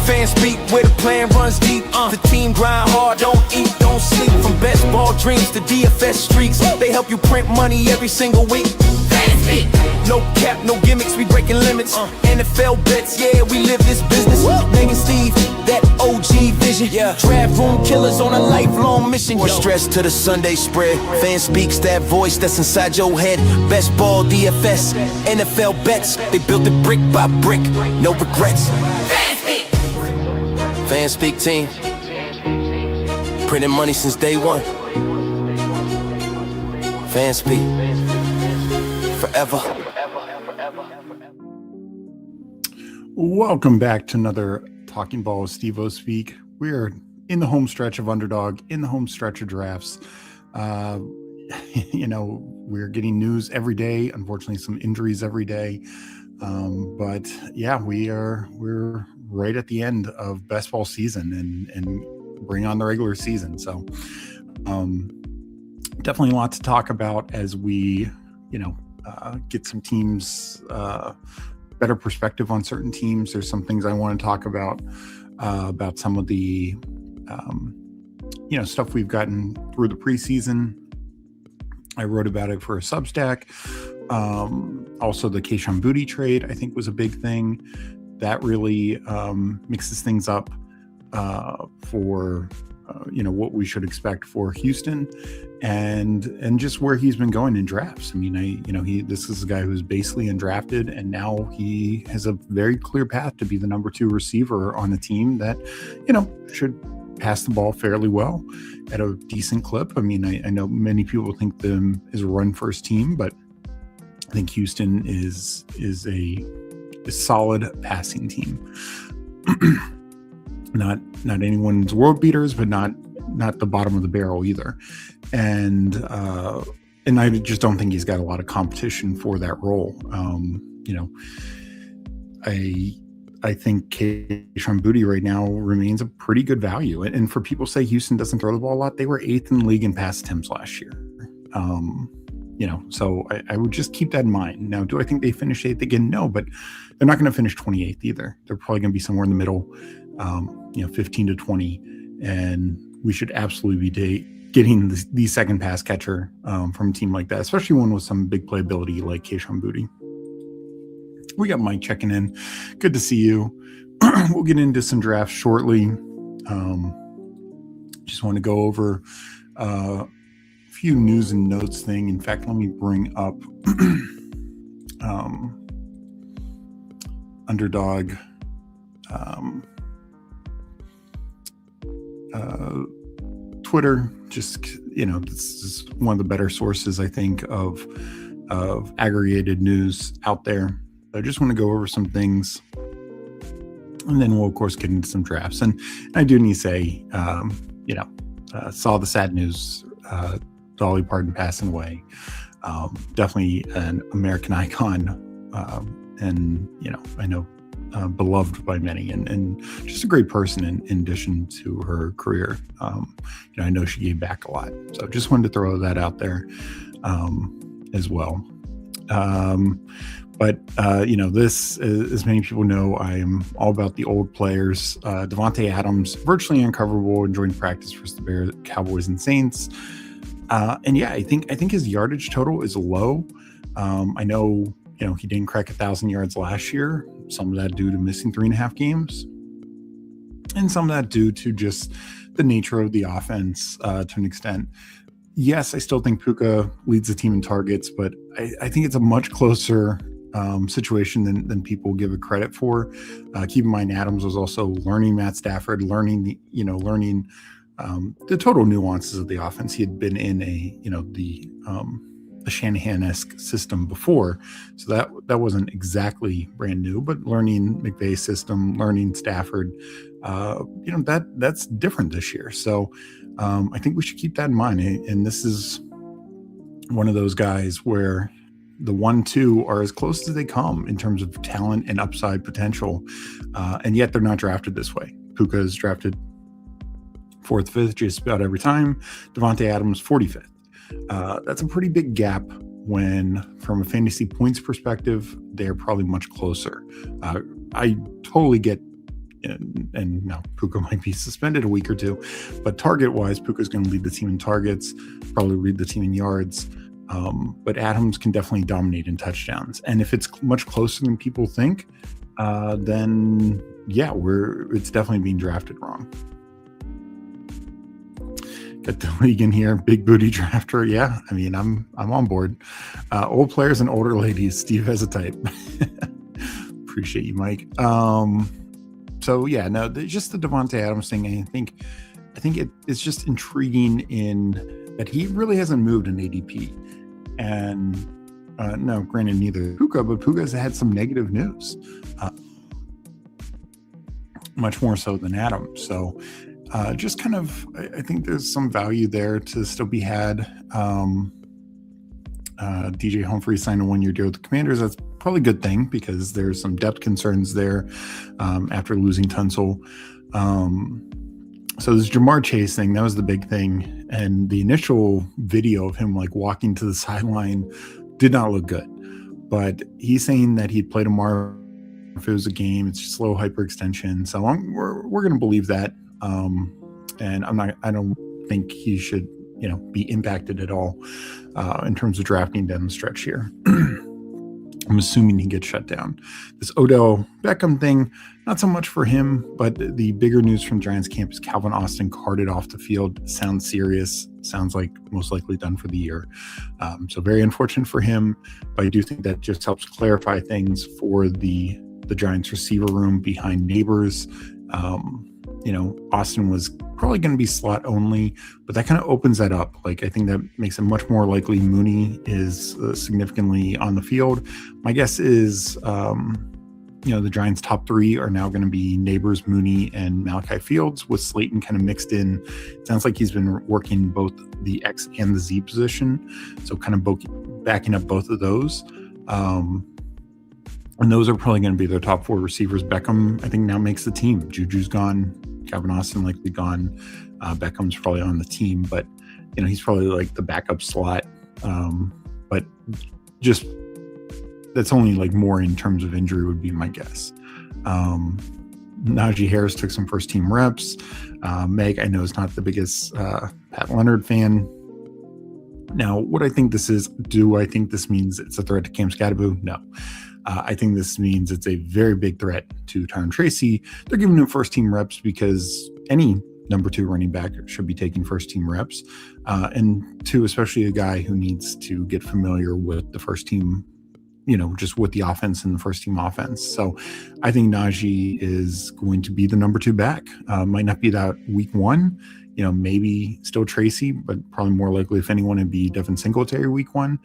Fanspeak, where the plan runs deep. The team grind hard, don't eat, don't sleep. From best ball dreams to DFS streaks, they help you print money every single week. Fanspeak. No cap, no gimmicks, we breaking limits. NFL bets, yeah, we live this business. Meg and Steve, that OG vision. Draft room killers on a lifelong mission. More stress to the Sunday spread. Fanspeak's that voice that's inside your head. Best ball, DFS, NFL bets. They built it brick by brick, no regrets. Fanspeak. Fanspeak team, printing money since day one. Fanspeak, forever. Welcome back to another Talking Ball with Steve-O Speak. We are in the home stretch of Underdog, in the home stretch of drafts. We're getting news every day. Unfortunately, some injuries every day. But yeah, we're right at the end of best ball season and bring on the regular season. So definitely a lot to talk about as we, get some teams, better perspective on certain teams. There's some things I want to talk about some of the, stuff we've gotten through the preseason. I wrote about it for a Substack. Also the Keishawn Boutte trade, I think, was a big thing. That really mixes things up for what we should expect for Houston and just where he's been going in drafts. I mean, this is a guy who's basically undrafted, and now he has a very clear path to be the number 2 receiver on a team that, should pass the ball fairly well at a decent clip. I mean, I know many people think them is a run first team, but I think Houston is a solid passing team. Not anyone's world beaters, but not the bottom of the barrel either. And I just don't think he's got a lot of competition for that role. I think Keishawn Boutte right now remains a pretty good value. And for people who say Houston doesn't throw the ball a lot, they were 8th in the league in pass attempts last year. So I would just keep that in mind. Now, do I think they finish 8th again? No, but they're not going to finish 28th either. They're probably going to be somewhere in the middle, 15 to 20. And we should absolutely be getting the second pass catcher from a team like that, especially one with some big playability like Keishawn Boutte. We got Mike checking in. Good to see you. We'll get into some drafts shortly. Just want to go over a few news and notes thing. In fact, let me bring up Underdog Twitter. Just, this is one of the better sources, I think, of aggregated news out there. I just want to go over some things, and then we'll, of course, get into some drafts. And I do need to say, saw the sad news, Dolly Parton passing away. Definitely an American icon, and, I know beloved by many, and just a great person in addition to her career. I know she gave back a lot. So just wanted to throw that out there as well. But this, as many people know, I am all about the old players. Davante Adams, virtually uncoverable and joined practice versus the Bears, Cowboys, and Saints. And yeah, I think his yardage total is low. I know, he didn't crack 1,000 yards last year. Some of that due to missing 3.5 games, and some of that due to just the nature of the offense to an extent. Yes, I still think Puka leads the team in targets, but I think it's a much closer situation than people give it credit for. Keep in mind, Adams was also learning Matt Stafford, learning the total nuances of the offense. He had been in a Shanahan-esque system before, so that wasn't exactly brand new. But learning McVay's system, learning Stafford, that's different this year. So I think we should keep that in mind. And this is one of those guys where the 1-2 are as close as they come in terms of talent and upside potential, and yet they're not drafted this way. Puka is drafted 4th, 5th, just about every time. Davante Adams, 45th. That's a pretty big gap when, from a fantasy points perspective, they're probably much closer. I totally get and now Puka might be suspended a week or two, but target-wise, Puka's going to lead the team in targets, probably lead the team in yards. But Adams can definitely dominate in touchdowns. And if it's much closer than people think, then yeah, it's definitely being drafted wrong. Got Degen here, big booty drafter. Yeah, I mean, I'm on board. Old players and older ladies. Steve has a type. Appreciate you, Mike. So yeah, no, just the Devontae Adams thing. I think it's just intriguing in that he really hasn't moved in ADP. And no, granted, neither Puka, but Puka's had some negative news, much more so than Adams. So just kind of, I think there's some value there to still be had. DJ Humphrey signed a 1-year deal with the Commanders. That's probably a good thing because there's some depth concerns there after losing Tunsil. So this Jamar Chase thing, that was the big thing. And the initial video of him like walking to the sideline did not look good. But he's saying that he'd play tomorrow if it was a game. It's just slow hyperextension. So we're going to believe that. And I don't think he should, be impacted at all in terms of drafting down the stretch here. I'm assuming he gets shut down. This Odell Beckham thing, not so much for him, but the bigger news from Giants camp is Calvin Austin carted off the field. Sounds serious. Sounds like most likely done for the year. So very unfortunate for him, but I do think that just helps clarify things for the Giants receiver room behind Neighbors. Austin was probably going to be slot only, but that kind of opens that up. Like, I think that makes it much more likely Mooney is significantly on the field. My guess is, the Giants' top 3 are now going to be Neighbors, Mooney, and Malachi Fields, with Slayton kind of mixed in. It sounds like he's been working both the X and the Z position, so kind of backing up both of those. And those are probably going to be their top 4 receivers. Beckham, I think, now makes the team. Juju's gone. Calvin Austin likely gone. Beckham's probably on the team, but he's probably like the backup slot. But just that's only like more in terms of injury would be my guess. Najee Harris took some first team reps. Meg, I know, is not the biggest Pat Leonard fan. Now, what I think this is, do I think this means it's a threat to Cam Scadaboo? No. I think this means it's a very big threat to Tyron Tracy. They're giving him first team reps because any number 2 running back should be taking first team reps. And 2, especially a guy who needs to get familiar with the first team, just with the offense and the first team offense. So I think Najee is going to be the number 2 back. Might not be that week 1, maybe still Tracy, but probably more likely, if anyone, it'd be Devin Singletary week 1.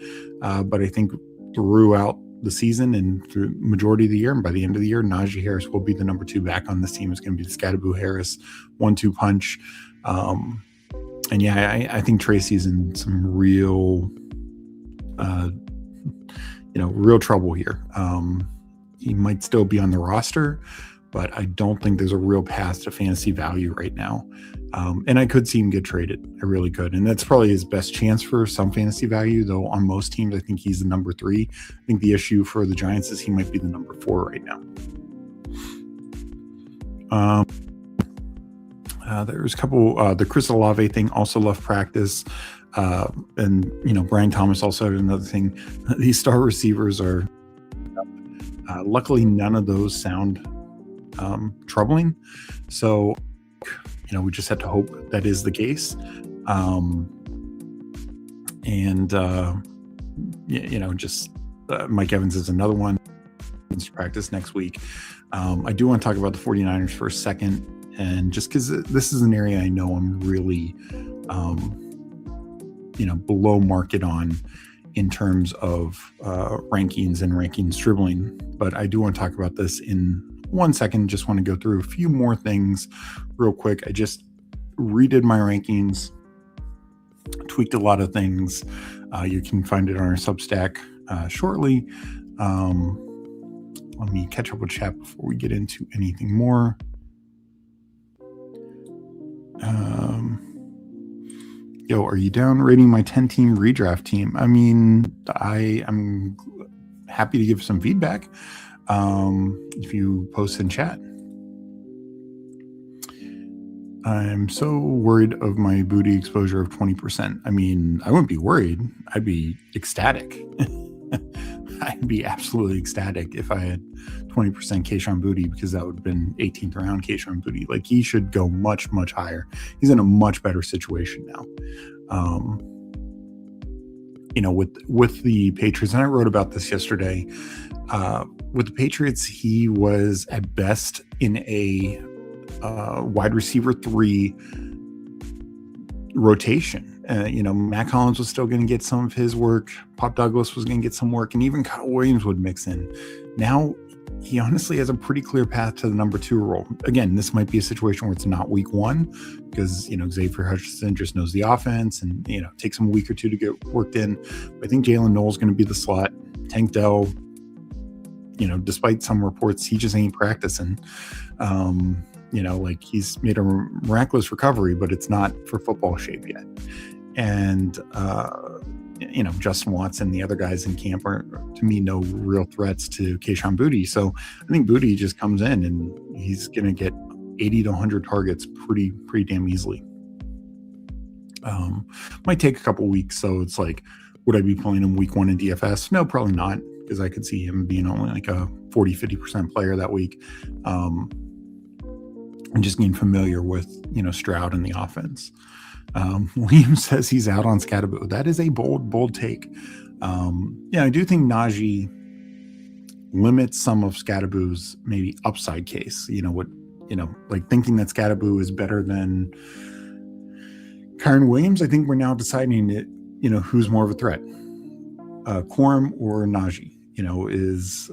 But I think throughout the season and through majority of the year, and by the end of the year, Najee Harris will be the number 2 back on this team. It's going to be the Scadaboo Harris 1-2 punch. And yeah, I think Tracy's in some real trouble here. He might still be on the roster, but I don't think there's a real path to fantasy value right now. And I could see him get traded. I really could. And that's probably his best chance for some fantasy value, though on most teams, I think he's the number 3. I think the issue for the Giants is he might be the number 4 right now. There's a couple, the Chris Olave thing also left practice. And, Brian Thomas also had another thing. These star receivers are, luckily, none of those sound troubling. So, we just have to hope that is the case. Mike Evans is another one to practice next week. I do want to talk about the 49ers for a second. And just because this is an area I know I'm really, below market on in terms of rankings and rankings dribbling. But I do want to talk about this in 1 second. Just want to go through a few more things real quick. I just redid my rankings, tweaked a lot of things. You can find it on our Substack shortly. Let me catch up with chat before we get into anything more. Are you down rating my 10-team redraft team? I mean, I am happy to give some feedback if you post in chat. I'm so worried of my booty exposure of 20%. I mean, I wouldn't be worried. I'd be ecstatic. I'd be absolutely ecstatic if I had 20% Keishon booty, because that would have been 18th round Keishon booty. Like, he should go much, much higher. He's in a much better situation now. With the Patriots, and I wrote about this yesterday. With the Patriots, he was at best in a wide receiver 3 rotation. Mac Hollins was still going to get some of his work. Pop Douglas was going to get some work, and even Kyle Williams would mix in. Now, he honestly has a pretty clear path to the number 2 role. Again, this might be a situation where it's not week 1, because, Xavier Hutchinson just knows the offense, and, takes him a week or 2 to get worked in. But I think Jalen Noel's going to be the slot. Tank Dell, despite some reports, he just ain't practicing. He's made a miraculous recovery, but it's not for football shape yet. And, Justin Watson, the other guys in camp are, to me, no real threats to Keishon booty. So I think booty just comes in and he's going to get 80 to 100 targets pretty damn easily. Might take a couple weeks. So it's like, would I be playing him week 1 in DFS? No, probably not, because I could see him being only like a 40-50% player that week. And just getting familiar with, Stroud and the offense. Williams says he's out on Scatterbo. That is a bold take. I do think Najee limits some of Scatterbo's maybe upside case. Thinking that Scatterbo is better than Kyren Williams. I think we're now deciding it, who's more of a threat, Quorum or Najee. Is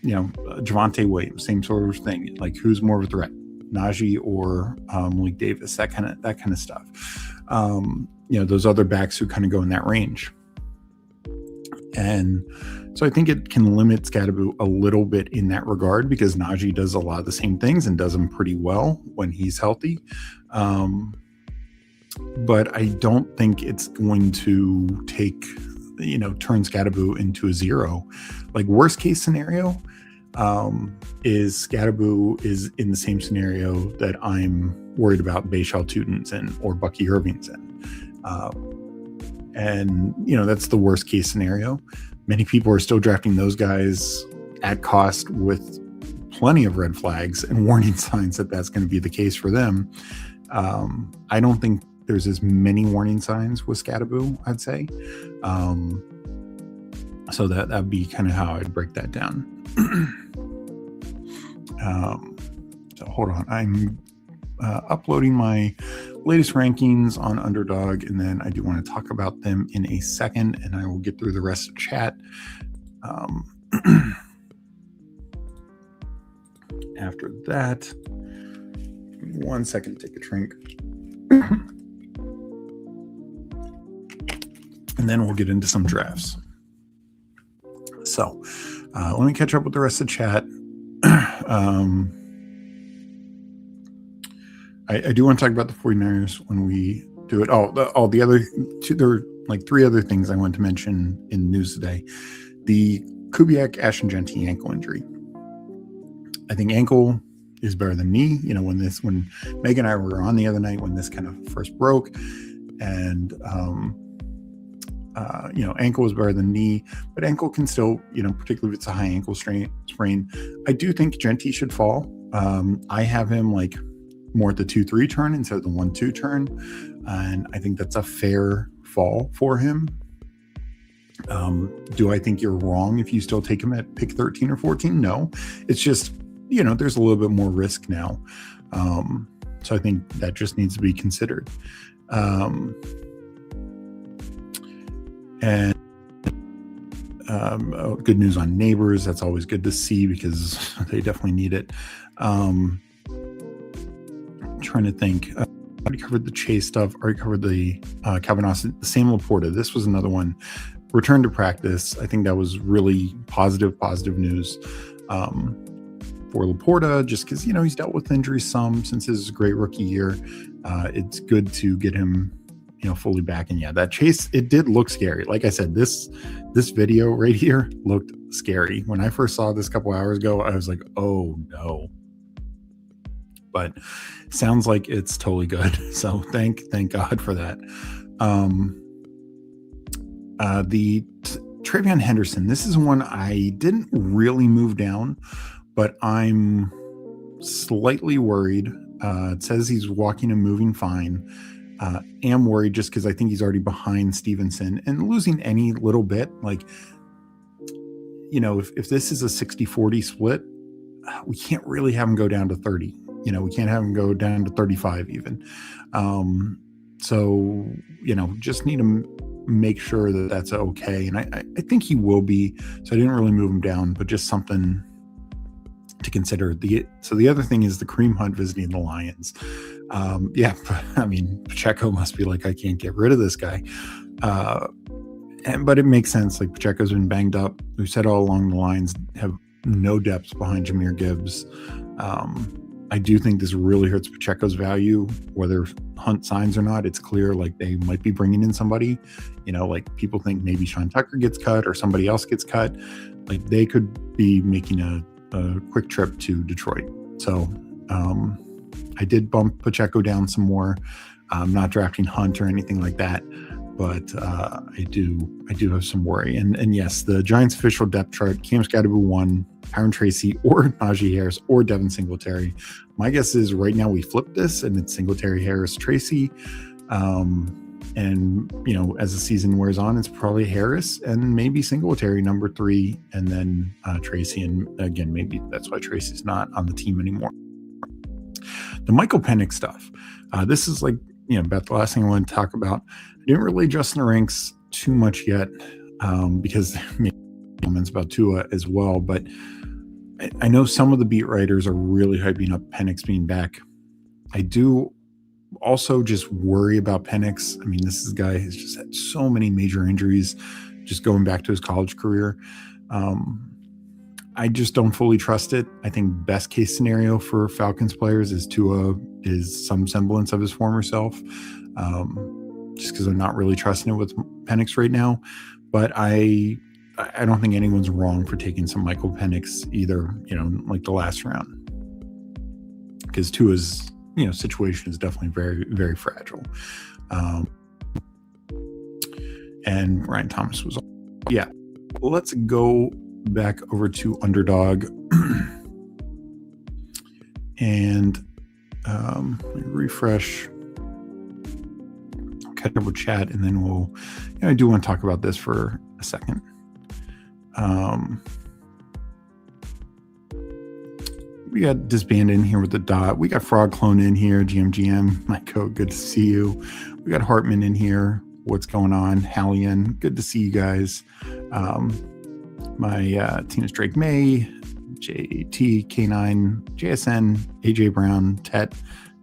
Javonte Williams, same sort of thing. Like, who's more of a threat, Najee or Malik Davis, that kind of stuff. Those other backs who kind of go in that range. And so I think it can limit Scatterbo a little bit in that regard, because Najee does a lot of the same things and does them pretty well when he's healthy. But I don't think it's going to turn Scatterbo into a 0. Like, worst case scenario, is Scatterbo is in the same scenario that I'm worried about Bashal Tutin's in, or Bucky Irving's in. That's the worst case scenario. Many people are still drafting those guys at cost with plenty of red flags and warning signs that that's going to be the case for them. I don't think there's as many warning signs with Scatterbo, I'd say. So that'd be kind of how I'd break that down. So hold on, I'm uploading my latest rankings on Underdog, and then I do want to talk about them in a second, and I will get through the rest of chat after that. Give me 1 second to take a drink. And then we'll get into some drafts. So let me catch up with the rest of the chat. I do want to talk about the 49ers when we do it. The other two, there were like 3 other things I wanted to mention in the news today. The Kubiak Ashton Genty ankle injury. I think ankle is better than knee. When Meg and I were on the other night when this kind of first broke, and ankle was better than knee, but ankle can still, particularly if it's a high ankle sprain. I do think Genty should fall. I have him like more at the 2-3 turn instead of the 1-2 turn, and I think that's a fair fall for him. Do I think you're wrong if you still take him at pick 13 or 14? No, it's just, there's a little bit more risk now. So I think that just needs to be considered. Good news on Neighbors. That's always good to see, because they definitely need it. I'm trying to think. I already covered the Chase stuff. Already covered the Calvin Austin. The Sam Laporta. This was another one. Return to practice. I think that was really positive news for Laporta, just because, he's dealt with injuries some since his great rookie year. It's good to get him fully back. And yeah, that Chase, it did look scary. Like I said, this video right here looked scary. When I first saw this a couple hours ago, I was like, oh no. but sounds like it's totally good. So thank God for that. Travion Henderson, this is one I didn't really move down, but I'm slightly worried. It says he's walking and moving fine. Am worried just because I think he's already behind Stevenson, and losing any little bit, like, if this is a 60-40 split, we can't really have him go down to 30. We can't have him go down to 35 even. So, just need to make sure that that's okay. And I think he will be. So I didn't really move him down, but just something to consider. So the other thing is the Kareem Hunt visiting the Lions. Pacheco must be like, I can't get rid of this guy. But it makes sense. Like, Pacheco's been banged up. We've said all along the Lions have no depth behind Jahmyr Gibbs. I do think this really hurts Pacheco's value, whether Hunt signs or not. It's clear, like, they might be bringing in somebody, like people think maybe Sean Tucker gets cut or somebody else gets cut. Like, they could be making a quick trip to Detroit. So I did bump Pacheco down some more. I'm not drafting Hunt or anything like that, but I do have some worry. And yes, the Giants official depth chart, Cam Skattebo 1, Tyron Tracy, or Najee Harris, or Devin Singletary. My guess is right now we flip this and it's Singletary, Harris, Tracy. And as the season wears on, it's probably Harris and maybe Singletary number 3, and then Tracy. And again, maybe that's why Tracy's not on the team anymore. The Michael Penix stuff. This is like, about the last thing I want to talk about. I didn't really adjust the ranks too much yet because maybe comments about Tua as well. But I know some of the beat writers are really hyping up Penix being back. I do also just worry about Penix. I mean, this is a guy who's just had so many major injuries just going back to his college career. I just don't fully trust it. I think best case scenario for Falcons players is Tua is some semblance of his former self, just because I'm not really trusting it with Penix right now. But I don't think anyone's wrong for taking some Michael Penix either, like the last round, because Tua's situation is definitely very, very fragile. And Ryan Thomas was, yeah. Let's go back over to Underdog and refresh, catch up with chat, and then we'll, I do want to talk about this for a second. We got Disband in here with the dot. We got Frog Clone in here. GM, Mike, good to see you. We got Hartman in here. What's going on? Hallian, good to see you guys. My Tina's Drake May, JT, K9, JSN, AJ Brown, Tet,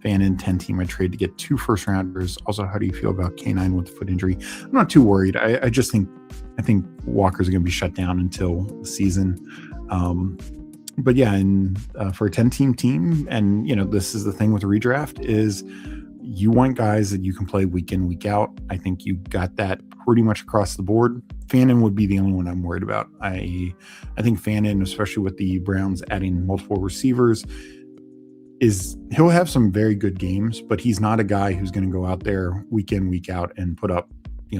Fannin, 10 team. I trade to get 2 first rounders. Also, how do you feel about K9 with the foot injury? I'm not too worried. I just think Walker's going to be shut down until the season. But yeah, and for a 10 team, and this is the thing with a redraft, is you want guys that you can play week in, week out. I think you got that pretty much across the board. Fannin would be the only one I'm worried about. I think Fannin, especially with the Browns adding multiple receivers, he'll have some very good games, but he's not a guy who's going to go out there week in, week out and put up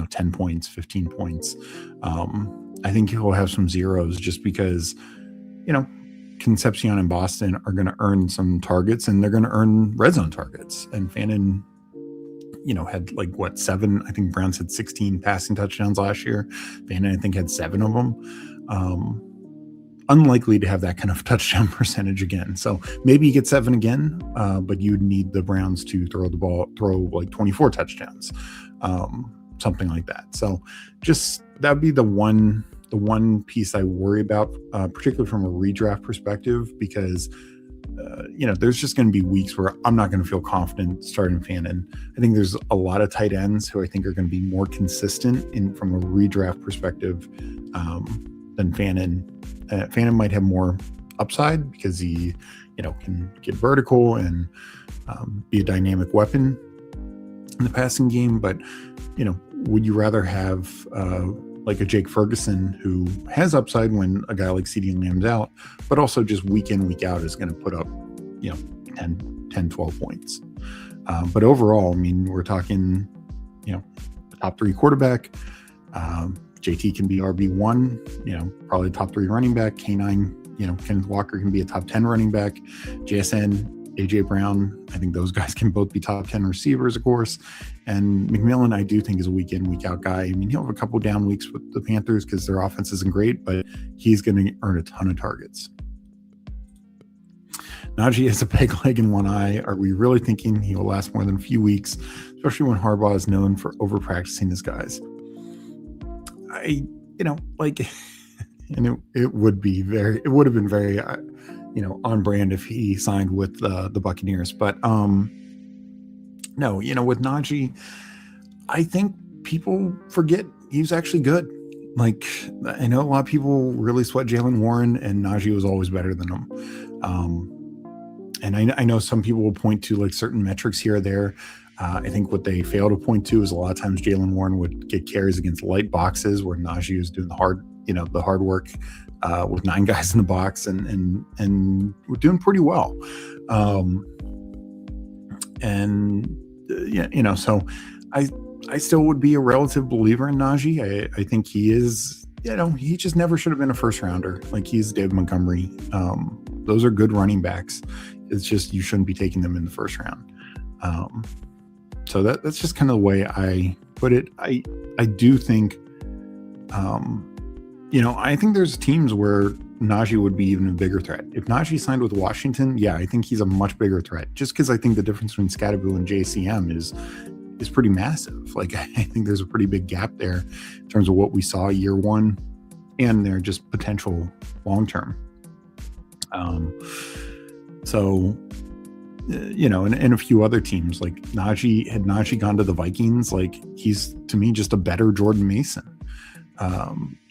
10 points, 15 points. I think he'll have some zeros just because Concepcion and Boston are going to earn some targets, and they're going to earn red zone targets. And Fannin, had 7, I think Browns had 16 passing touchdowns last year. Fannin, I think, had 7 of them. Unlikely to have that kind of touchdown percentage again. So maybe you get 7 again, but you'd need the Browns to throw 24 touchdowns, something like that. So just that'd be the one piece I worry about, particularly from a redraft perspective, because there's just going to be weeks where I'm not going to feel confident starting Fannin. I think there's a lot of tight ends who I think are going to be more consistent from a redraft perspective than Fannin. Fannin might have more upside because he, can get vertical and be a dynamic weapon in the passing game. But, would you rather have like a Jake Ferguson who has upside when a guy like CeeDee Lamb's out, but also just week in, week out is going to put up, 10, 12 points. But overall, I mean, we're talking, the top 3 quarterback. JT can be RB1, probably top 3 running back. K9, Kenneth Walker can be a top 10 running back. JSN, AJ Brown, I think those guys can both be top 10 receivers, of course. And McMillan, I do think, is a week in, week out guy. I mean, he'll have a couple down weeks with the Panthers because their offense isn't great, but he's going to earn a ton of targets. Najee has a peg leg in one eye. Are we really thinking he will last more than a few weeks, especially when Harbaugh is known for over practicing his guys? And it would have been very, on brand if he signed with the Buccaneers. But no, with Najee, I think people forget he's actually good. Like, I know a lot of people really sweat Jaylen Warren, and Najee was always better than him. And I know some people will point to like certain metrics here or there. I think what they fail to point to is a lot of times Jaylen Warren would get carries against light boxes where Najee was doing the hard work with 9 guys in the box and we're doing pretty well. So I still would be a relative believer in Najee. I think he is, he just never should have been a first rounder. Like, he's David Montgomery. Those are good running backs. It's just you shouldn't be taking them in the first round. So that's just kind of the way I put it. I do think, I think there's teams where Najee would be even a bigger threat. If Najee signed with Washington, yeah, I think he's a much bigger threat. Just because I think the difference between Scadaboo and JCM is pretty massive. Like, I think there's a pretty big gap there in terms of what we saw year one and their just potential long term. And a few other teams, like Najee gone to the Vikings, like, he's to me just a better Jordan Mason.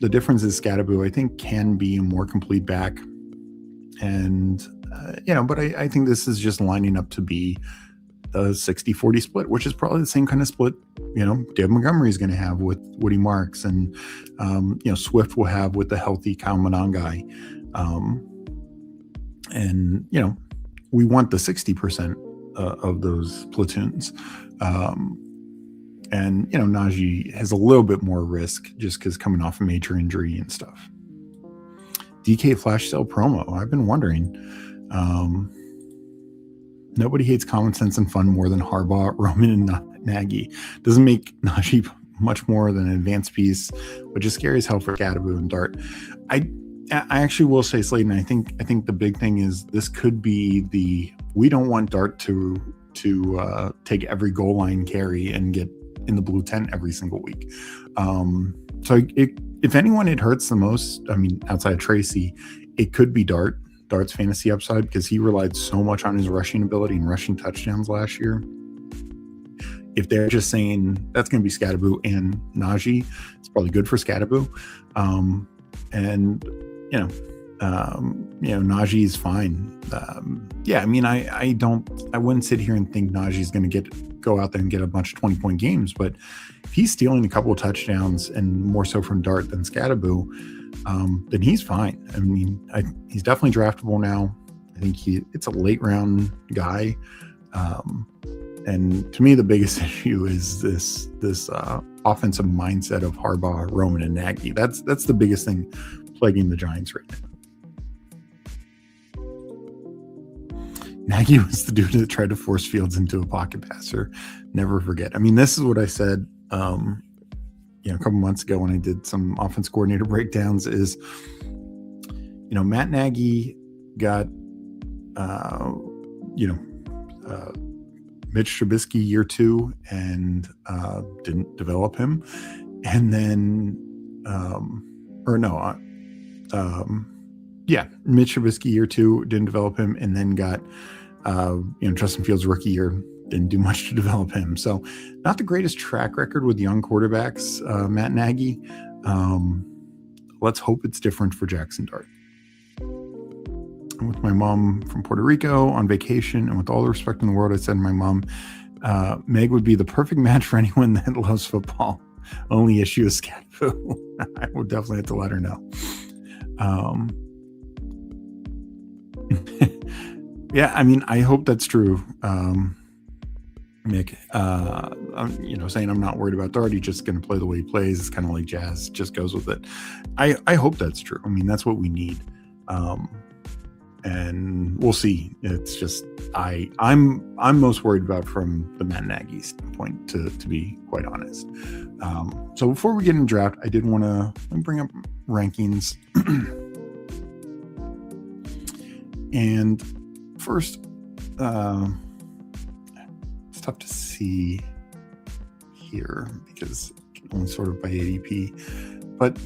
The difference is Scadaboo, I think, can be a more complete back. And, but I think this is just lining up to be the 60-40 split, which is probably the same kind of split, David Montgomery is going to have with Woody Marks and, Swift will have with the healthy Kyle Monangai. We want the 60% of those platoons. Najee has a little bit more risk just because coming off a major injury and stuff. DK flash sale promo. I've been wondering. Nobody hates common sense and fun more than Harbaugh, Roman, and Nagy. Doesn't make Najee much more than an advanced piece, which is scary as hell for Scadaboo and Dart. I actually will say, Slayton, I think the big thing is this could be we don't want Dart to take every goal line carry and get in the blue tent every single week. If anyone it hurts the most, I mean, outside of Tracy, it could be Dart's fantasy upside, because he relied so much on his rushing ability and rushing touchdowns last year. If they're just saying that's going to be Scadaboo and Najee, it's probably good for Scadaboo. Najee is fine. I wouldn't sit here and think Najee's going to go out there and get a bunch of 20-point games, but if he's stealing a couple of touchdowns and more so from Dart than Scadaboo, then he's fine. I mean, he's definitely draftable now. I think it's a late round guy. And to me, the biggest issue is this offensive mindset of Harbaugh, Roman, and Nagy. That's the biggest thing plaguing the Giants right now. Nagy was the dude that tried to force Fields into a pocket passer. Never forget. I mean, this is what I said, a couple months ago when I did some offense coordinator breakdowns is, Matt Nagy got, Mitch Trubisky year 2 and didn't develop him. And then, Mitch Trubisky year 2 didn't develop him, and then got, Justin Fields rookie year, didn't do much to develop him. So not the greatest track record with young quarterbacks, Matt Nagy. Let's hope it's different for Jackson Dart. I'm with my mom from Puerto Rico on vacation, and with all the respect in the world, I said to my mom, Meg would be the perfect match for anyone that loves football. Only issue is Scadaboo. I would definitely have to let her know. Yeah, I mean, I hope that's true. Mick, I'm, saying I'm not worried about Doherty, just going to play the way he plays. It's kind of like jazz, just goes with it. I hope that's true. I mean, that's what we need. And we'll see. It's just, I'm most worried about from the Matt Nagy standpoint, to be quite honest. So before we get into draft, I did want to bring up rankings. And first, it's tough to see here because you can only sort of by ADP. But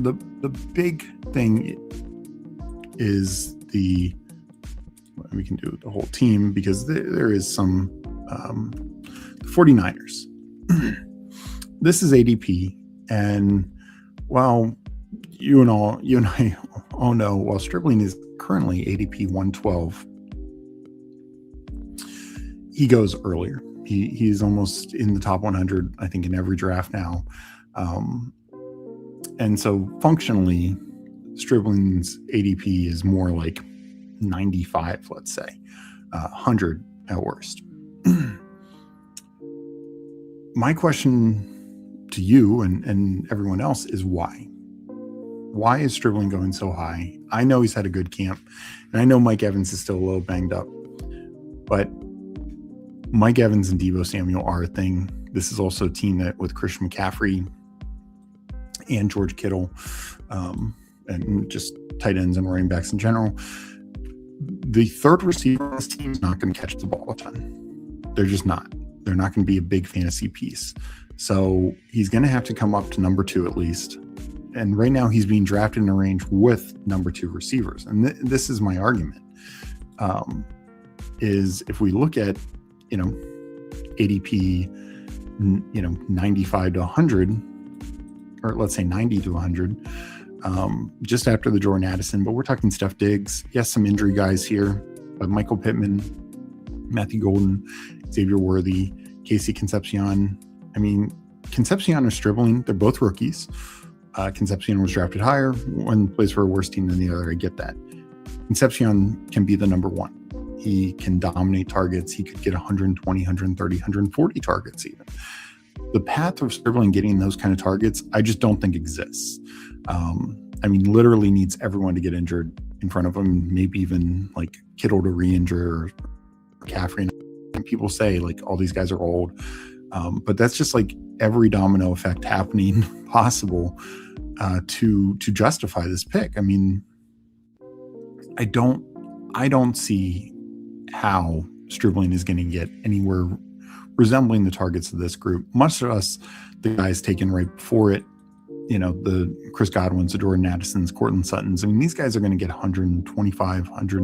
the big thing is we can do the whole team, because there is some 49ers. This is ADP, and while you and I all know, while Stribling is currently ADP 112, he goes earlier. He's almost in the top 100, I think, in every draft now. And so functionally, Stribling's ADP is more like 95, let's say, 100 at worst. My question to you and everyone else is why? Why is Stribling going so high? I know he's had a good camp, and I know Mike Evans is still a little banged up, but Mike Evans and Deebo Samuel are a thing. This is also a team that with Christian McCaffrey and George Kittle, and just tight ends and running backs in general, the third receiver on this team is not going to catch the ball a ton. They're just not. They're not going to be a big fantasy piece. So he's going to have to come up to number 2 at least. And right now he's being drafted in a range with number 2 receivers. And this is my argument, is if we look at, ADP, 95 to 100, or let's say 90 to 100, just after the Jordan Addison, but we're talking Steph Diggs. Yes, some injury guys here, but Michael Pittman, Matthew Golden, Xavier Worthy, Casey Concepcion. I mean, Concepcion or Stribling, they're both rookies. Concepcion was drafted higher. One plays for a worse team than the other. I get that. Concepcion can be the number 1. He can dominate targets. He could get 120, 130, 140 targets even. The path of Stribling getting those kind of targets, I just don't think exists. Literally needs everyone to get injured in front of him, maybe even like Kittle to re-injure, or McCaffrey. And people say like all these guys are old, but that's just like every domino effect happening possible to justify this pick. I mean, I don't see how Stribling is going to get anywhere resembling the targets of this group, much less the guys taken right before it. The Chris Godwins, the Jordan Addisons, Cortland Suttons. I mean, these guys are going to get 125, 100,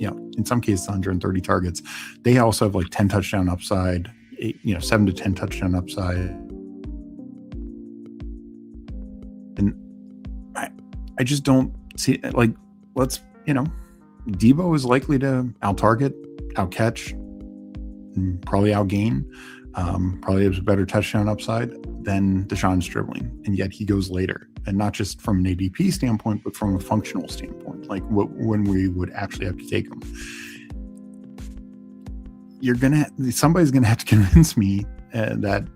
in some cases 130 targets. They also have like 10 touchdown upside, 7 to 10 touchdown upside. And I just don't see, like, Deebo is likely to out-target, out-catch, and probably outgain. Probably has a better touchdown upside than Deshaun Stribling, and yet he goes later. And not just from an ADP standpoint, but from a functional standpoint, like when we would actually have to take him. Somebody's gonna have to convince me that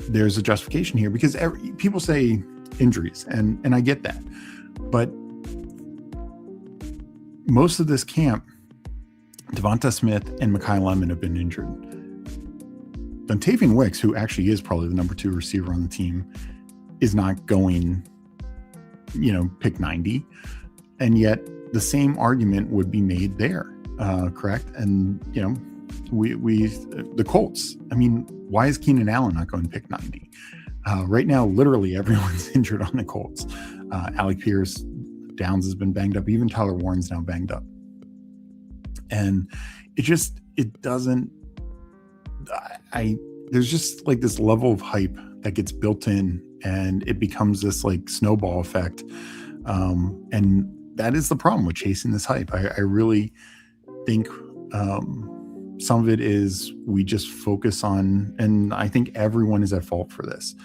there's a justification here, because people say injuries, and I get that, but most of this camp, Devonta Smith and Mekhi Lemon have been injured. Dontavian Wicks, who actually is probably the number 2 receiver on the team, is not going, pick 90. And yet the same argument would be made there, correct? And, the Colts, I mean, why is Keenan Allen not going to pick 90? Right now, literally everyone's injured on the Colts. Alec Pierce, Downs has been banged up. Even Tyler Warren's now banged up. And it doesn't, there's just like this level of hype that gets built in, and it becomes this like snowball effect. And that is the problem with chasing this hype. I really think some of it is we just focus on, and I think everyone is at fault for this.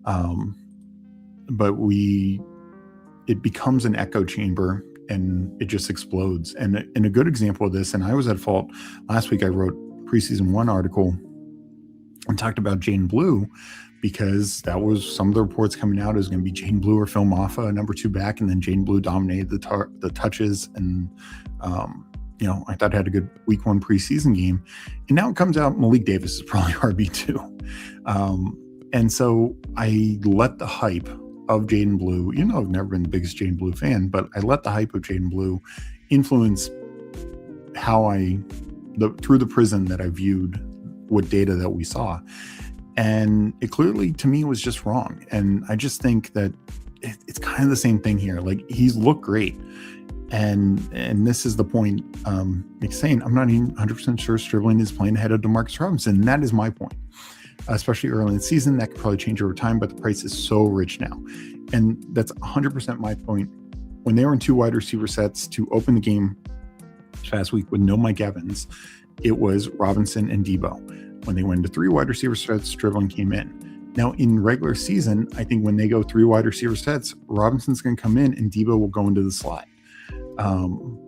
But it becomes an echo chamber and it just explodes. And a good example of this, and I was at fault last week, I wrote preseason 1 article and talked about Jaden Blue, because that was some of the reports coming out. It was going to be Jaden Blue or Phil Maffa, number 2 back, and then Jaden Blue dominated the touches, and I thought it had a good week 1 preseason game. And now it comes out Malik Davis is probably RB2. And so I let the hype of Jaden Blue, I've never been the biggest Jaden Blue fan, but I let the hype of Jaden Blue influence how through the prism that I viewed what data that we saw. And it clearly, to me, was just wrong. And I just think that it's kind of the same thing here. Like, he's looked great. And this is the point, saying I'm not even 100% sure Stribling is playing ahead of DeMarcus Robinson. And that is my point, especially early in the season. That could probably change over time, but the price is so rich now. And that's 100% my point. When they were in 2 wide receiver sets to open the game this past week with no Mike Evans, it was Robinson and Debo. When they went into 3 wide receiver sets, Stribling came in. Now, in regular season, I think when they go 3 wide receiver sets, Robinson's going to come in and Debo will go into the slot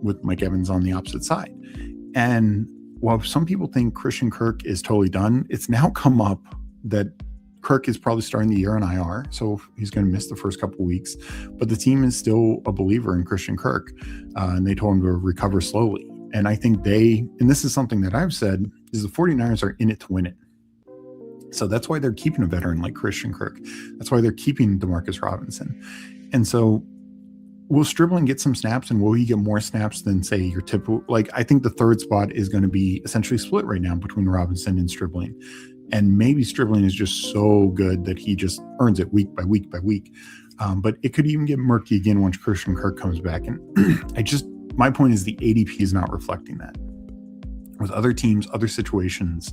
with Mike Evans on the opposite side. And while some people think Christian Kirk is totally done, it's now come up that Kirk is probably starting the year on IR, so he's going to miss the first couple of weeks. But the team is still a believer in Christian Kirk, and they told him to recover slowly. And I think and this is something that I've said, is the 49ers are in it to win it. So that's why they're keeping a veteran like Christian Kirk. That's why they're keeping DeMarcus Robinson. And so will Stribling get some snaps, and will he get more snaps than, say, your typical, I think the third spot is going to be essentially split right now between Robinson and Stribling. And maybe Stribling is just so good that he just earns it week by week by week. But it could even get murky again once Christian Kirk comes back. And my point is the ADP is not reflecting that. With other teams, other situations,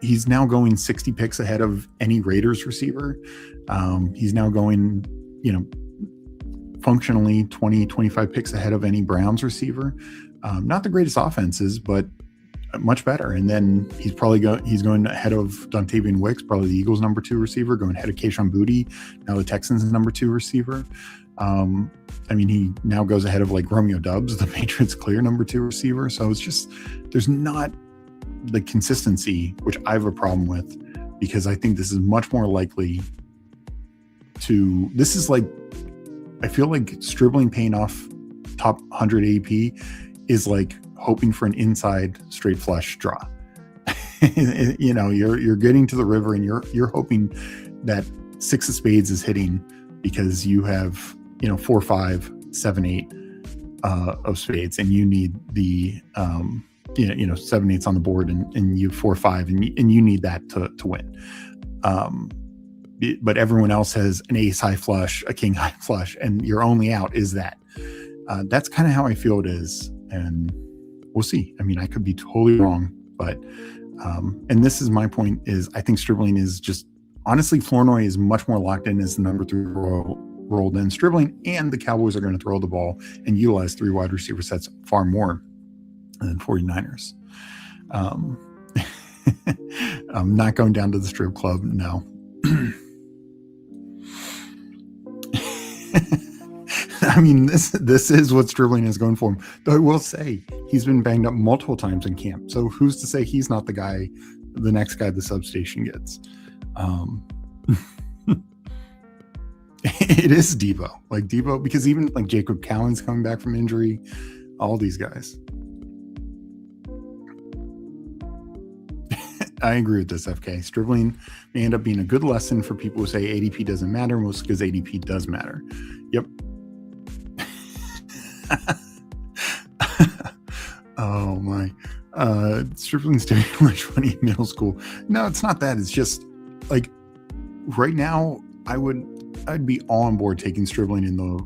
he's now going 60 picks ahead of any Raiders receiver. He's now going, functionally 20, 25 picks ahead of any Browns receiver. Not the greatest offenses, but much better. And then he's going ahead of Dontavian Wicks, probably the Eagles' number 2 receiver, going ahead of Kayshon Boutte, now the Texans' number 2 receiver. He now goes ahead of Romeo Doubs, the Patriots' clear number 2 receiver. So it's just, there's not the consistency, which I have a problem with, because I think this is much more likely I feel like Stribling paying off top 100 AP is like hoping for an inside straight flush draw. You're getting to the river and you're hoping that 6 of spades is hitting because you have 4, 5, 7, 8 of spades, and you need the 7, 8s on the board, and you 4, 5, and you need that to win. But everyone else has an ace high flush, a king high flush, and your only out is that. That's kind of how I feel it is, and we'll see. I could be totally wrong, but and this is my point, is I think Stribling is just, honestly, Flournoy is much more locked in as the number 3 role than Stribling, and the Cowboys are going to throw the ball and utilize 3 wide receiver sets far more than 49ers. I'm not going down to the strip club, no. This is what Stribling is going for him. Though I will say he's been banged up multiple times in camp. So who's to say he's not the next guy the substation gets? It is Debo, because even Jacob Cowan's coming back from injury, all these guys. I agree with this, FK. Stribling may end up being a good lesson for people who say ADP doesn't matter, mostly because ADP does matter. Yep. Oh my. Stribling's doing much money in middle school. No, it's not that. It's just right now I'd be all on board taking Stribling in the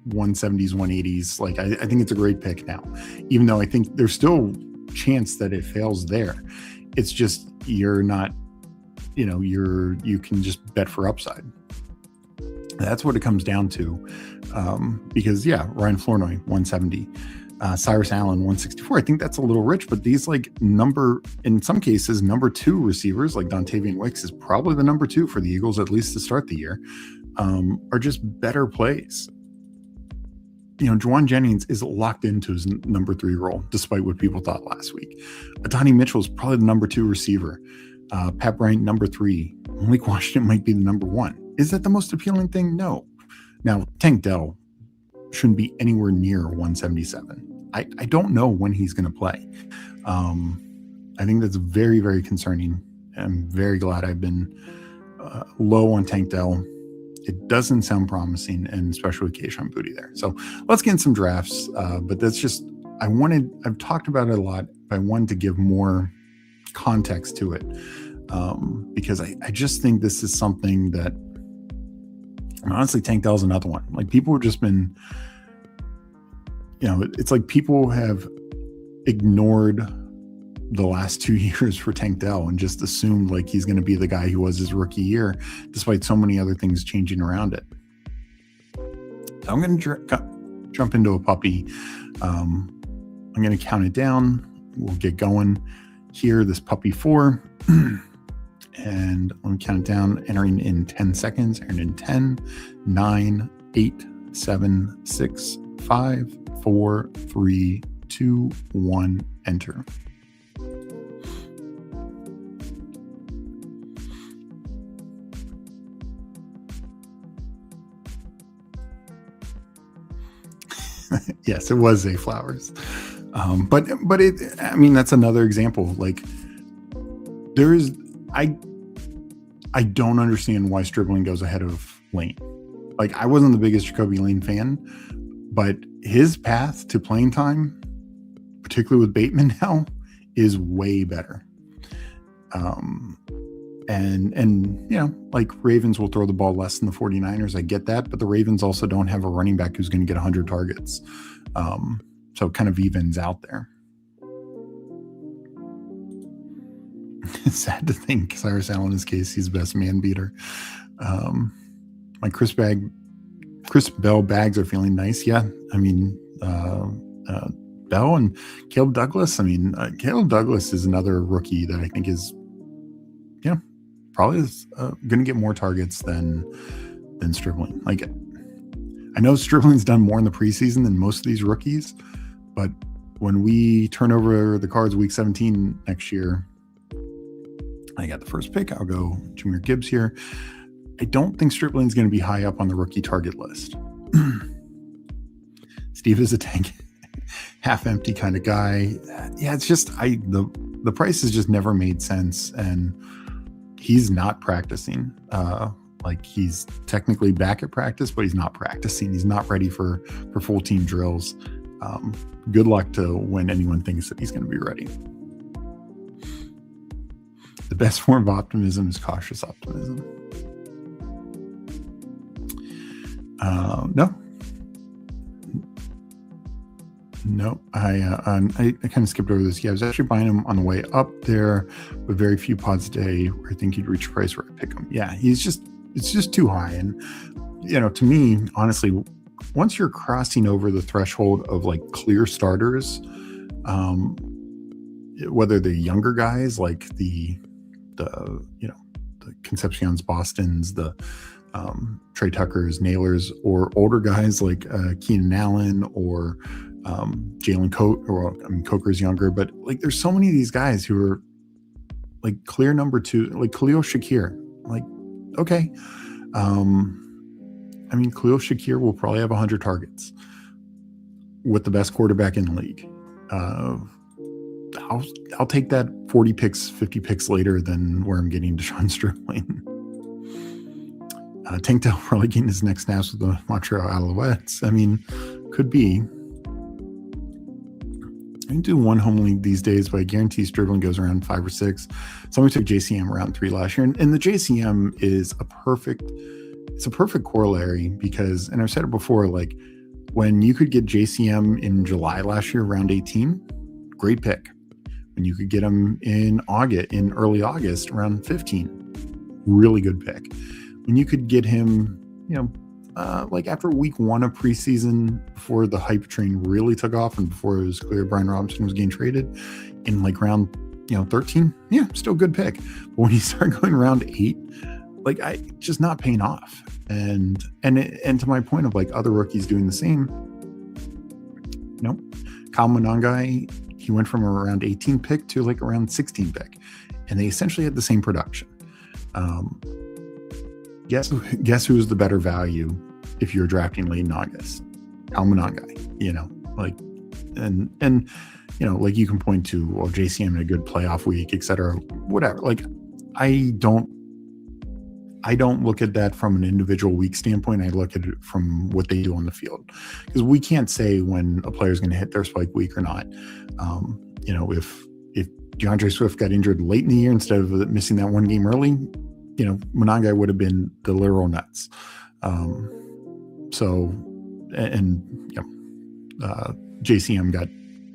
170s, 180s. I think it's a great pick now, even though I think there's still chance that it fails there. It's just you're not, you can just bet for upside. That's what it comes down to. Because Ryan Flournoy 170, Cyrus Allen 164. I think that's a little rich, but these in some cases number 2 receivers like Dontavian Wicks is probably the number 2 for the Eagles, at least to start the year, are just better plays. Juwan Jennings is locked into his number 3 role, despite what people thought last week. Adonai Mitchell is probably the number 2 receiver. Pat Bryant, number 3. Malik Washington might be the number 1. Is that the most appealing thing? No. Now, Tank Dell shouldn't be anywhere near 177. I don't know when he's going to play. I think that's very, very concerning. I'm very glad I've been low on Tank Dell. It doesn't sound promising, and especially with Kayshon Boutte there. So let's get in some drafts. But that's just, I've talked about it a lot, but I wanted to give more context to it. Because I just think this is something that, honestly, Tank Dell's another one. Like, people have just been, it's like people have ignored the last 2 years for Tank Dell and just assumed like he's going to be the guy who was his rookie year, despite so many other things changing around it. So I'm going to jump into a puppy. I'm going to count it down. We'll get going here. This puppy 4. And let me count it down, entering in 10 seconds, and in 10, 9, 8, 7, 6, 5, 4, 3, 2, 1, enter. Yes, it was Zay Flowers. But that's another example. Like, I don't understand why Stribling goes ahead of Lane. Like, I wasn't the biggest Jacoby Lane fan, but his path to playing time, particularly with Bateman now, is way better. Like, Ravens will throw the ball less than the 49ers. I get that, but the Ravens also don't have a running back who's going to get 100 targets. So it kind of evens out there. It's sad to think Cyrus Allen is Casey's best man beater. My Chris Bell bags are feeling nice. Yeah. Bell and Caleb Douglas. Caleb Douglas is another rookie that I think is, probably going to get more targets than Stribling. Like, I know Stribling's done more in the preseason than most of these rookies, but when we turn over the cards week 17 next year, I got the first pick. I'll go Jahmyr Gibbs here. I don't think Stribling's going to be high up on the rookie target list. Steve is a tank, half empty kind of guy. Yeah, it's just the price has just never made sense, and he's not practicing. Like, he's technically back at practice, but he's not practicing. He's not ready for full team drills. Good luck to when anyone thinks that he's going to be ready. The best form of optimism is cautious optimism. No, I kind of skipped over this. Yeah, I was actually buying him on the way up there with very few pods a day where I think he'd reach a price where I pick him. Yeah, it's just too high. And, to me, honestly, once you're crossing over the threshold of like clear starters, whether they're younger guys like the Concepcion's, Bostons, the Trey Tuckers, Nailers, or older guys like Keenan Allen or Jalen Coker's younger, but like there's so many of these guys who are like clear number 2, like Khalil Shakir. Like, okay, Khalil Shakir will probably have 100 targets with the best quarterback in the league. I'll take that 40 picks, 50 picks later than where I'm getting Deshaun Stribling. Tank Dell probably getting his next snaps with the Montreal Alouettes. Could be. I can do one home league these days, but I guarantee Stribling goes around 5 or 6. Somebody took JCM around 3 last year, and the JCM is a perfect corollary because, and I've said it before, like when you could get JCM in July last year around 18, great pick. When you could get him in early August around 15, really good pick. When you could get him, like after week 1 of preseason, before the hype train really took off and before it was clear Brian Robinson was getting traded, in like round 13, yeah, still good pick. But when you start going round 8, like just not paying off. And to my point of like other rookies doing the same, Nope. Kyle Monangai, he went from around 18 pick to like around 16 pick, and they essentially had the same production. Guess who was the better value if you're drafting late in August? Kyle Monangai, and like you can point to, well, JCM had a good playoff week, etc. Whatever. Like, I don't look at that from an individual week standpoint. I look at it from what they do on the field, because we can't say when a player is going to hit their spike week or not. If DeAndre Swift got injured late in the year instead of missing that one game early, Monangai would have been the literal nuts. JCM got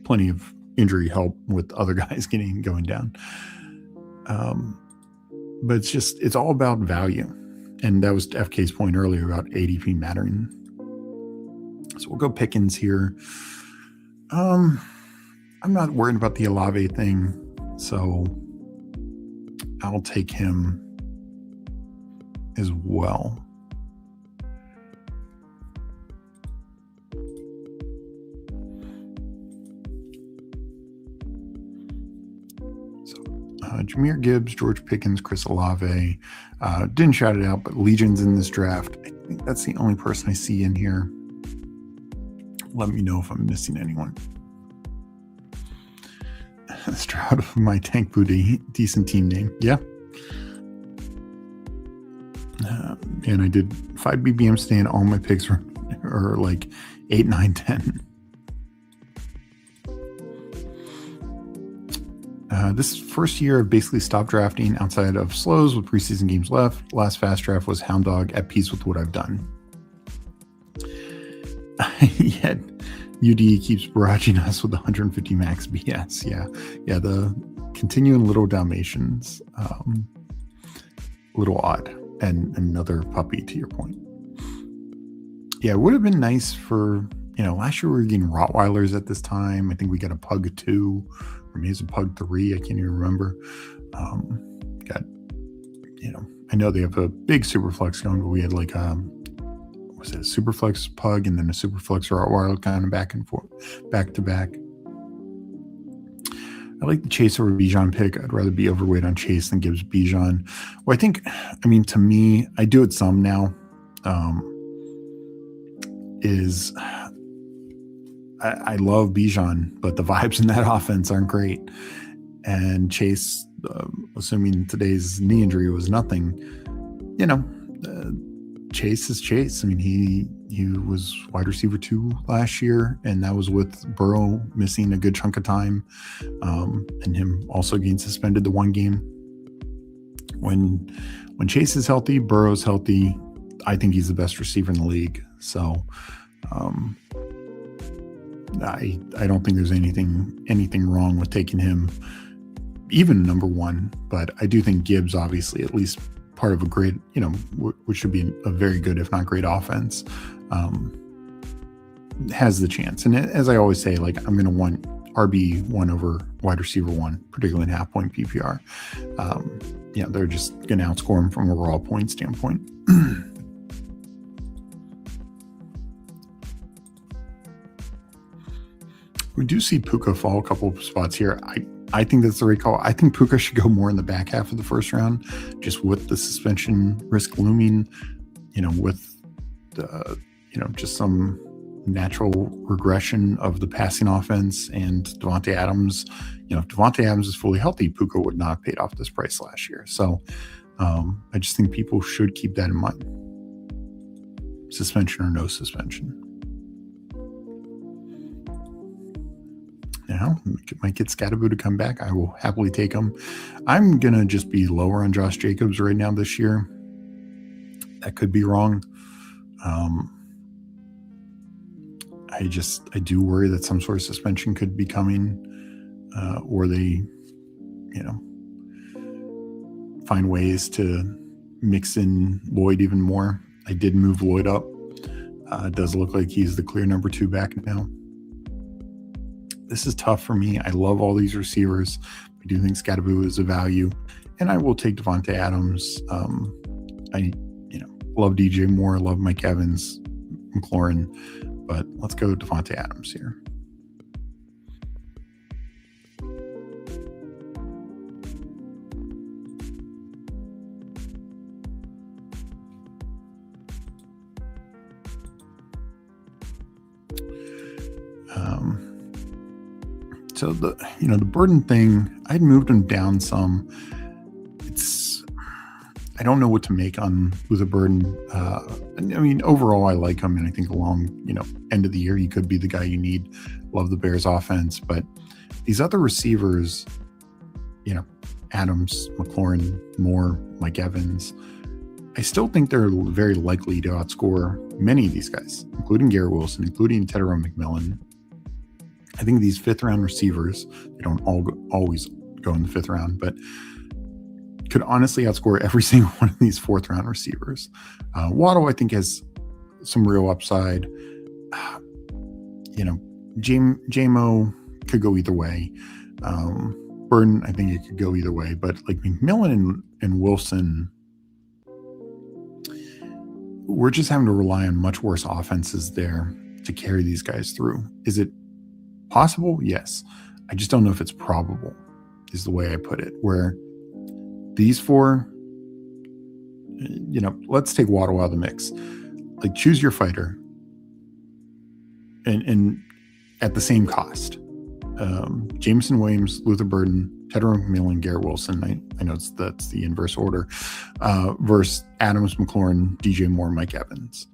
plenty of injury help with other guys going down. But it's all about value. And that was FK's point earlier about ADP mattering. So we'll go Pickens here. I'm not worried about the Olave thing, so I'll take him as well. Jahmyr Gibbs, George Pickens, Chris Olave. Didn't shout it out, but Legion's in this draft. I think that's the only person I see in here. Let me know if I'm missing anyone. Stroud of my Tank Booty, decent team name. Yeah. And I did 5 BBM today, and all my picks are like 8, 9, 10. This first year I've basically stopped drafting outside of slows with preseason games left. Last fast draft was Hound Dog, at peace with what I've done. Yet UD keeps barraging us with 150 max BS. Yeah, the continuing little Dalmatians, little odd, and another puppy, to your point. Yeah, it would have been nice for, last year we were getting Rottweilers at this time. I think we got a Pug 2, or maybe it's a Pug 3. I can't even remember. I know they have a big Superflex going, but we had like a Superflex Pug and then a Superflex Rottweiler kind of back and forth, back to back. I like the Chase over Bijan pick. I'd rather be overweight on Chase than Gibbs Bijan. Well, to me, I do it some now. I love Bijan, but the vibes in that offense aren't great. And Chase, assuming today's knee injury was nothing, Chase is Chase. He was wide receiver 2 last year, and that was with Burrow missing a good chunk of time, and him also getting suspended the one game. When Chase is healthy, Burrow's healthy, I think he's the best receiver in the league. So I don't think there's anything wrong with taking him even number 1, but I do think Gibbs, obviously, at least part of a great, which should be a very good, if not great offense, has the chance. And as I always say, like, I'm going to want RB1 over wide receiver 1, particularly in half point PPR. They're just going to outscore him from a raw point standpoint. We do see Puka fall a couple of spots here. I think that's the right call. I think Puka should go more in the back half of the first round, just with the suspension risk looming, with the, just some natural regression of the passing offense and Devontae Adams. If Devontae Adams is fully healthy, Puka would not have paid off this price last year. So I just think people should keep that in mind. Suspension or no suspension. Might get Scatterboo to come back. I will happily take him. I'm going to just be lower on Josh Jacobs right now this year. That could be wrong. I do worry that some sort of suspension could be coming, or they, find ways to mix in Lloyd even more. I did move Lloyd up. It does look like he's the clear number 2 back now. This is tough for me. I love all these receivers. I do think Scatterboo is a value, and I will take Devontae Adams. I love DJ Moore, love Mike Evans, McLaurin, but let's go Devontae Adams here. So the Burden thing, I'd moved him down some. I don't know what to make on Luther Burden. Overall, I like him, and I think along, end of the year, he could be the guy you need. Love the Bears offense, but these other receivers, Adams, McLaurin, Moore, Mike Evans, I still think they're very likely to outscore many of these guys, including Garrett Wilson, including Tedero McMillan. I think these fifth-round receivers, they don't always go in the fifth round, but could honestly outscore every single one of these fourth-round receivers. Waddle, I think, has some real upside. JMO could go either way. Burden, I think it could go either way. But like McMillan and Wilson, we're just having to rely on much worse offenses there to carry these guys through. Is it possible? Yes. I just don't know if it's probable, is the way I put it. Where these four, let's take Waddle out of the mix. Like, choose your fighter and at the same cost. Jameson Williams, Luther Burden, Tedero McMillan, Garrett Wilson. I know that's the inverse order. Versus Adams, McLaurin, DJ Moore, Mike Evans.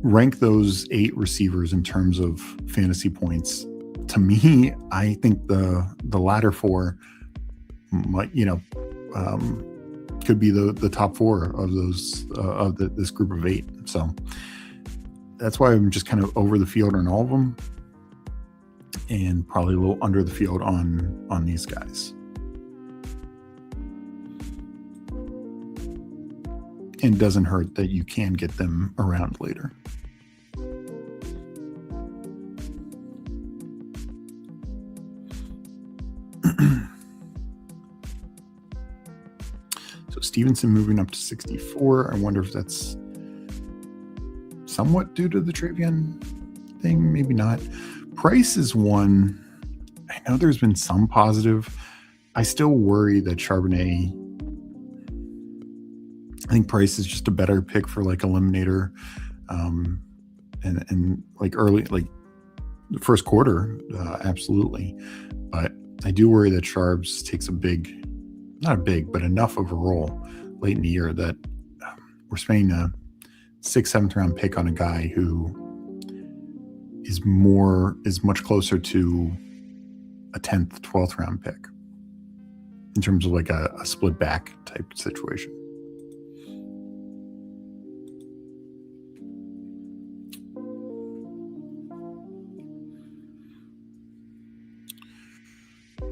Rank those 8 receivers in terms of fantasy points. To me, I think the latter 4 might, could be the top 4 of those this group of 8. So that's why I'm just kind of over the field on all of them, and probably a little under the field on these guys. And it doesn't hurt that you can get them around later. So Stevenson moving up to 64. I wonder if that's somewhat due to the Travion thing. Maybe not. Price is one. I know there's been some positive. I still worry that Charbonnet. I think Price is just a better pick for like eliminator, and like early, like the first quarter, absolutely. But I do worry that Charbs takes but enough of a role late in the year that we're spending a 6th, 7th round pick on a guy who is much closer to a 10th, 12th round pick in terms of like a split back type situation.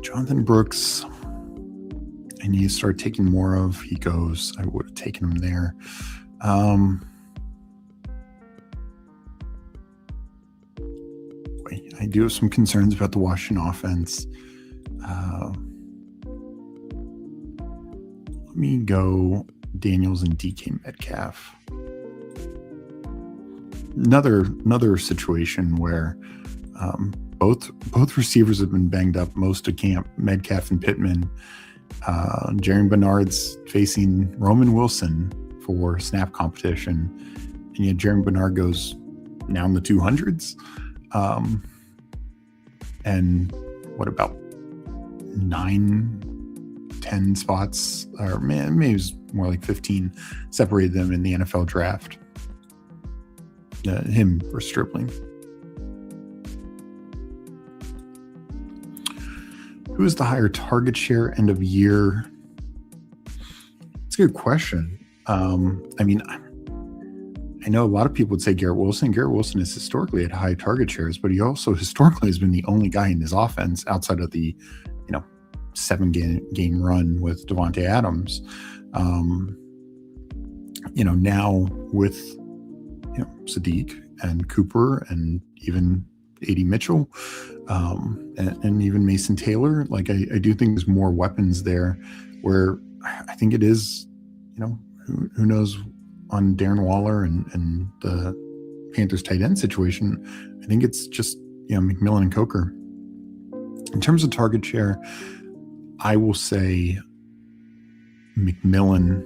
Jonathan Brooks, I need to start taking more of. He goes, I would have taken him there. I do have some concerns about the Washington offense. Let me go Daniels and DK Metcalf. Another situation where both receivers have been banged up most of camp. Metcalf and Pittman. Jerry Bernard's facing Roman Wilson for snap competition, and yet Jerry Bernard goes now in the 200s. And what about 9-10 spots, or maybe it was more like 15, separated them in the NFL draft. Him for Stripling. Who is the higher target share end of year? It's a good question. I know a lot of people would say Garrett Wilson. Garrett Wilson is historically at high target shares, but he also historically has been the only guy in his offense outside of the, 7-game run with Devontae Adams. Now with, Sadiq and Cooper and even A.D. Mitchell, and even Mason Taylor, like I do think there's more weapons there where I think it is, who knows on Darren Waller and the Panthers tight end situation. I think it's just, McMillan and Coker. In terms of target share, I will say McMillan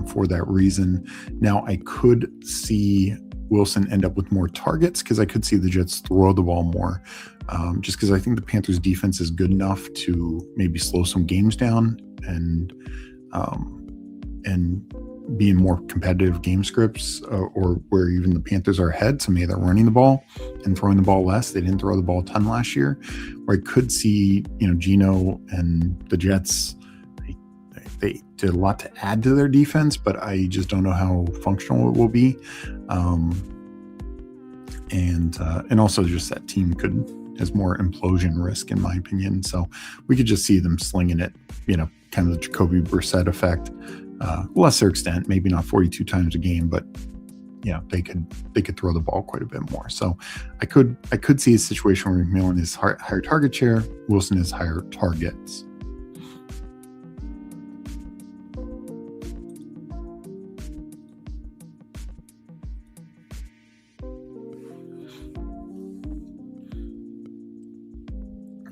for that reason. Now I could see Wilson end up with more targets, because I could see the Jets throw the ball more, just because I think the Panthers defense is good enough to maybe slow some games down and be in more competitive game scripts, or where even the Panthers are ahead. So maybe they're running the ball and throwing the ball less. They didn't throw the ball a ton last year. Where I could see, Geno and the Jets, they did a lot to add to their defense, but I just don't know how functional it will be. And also just that team has more implosion risk, in my opinion. So we could just see them slinging it, kind of the Jacoby Brissett effect, lesser extent, maybe not 42 times a game, but they could throw the ball quite a bit more. So I could see a situation where McMillan is higher target share, Wilson is higher targets.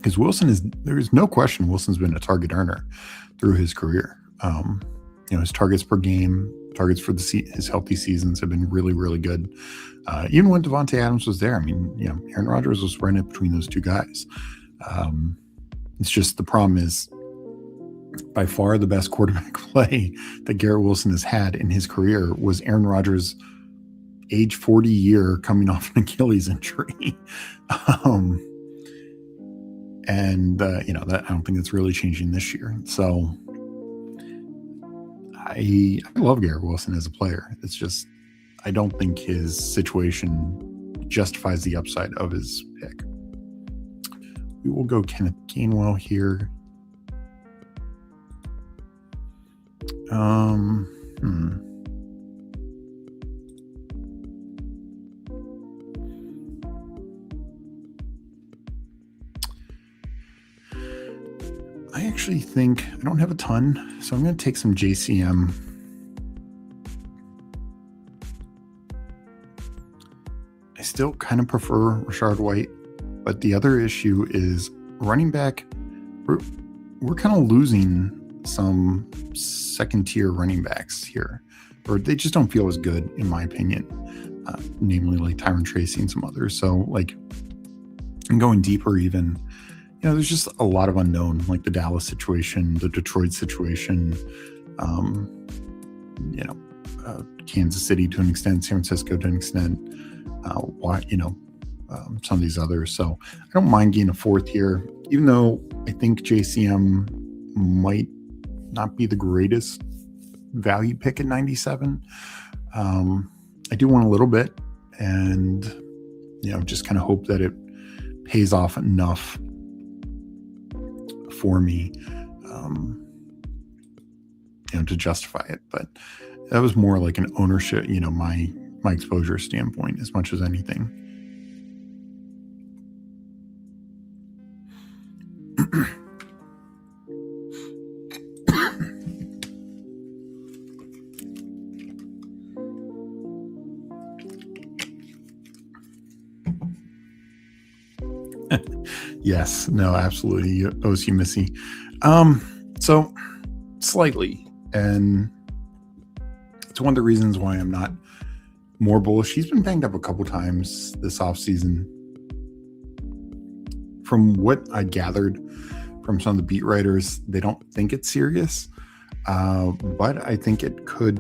Because there's no question Wilson's been a target earner through his career. His targets per game, targets for his healthy seasons have been really, really good. Even when Devontae Adams was there, Aaron Rodgers was running it between those two guys. It's just the problem is, by far the best quarterback play that Garrett Wilson has had in his career was Aaron Rodgers' age 40 year coming off an Achilles injury. That I don't think that's really changing this year. So I love Garrett Wilson as a player. It's just, I don't think his situation justifies the upside of his pick. We will go Kenneth Gainwell here. I actually think I don't have a ton, so I'm going to take some JCM. I still kind of prefer Rashard White, but the other issue is running back. We're kind of losing some second-tier running backs here, or they just don't feel as good, in my opinion, namely like Tyron Tracy and some others. So, and going deeper even, there's just a lot of unknown, like the Dallas situation, the Detroit situation, Kansas City to an extent, San Francisco to an extent, some of these others. So I don't mind getting a fourth here, even though I think JCM might not be the greatest value pick at 97. I do want a little bit, and just kind of hope that it pays off enough for me to justify it. But that was more like an ownership, my exposure standpoint as much as anything. Yes, no, absolutely. OSU Missy. So slightly, and it's one of the reasons why I'm not more bullish. He's been banged up a couple times this offseason. From what I gathered from some of the beat writers, they don't think it's serious, but I think it could.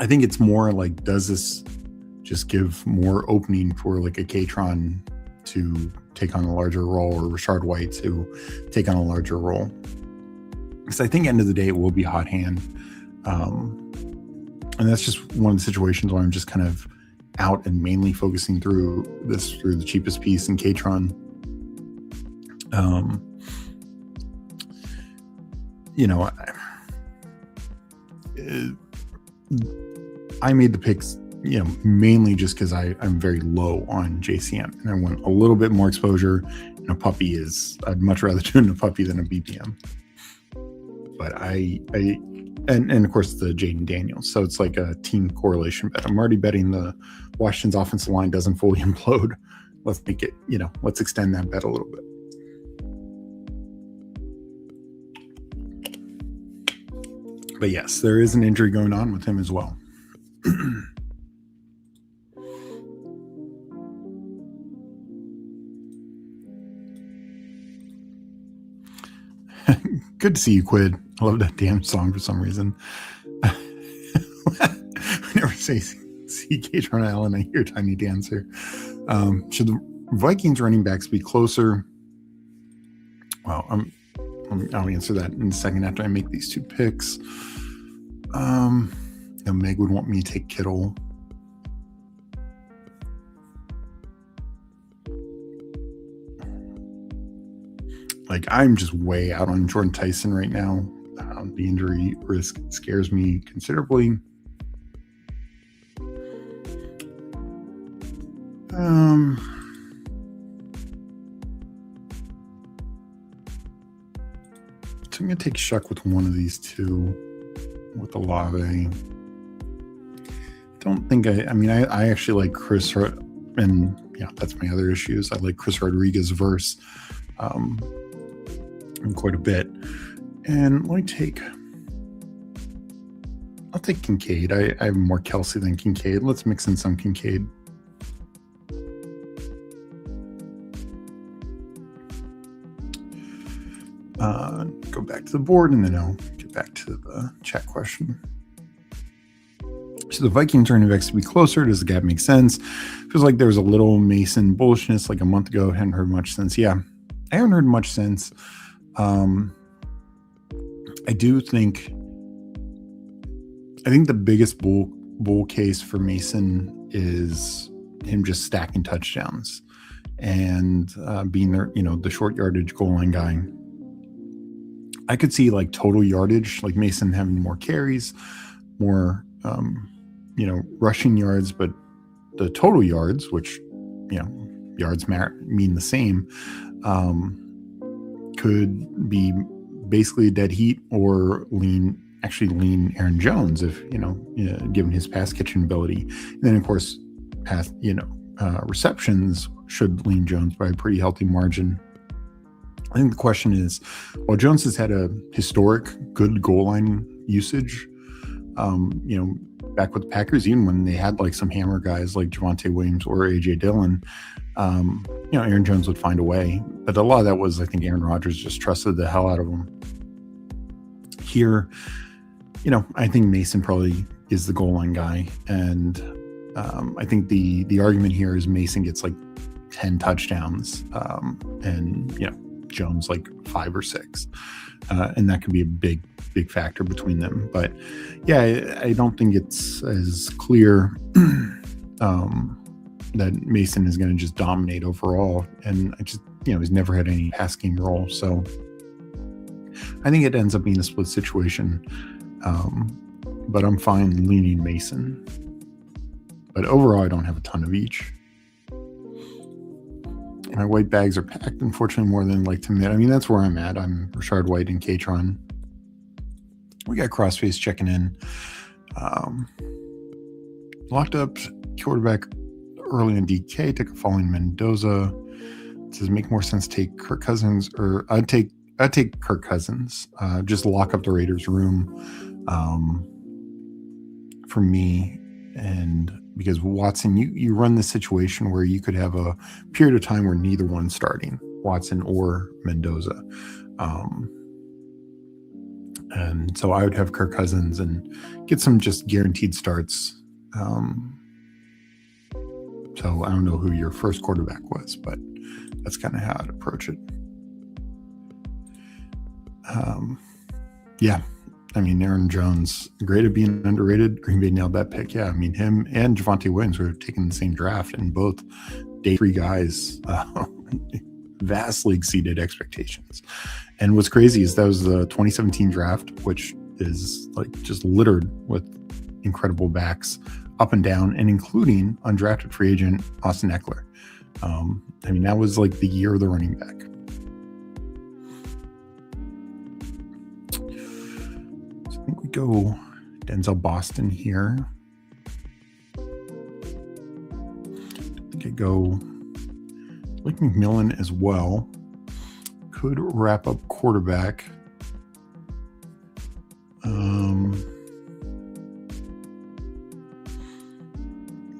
I think it's more like, does this just give more opening for like a K-Tron to take on a larger role, or Rashard White to take on a larger role? Because I think end of the day it will be hot hand, and that's just one of the situations where I'm just kind of out and mainly focusing through the cheapest piece in K-Tron. I made the picks mainly just because I'm very low on JCM, and I want a little bit more exposure. A puppy I'd much rather do in a puppy than a BPM. But and of course the Jaden Daniels. So it's like a team correlation bet. I'm already betting the Washington's offensive line doesn't fully implode. Let's make it, let's extend that bet a little bit. But yes, there is an injury going on with him as well. Good to see you, Quid. I love that damn song for some reason. Whenever I say see Katron Allen, I hear Tiny Dancer. Should the Vikings running backs be closer? Well, I'll answer that in a second after I make these two picks. Meg would want me to take Kittle. Like, I'm just way out on Jordan Tyson right now. The injury risk scares me considerably. So I'm going to take Shuck with one of these two, with Olave. Don't think I actually like Chris, and yeah, that's my other issues. I like Chris Rodriguez verse quite a bit. And I'll take Kincaid. I have more Kelsey than Kincaid. Let's mix in some Kincaid. Go back to the board, and then I'll get back to the chat question. So the Vikings running backs to be closer. Does the gap make sense? Feels like there was a little Mason bullishness like a month ago. Hadn't heard much since. Yeah, I haven't heard much since. I think the biggest bull case for Mason is him just stacking touchdowns and being the short yardage goal line guy. I could see like total yardage, like Mason having more carries, more rushing yards, but the total yards, which yards mean the same, could be basically a dead heat or lean Aaron Jones if given his pass catching ability. And then of course receptions should lean Jones by a pretty healthy margin. I think the question is, while Jones has had a historic good goal line usage, back with the Packers, even when they had like some hammer guys like Javonte Williams or AJ Dillon, Aaron Jones would find a way. But a lot of that was, I think, Aaron Rodgers just trusted the hell out of him. Here, I think Mason probably is the goal line guy, and I think the argument here is Mason gets like 10 touchdowns, and Jones like 5 or 6, and that could be a big factor between them. But yeah, I don't think it's as clear that Mason is going to just dominate overall, and he's never had any pass game role, so I think it ends up being a split situation. But I'm fine leaning Mason, but overall I don't have a ton of each. My white bags are packed, unfortunately, more than like to admit. I mean, that's where I'm at. I'm Rashard White and Katron. We got Crossface checking in. Locked up quarterback early in DK. Took a falling Mendoza. Does it make more sense to take Kirk Cousins, or I'd take Kirk Cousins. Just lock up the Raiders' room for me. And because Watson, you run this situation where you could have a period of time where neither one's starting, Watson or Mendoza. And so I would have Kirk Cousins and get some just guaranteed starts. So I don't know who your first quarterback was, but that's kind of how I'd approach it. Yeah. I mean, Aaron Jones, great at being underrated. Green Bay nailed that pick. Yeah, I mean, him and Javonte Williams were taking the same draft, and both day 3 guys vastly exceeded expectations. And what's crazy is that was the 2017 draft, which is like just littered with incredible backs up and down, and including undrafted free agent Austin Eckler. I mean, that was like the year of the running back. I think we go Denzel Boston here. I think I go like McMillan as well. Could wrap up quarterback.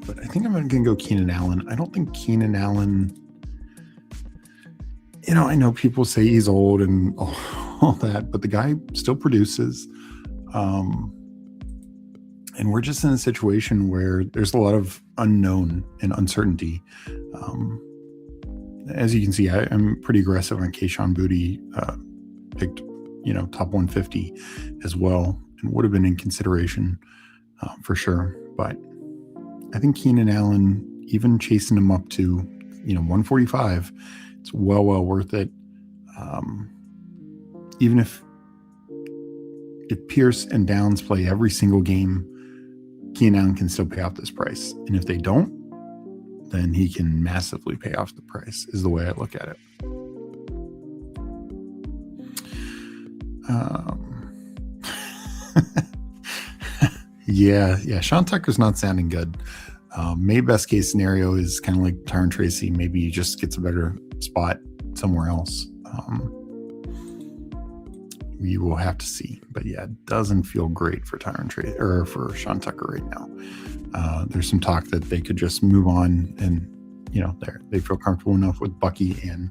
But I think I'm going to go Keenan Allen. I don't think Keenan Allen, I know people say he's old and all that, but the guy still produces. And we're just in a situation where there's a lot of unknown and uncertainty. As you can see, I'm pretty aggressive on Kayshon Boutte, picked, top 150 as well, and would have been in consideration for sure. But I think Keenan Allen, even chasing him up to, 145, it's well worth it. Even if Pierce and Downs play every single game, Keenan Allen can still pay off this price. And if they don't, then he can massively pay off the price, is the way I look at it. Yeah. Sean Tucker's not sounding good. Maybe best case scenario is kind of like Tyron Tracy. Maybe he just gets a better spot somewhere else. We will have to see. But yeah, it doesn't feel great for Tyron Tracy or for Sean Tucker right now. There's some talk that they could just move on, and they feel comfortable enough with Bucky and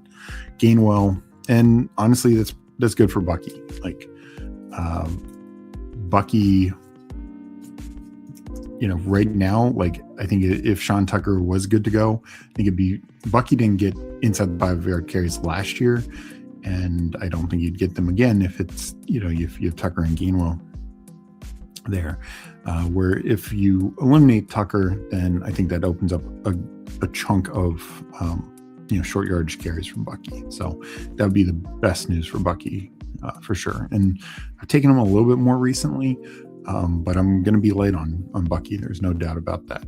Gainwell. And honestly, that's good for Bucky. Like Bucky, right now, like I think if Sean Tucker was good to go, I think it'd be Bucky didn't get inside the 5-yard carries last year, and I don't think you'd get them again if it's if you have Tucker and Gainwell there. Where if you eliminate Tucker, then I think that opens up a chunk of short yardage carries from Bucky. So that would be the best news for Bucky for sure. And I've taken him a little bit more recently, but I'm going to be late on Bucky. There's no doubt about that.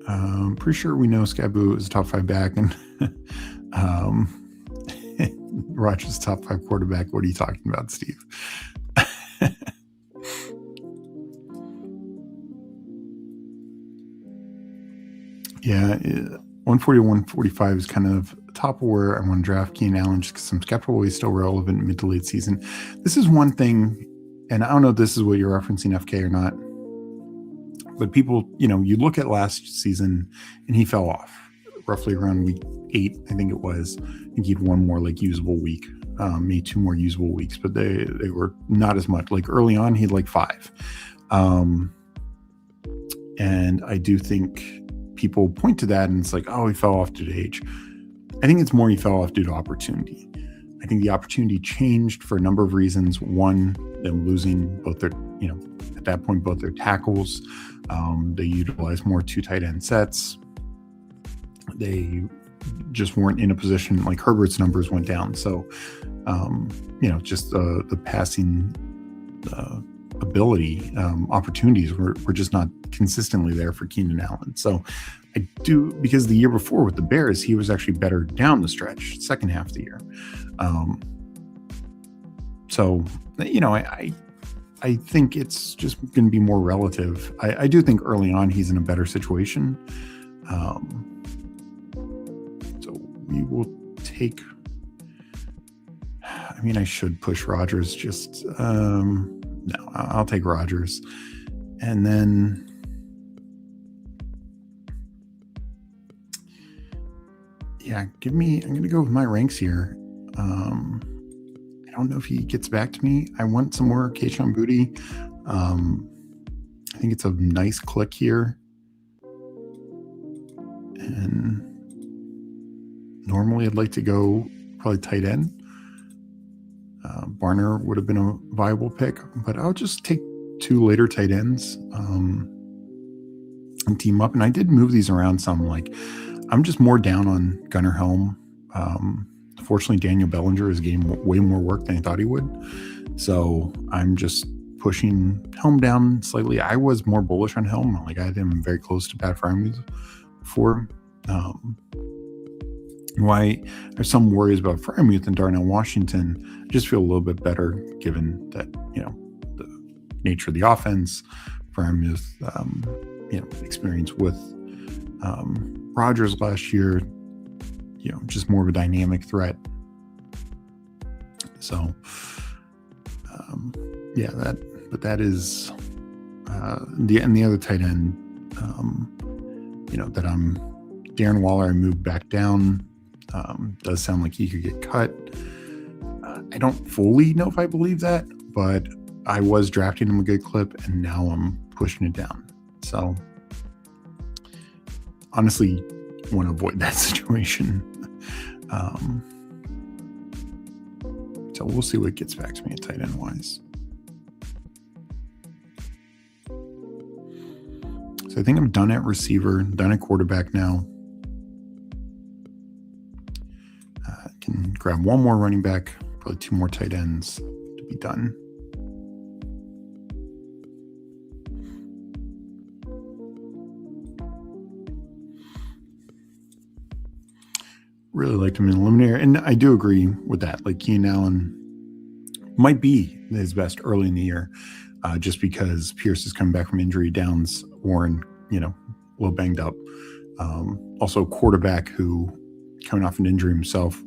I'm pretty sure we know Scabu is a top 5 back, and Rodgers top 5 quarterback. What are you talking about, Steve? Yeah, 140 to 145 is kind of top of where I want to draft Keenan Allen, just because I'm skeptical he's still relevant mid to late season. This is one thing, and I don't know if this is what you're referencing, FK, or not, but people, you look at last season and he fell off roughly around week 8, I think it was. I think he had one more usable week, maybe 2 more usable weeks, but they were not as much. Like early on, he had 5. And I do think people point to that and it's like, oh, he fell off due to age. I think it's more he fell off due to opportunity. I think the opportunity changed for a number of reasons. One, them losing both their, at that point, both their tackles. They utilized more 2 tight end sets. They just weren't in a position, like Herbert's numbers went down. So, just the passing ability, opportunities were just not consistently there for Keenan Allen. So I do, because the year before with the Bears, he was actually better down the stretch, second half of the year. So, I think it's just going to be more relative. I do think early on he's in a better situation. So we will take, I should push Rodgers, just, no, I'll take Rodgers. And then, yeah, I'm going to go with my ranks here. I don't know if he gets back to me. I want some more Kayshon Boutte. I think it's a nice click here. And normally I'd like to go probably tight end. Barner would have been a viable pick, but I'll just take 2 later tight ends and team up. And I did move these around some. I'm just more down on Gunnar Helm. Fortunately, Daniel Bellinger is getting way more work than I thought he would. So I'm just pushing Helm down slightly. I was more bullish on Helm. I had him very close to Pat Freiermuth before. Why there's some worries about Freiermuth and Darnell Washington. I just feel a little bit better given that, the nature of the offense, Freiermuth, experience with Rodgers last year, just more of a dynamic threat. So, that is the other tight end, that I'm Darren Waller, I moved back down. Does sound like he could get cut. I don't fully know if I believe that, but I was drafting him a good clip, and now I'm pushing it down. So honestly, want to avoid that situation. So we'll see what gets back to me at tight end wise. So I think I'm done at receiver, done at quarterback now. Can grab one more running back, probably two more tight ends to be done. Really liked him in Eliminator, and I do agree with that. Like, Keenan Allen might be his best early in the year, just because Pierce is coming back from injury. Downs, Warren, a little banged up. Also, quarterback who coming off an injury himself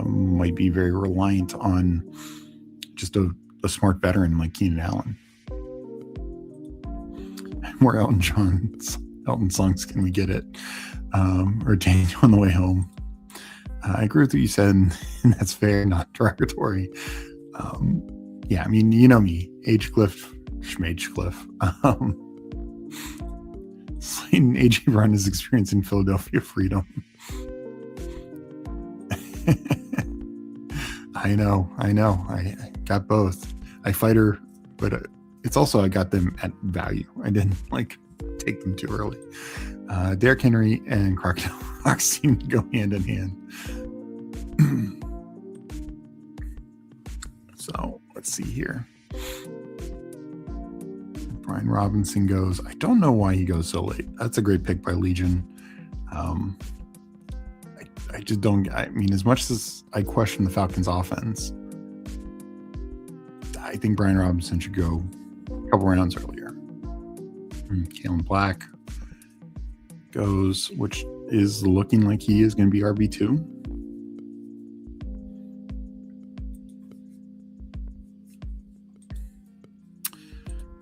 might be very reliant on just a smart veteran like Keenan Allen. More Elton songs can we get it? Or Daniel on the way home. I agree with what you said, and that's fair, not derogatory. Yeah, I mean, you know me, H-Cliff, Schmage-Cliff. Slayton A.J. Brown is experiencing Philadelphia freedom. I know. I got both. I fight her, but it's also I got them at value. I didn't take them too early. Derrick Henry and Crocodile Rock seem to go hand in hand. So let's see here. Brian Robinson goes. I don't know why he goes so late. That's a great pick by Legion. I just don't. I mean, as much as I question the Falcons' offense, I think Brian Robinson should go a couple rounds earlier. Kalen Black goes, which is looking like he is going to be RB2.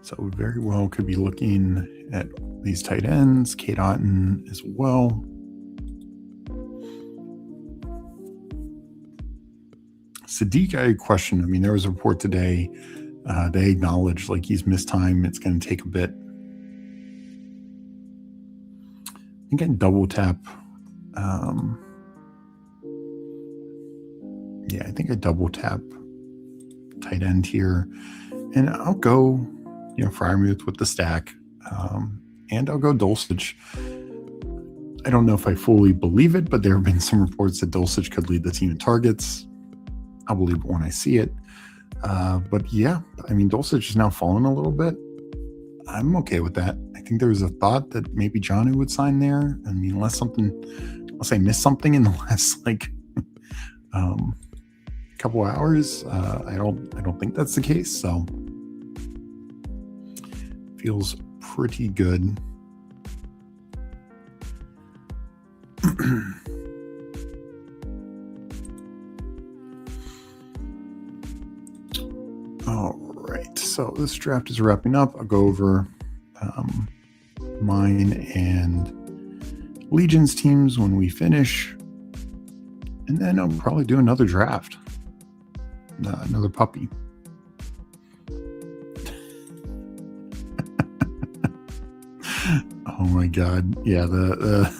So we very well could be looking at these tight ends, Kate Otten as well. Sadiq, I question. I mean, there was a report today. They acknowledged he's missed time. It's going to take a bit. I think I double tap. Yeah, I think I double tap tight end here, and I'll go, Freiermuth with the stack, and I'll go Dulcich. I don't know if I fully believe it, but there have been some reports that Dulcich could lead the team in targets. I'll believe it when I see it. But yeah, I mean, Dulcich is now falling a little bit. I'm okay with that. I think there was a thought that maybe Jonnu would sign there. I mean, unless I missed something in the last couple hours, I don't think that's the case. So feels pretty good. All right, so this draft is wrapping up. I'll go over mine and Legion's teams when we finish, and then I'll probably do another draft, another puppy. Oh my god, yeah, the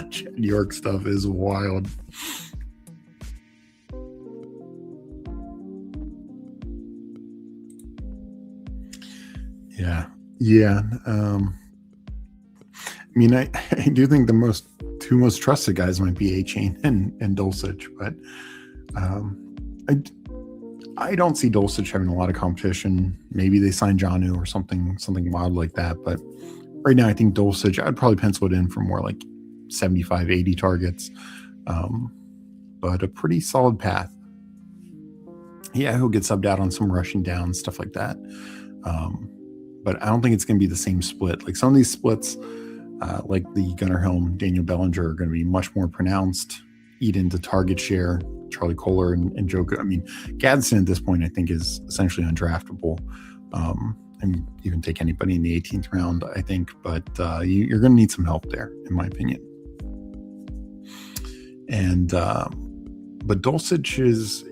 Chad York stuff is wild. Yeah. I mean, I do think the two most trusted guys might be A-Chain and Dulcich, but I don't see Dulcich having a lot of competition. Maybe they sign Jonnu or something wild like that, but right now I think Dulcich, I'd probably pencil it in for more 75, 80 targets, but a pretty solid path. Yeah, he'll get subbed out on some rushing downs, stuff like that. But I don't think it's going to be the same split. Some of these splits, like the Gunnar Helm, Daniel Bellinger, are going to be much more pronounced, eat into target share. Charlie Kohler and Joe. I mean, Gadsden at this point, I think, is essentially undraftable. And you can take anybody in the 18th round, I think. But you're going to need some help there, in my opinion. And but Dulcich is,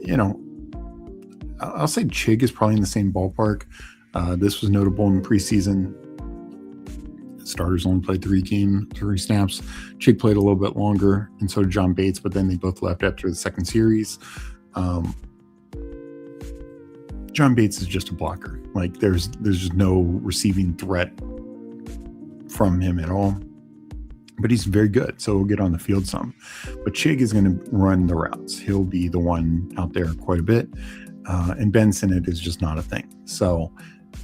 I'll say Chig is probably in the same ballpark. This was notable in preseason. Starters only played 3 snaps. Chig played a little bit longer, and so did John Bates, but then they both left after the second series. John Bates is just a blocker. Like there's just no receiving threat from him at all. But he's very good, so he'll get on the field some. But Chig is going to run the routes. He'll be the one out there quite a bit. And Ben Sinnott is just not a thing. So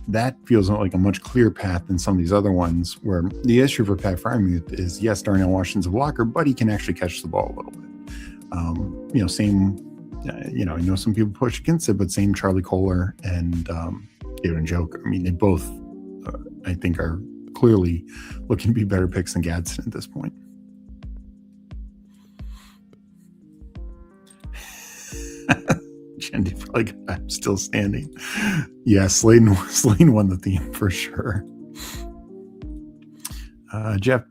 that feels like a much clearer path than some of these other ones, where the issue for Pat Freiermuth is, yes, Darnell Washington's a blocker, but he can actually catch the ball a little bit. Same, I know some people push against it, but same Charlie Kohler and David Njoku. I mean, they both, I think, are clearly looking to be better picks than Gadsden at this point. Jendy probably I'm still standing. Yeah, Sladen won the theme for sure. Jeff,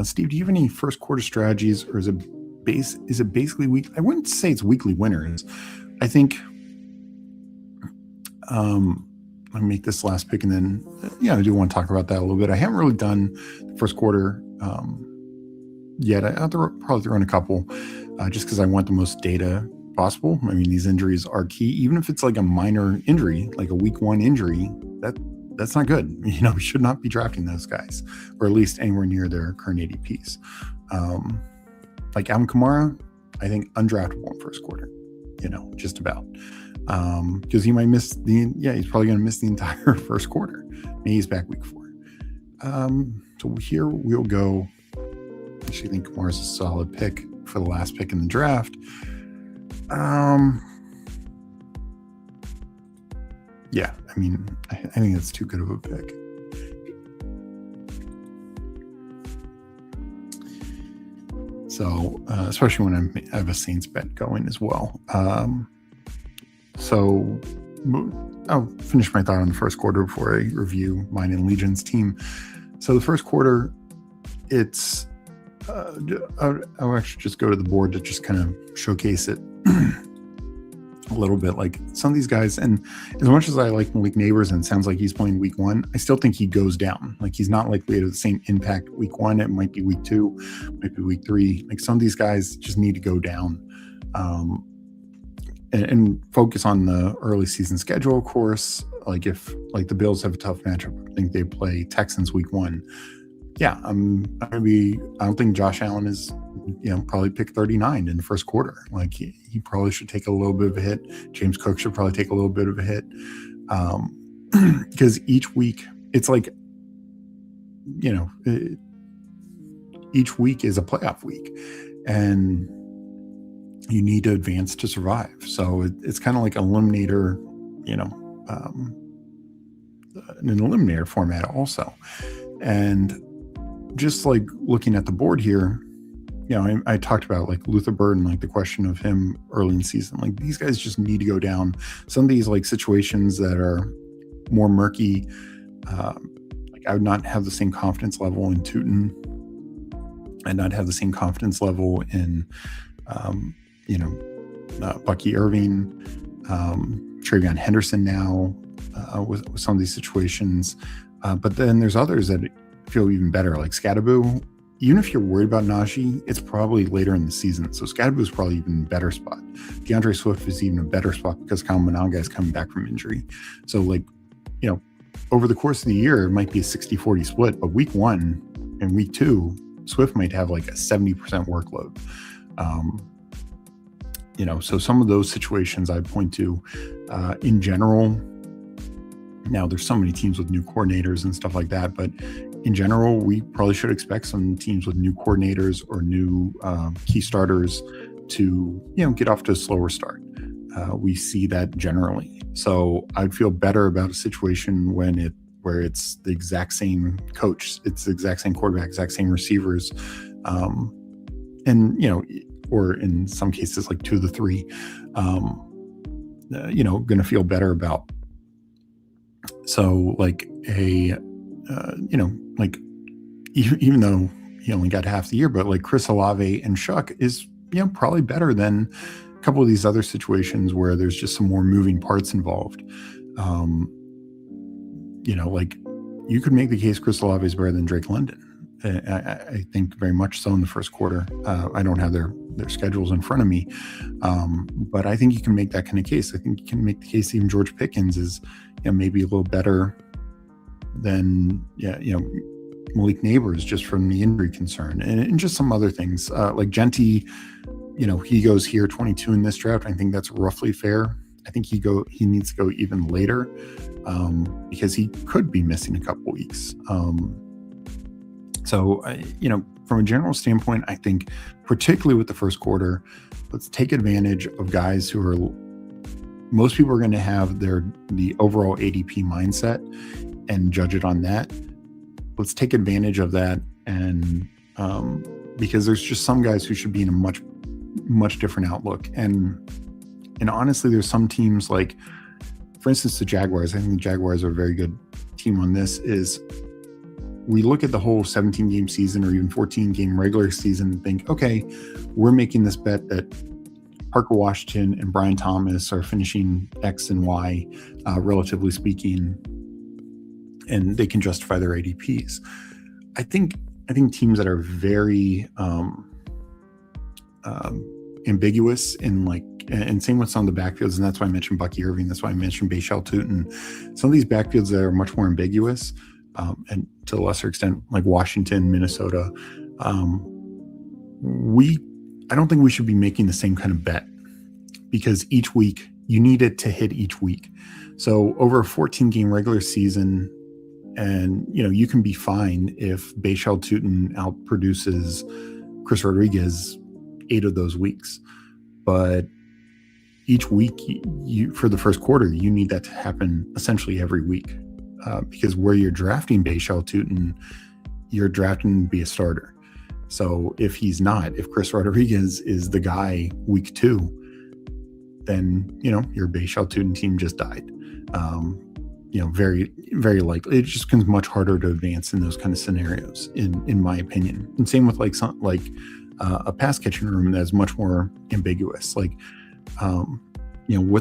Steve, do you have any first quarter strategies, or is it basically week? I wouldn't say it's weekly winners. I think I'll make this last pick, and then I do want to talk about that a little bit. I haven't really done the first quarter yet. I'll probably throw in a couple just because I want the most data possible. I mean, these injuries are key. Even if it's like a minor injury, like a week 1 injury, that's not good. We should not be drafting those guys, or at least anywhere near their current ADPs. Like Alvin Kamara, I think undraftable in first quarter, just about. Because he might miss he's probably going to miss the entire first quarter. Maybe he's back week 4. So here we'll go. I actually think Kamara's a solid pick for the last pick in the draft. I think that's too good of a pick. So, especially when I have a Saints bet going as well. So I'll finish my thought on the first quarter before I review mine and Legion's team. So the first quarter, it's I'll actually just go to the board to just kind of showcase it a little bit. Like some of these guys, and as much as I like Malik Neighbors and it sounds like he's playing week 1, I still think he goes down. Like he's not likely to have the same impact week 1. It might be week 2, might be week 3. Like some of these guys just need to go down. And focus on the early season schedule, of course. Like if the Bills have a tough matchup, I think they play Texans week 1. Yeah, I don't think Josh Allen is, probably pick 39 in the first quarter. Like he probably should take a little bit of a hit. James Cook should probably take a little bit of a hit. Because each week, it's like, each week is a playoff week. And you need to advance to survive. So it's kind of like an eliminator, an eliminator format also. And just like looking at the board here, I talked about like Luther Burden, like the question of him early in the season. Like these guys just need to go down. Some of these like situations that are more murky, like I would not have the same confidence level in Tootin. I'd not have the same confidence level in Bucky Irving, Travion Henderson now with some of these situations. But then there's others that feel even better, like Scadaboo. Even if you're worried about Najee, it's probably later in the season. So Scadaboo is probably even a better spot. DeAndre Swift is even a better spot because Kyle Monanga is coming back from injury. So over the course of the year, it might be a 60-40 split, but week 1 and week 2, Swift might have like a 70% workload. So some of those situations I'd point to in general. Now there's so many teams with new coordinators and stuff like that, but in general, we probably should expect some teams with new coordinators or new key starters to, get off to a slower start. We see that generally. So I'd feel better about a situation where it's the exact same coach, it's the exact same quarterback, exact same receivers, or in some cases like 2 of the 3, going to feel better about. So like even though he only got half the year, but like Chris Olave and Shuck is probably better than a couple of these other situations where there's just some more moving parts involved. Like you could make the case Chris Olave is better than Drake London. I think very much so in the first quarter. I don't have their schedules in front of me, but I think you can make that kind of case. I think you can make the case even George Pickens is maybe a little better than Malik Neighbors just from the injury concern and just some other things like Genty. He goes here 22 in this draft. I think that's roughly fair. I think he needs to go even later because he could be missing a couple weeks. So, from a general standpoint, I think particularly with the first quarter, let's take advantage of guys who are, most people are going to have the overall ADP mindset and judge it on that. Let's take advantage of that. And because there's just some guys who should be in a much, much different outlook. And honestly, there's some teams like, for instance, the Jaguars. I think the Jaguars are a very good team on this. Is we look at the whole 17-game season or even 14-game regular season and think, okay, we're making this bet that Parker Washington and Brian Thomas are finishing X and Y, relatively speaking, and they can justify their ADPs. I think teams that are very ambiguous and same with some of the backfields, and that's why I mentioned Bucky Irving. That's why I mentioned Bashal Tutin. Some of these backfields that are much more ambiguous, and to a lesser extent, like Washington, Minnesota, I don't think we should be making the same kind of bet because each week you need it to hit each week. So over a 14-game regular season, and you can be fine if Bashal Tutin outproduces Chris Rodriguez 8 of those weeks, but each week for the first quarter, you need that to happen essentially every week. Because where you're drafting Bashal Tutin, you're drafting to be a starter. So if he's not, if Chris Rodriguez is the guy week 2, then, your Bashal Tutin team just died. Very, very likely. It just becomes much harder to advance in those kind of scenarios, in my opinion. And same with a pass catching room that's much more ambiguous. With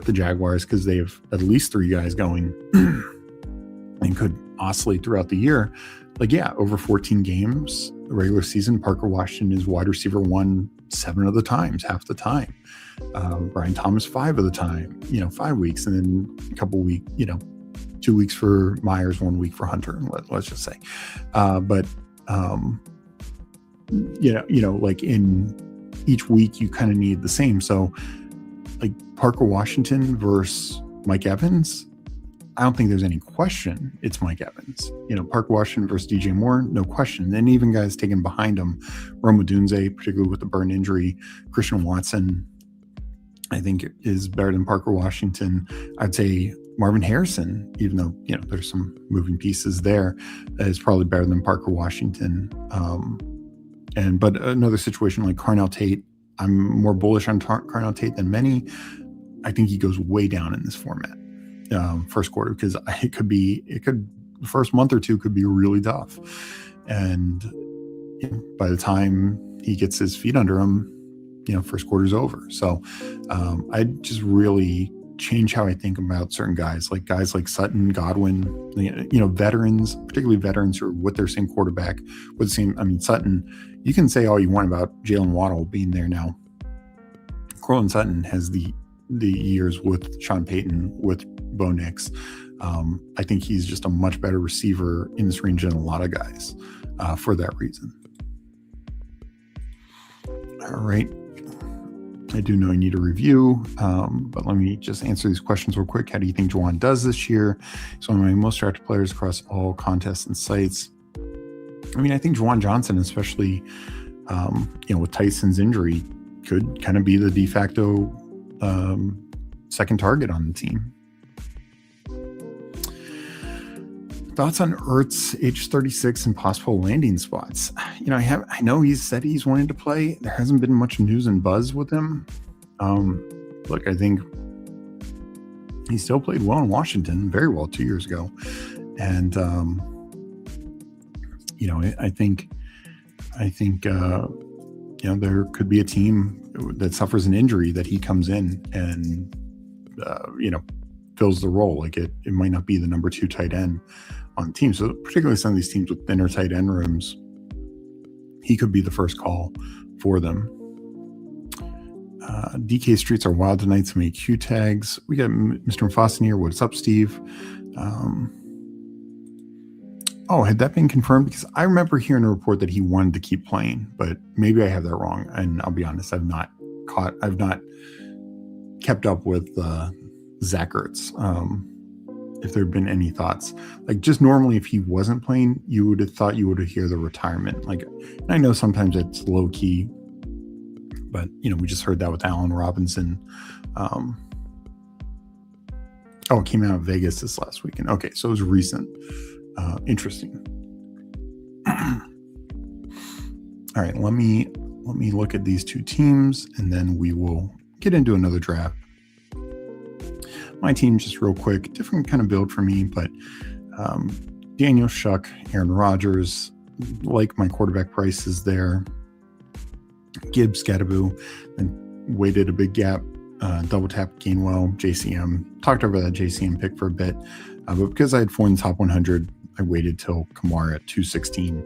the Jaguars, because they have at least 3 guys going and could oscillate throughout the year. Over 14 games, the regular season, Parker Washington is wide receiver 1 7 of the times, half the time. Brian Thomas 5 of the time, 5 weeks, and then a couple weeks, 2 weeks for Myers, 1 week for Hunter, let's just say. In each week, you kind of need the same. So Parker Washington versus Mike Evans, I don't think there's any question it's Mike Evans. Parker Washington versus DJ Moore, no question. Then even guys taken behind him, Rome Odunze, particularly with the burn injury, Christian Watson, I think is better than Parker Washington. I'd say Marvin Harrison, even though, there's some moving pieces there, is probably better than Parker Washington. But another situation like Carnell Tate, I'm more bullish on Carnell Tate than many. I think he goes way down in this format. First quarter, because the first month or two could be really tough, and by the time he gets his feet under him, first quarter's over. So I just really change how I think about certain guys like Sutton, Godwin, veterans, particularly veterans who are with their same quarterback, with the same. Sutton, you can say all you want about Jalen Waddle being there now. Cortland Sutton has the years with Sean Payton, with Bo Nix. I think he's just a much better receiver in this range than a lot of guys for that reason. All right. I do know I need a review, but let me just answer these questions real quick. How do you think Juwan does this year? He's one of my most drafted players across all contests and sites. I think Juwan Johnson, especially, with Tyson's injury, could kind of be the de facto second target on the team. Thoughts on Ertz, age 36, and possible landing spots? I know he's said he's wanted to play. There hasn't been much news and buzz with him. I think he still played well in Washington, very well 2 years ago. And, I think there could be a team that suffers an injury that he comes in and, fills the role. Like it might not be the number 2 tight end on the team. So particularly some of these teams with thinner tight end rooms, he could be the first call for them. DK Streets are wild tonight. Some AQ tags. We got Mr. Fossin here. What's up, Steve? Had that been confirmed? Because I remember hearing a report that he wanted to keep playing, but maybe I have that wrong. And I'll be honest, I've not kept up with Zach Ertz. If there had been any thoughts, like just normally if he wasn't playing, you would have thought you would hear the retirement. Like, and I know sometimes it's low key, but we just heard that with Allen Robinson. It came out of Vegas this last weekend. Okay, so it was recent. Interesting. All right, let me look at these 2 teams, and then we will get into another draft. My team, just real quick, different kind of build for me, but Daniel Shuck, Aaron Rodgers, like my quarterback prices there. Gibbs, Gadaboo, and waited a big gap, double tap Gainwell, JCM. Talked over that JCM pick for a bit, but because I had 4 in the top 100, I waited till Kamara at 216.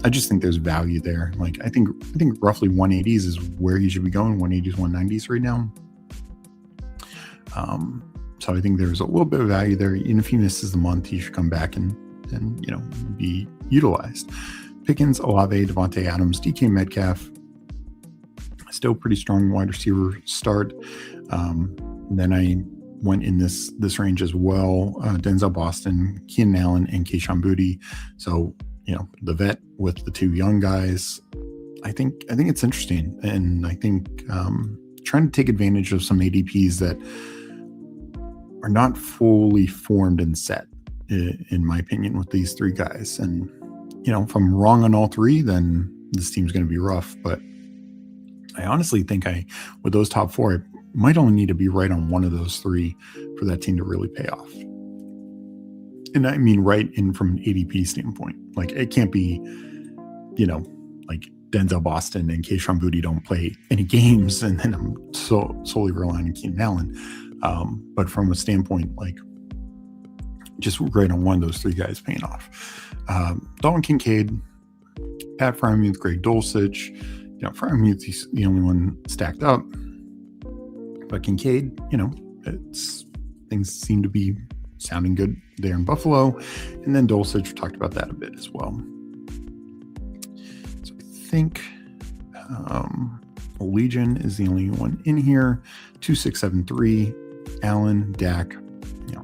I just think there's value there. Like I think roughly 180s is where he should be going. 180s, 190s right now. So I think there's a little bit of value there. Even if he misses the month, he should come back and be utilized. Pickens, Olave, Devontae Adams, DK Metcalf. Still pretty strong wide receiver start. Then I went in this range as well. Denzel Boston, Keenan Allen, and Keyshawn Boutte. So the vet with the 2 young guys. I think it's interesting, and I think trying to take advantage of some ADPs that are not fully formed and set, in my opinion, with these 3 guys. And if I'm wrong on all 3, then this team's going to be rough. But I honestly think with those top 4, I might only need to be right on one of those 3 for that team to really pay off. And I mean right in from an ADP standpoint. Like it can't be, like Denzel Boston and Keyshawn Boutte don't play any games, and then I'm solely relying on Keenan Allen. But from a standpoint, like just right on one of those 3 guys paying off. Dalton Kincaid, Pat Frymuth, Greg Dulcich. Frymuth, he's the only one stacked up. But Kincaid, things seem to be sounding good there in Buffalo. And then Dulcich, we talked about that a bit as well. So I think Legion is the only one in here. 2673, Allen, Dak.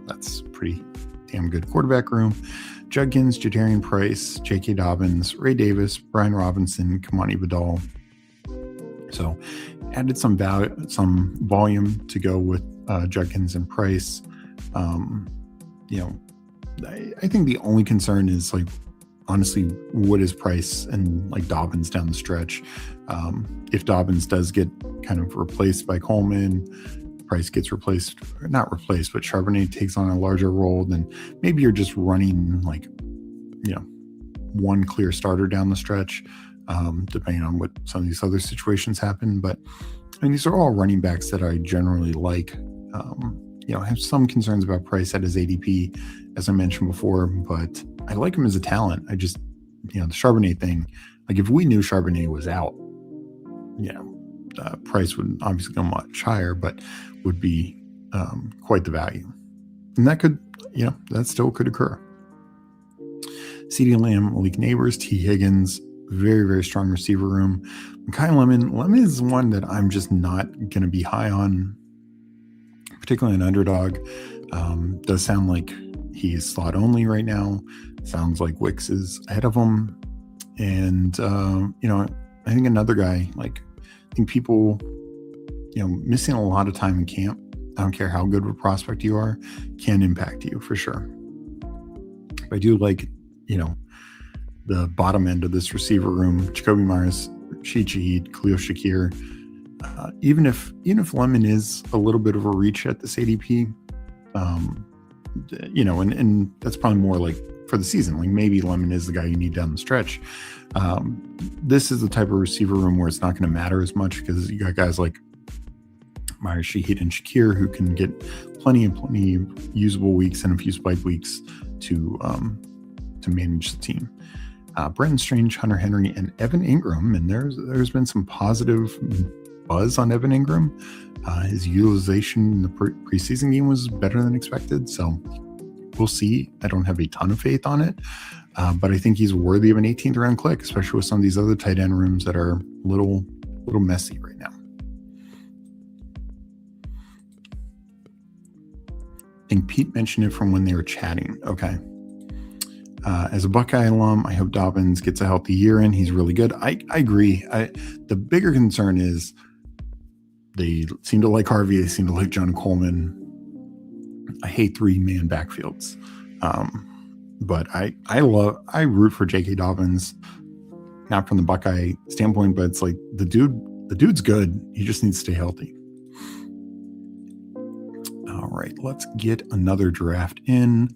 That's pretty damn good quarterback room. Judkins, Jadarian Price, J.K. Dobbins, Ray Davis, Brian Robinson, Kamani Badal. So added some volume to go with Judkins and Price. I think the only concern is like, honestly, what is Price and like Dobbins down the stretch? If Dobbins does get kind of replaced by Coleman, Price gets but Charbonnet takes on a larger role, then maybe you're just running like, one clear starter down the stretch, depending on what some of these other situations happen. But I mean, these are all running backs that I generally like. I have some concerns about Price at his ADP, as I mentioned before, but I like him as a talent. I just, the Charbonnet thing, like if we knew Charbonnet was out, Price would obviously go much higher, but would be quite the value. And that could, that still could occur. CeeDee Lamb, Malik Neighbors, T. Higgins, very, very strong receiver room. Kyle Lemon is one that I'm just not going to be high on, particularly an Underdog. Does sound like he's slot only right now. Sounds like Wicks is ahead of him. And, I think another guy, like, I think people, missing a lot of time in camp, I don't care how good of a prospect you are, can impact you for sure. But I do like, the bottom end of this receiver room, Jacoby Myers, Rashid Shaheed, Khalil Shakir. Even if Lemon is a little bit of a reach at this ADP, and that's probably more like for the season. Like maybe Lemon is the guy you need down the stretch. This is the type of receiver room where it's not going to matter as much because you got guys like Myers, Shahid, and Shakir who can get plenty of usable weeks and a few spike weeks to manage the team. Brenton Strange, Hunter Henry, and Evan Ingram, and there's been some positive buzz on Evan Ingram. His utilization in the preseason game was better than expected, so we'll see. I don't have a ton of faith on it, but I think he's worthy of an 18th round click, especially with some of these other tight end rooms that are a little messy right now. I think Pete mentioned it from when they were chatting. Okay. As a Buckeye alum, I hope Dobbins gets a healthy year in. He's really good. I agree. The bigger concern is they seem to like Harvey. They seem to like John Coleman. I hate 3-man backfields. But I root for J.K. Dobbins, not from the Buckeye standpoint, but it's like the dude's good. He just needs to stay healthy. All right, let's get another draft in.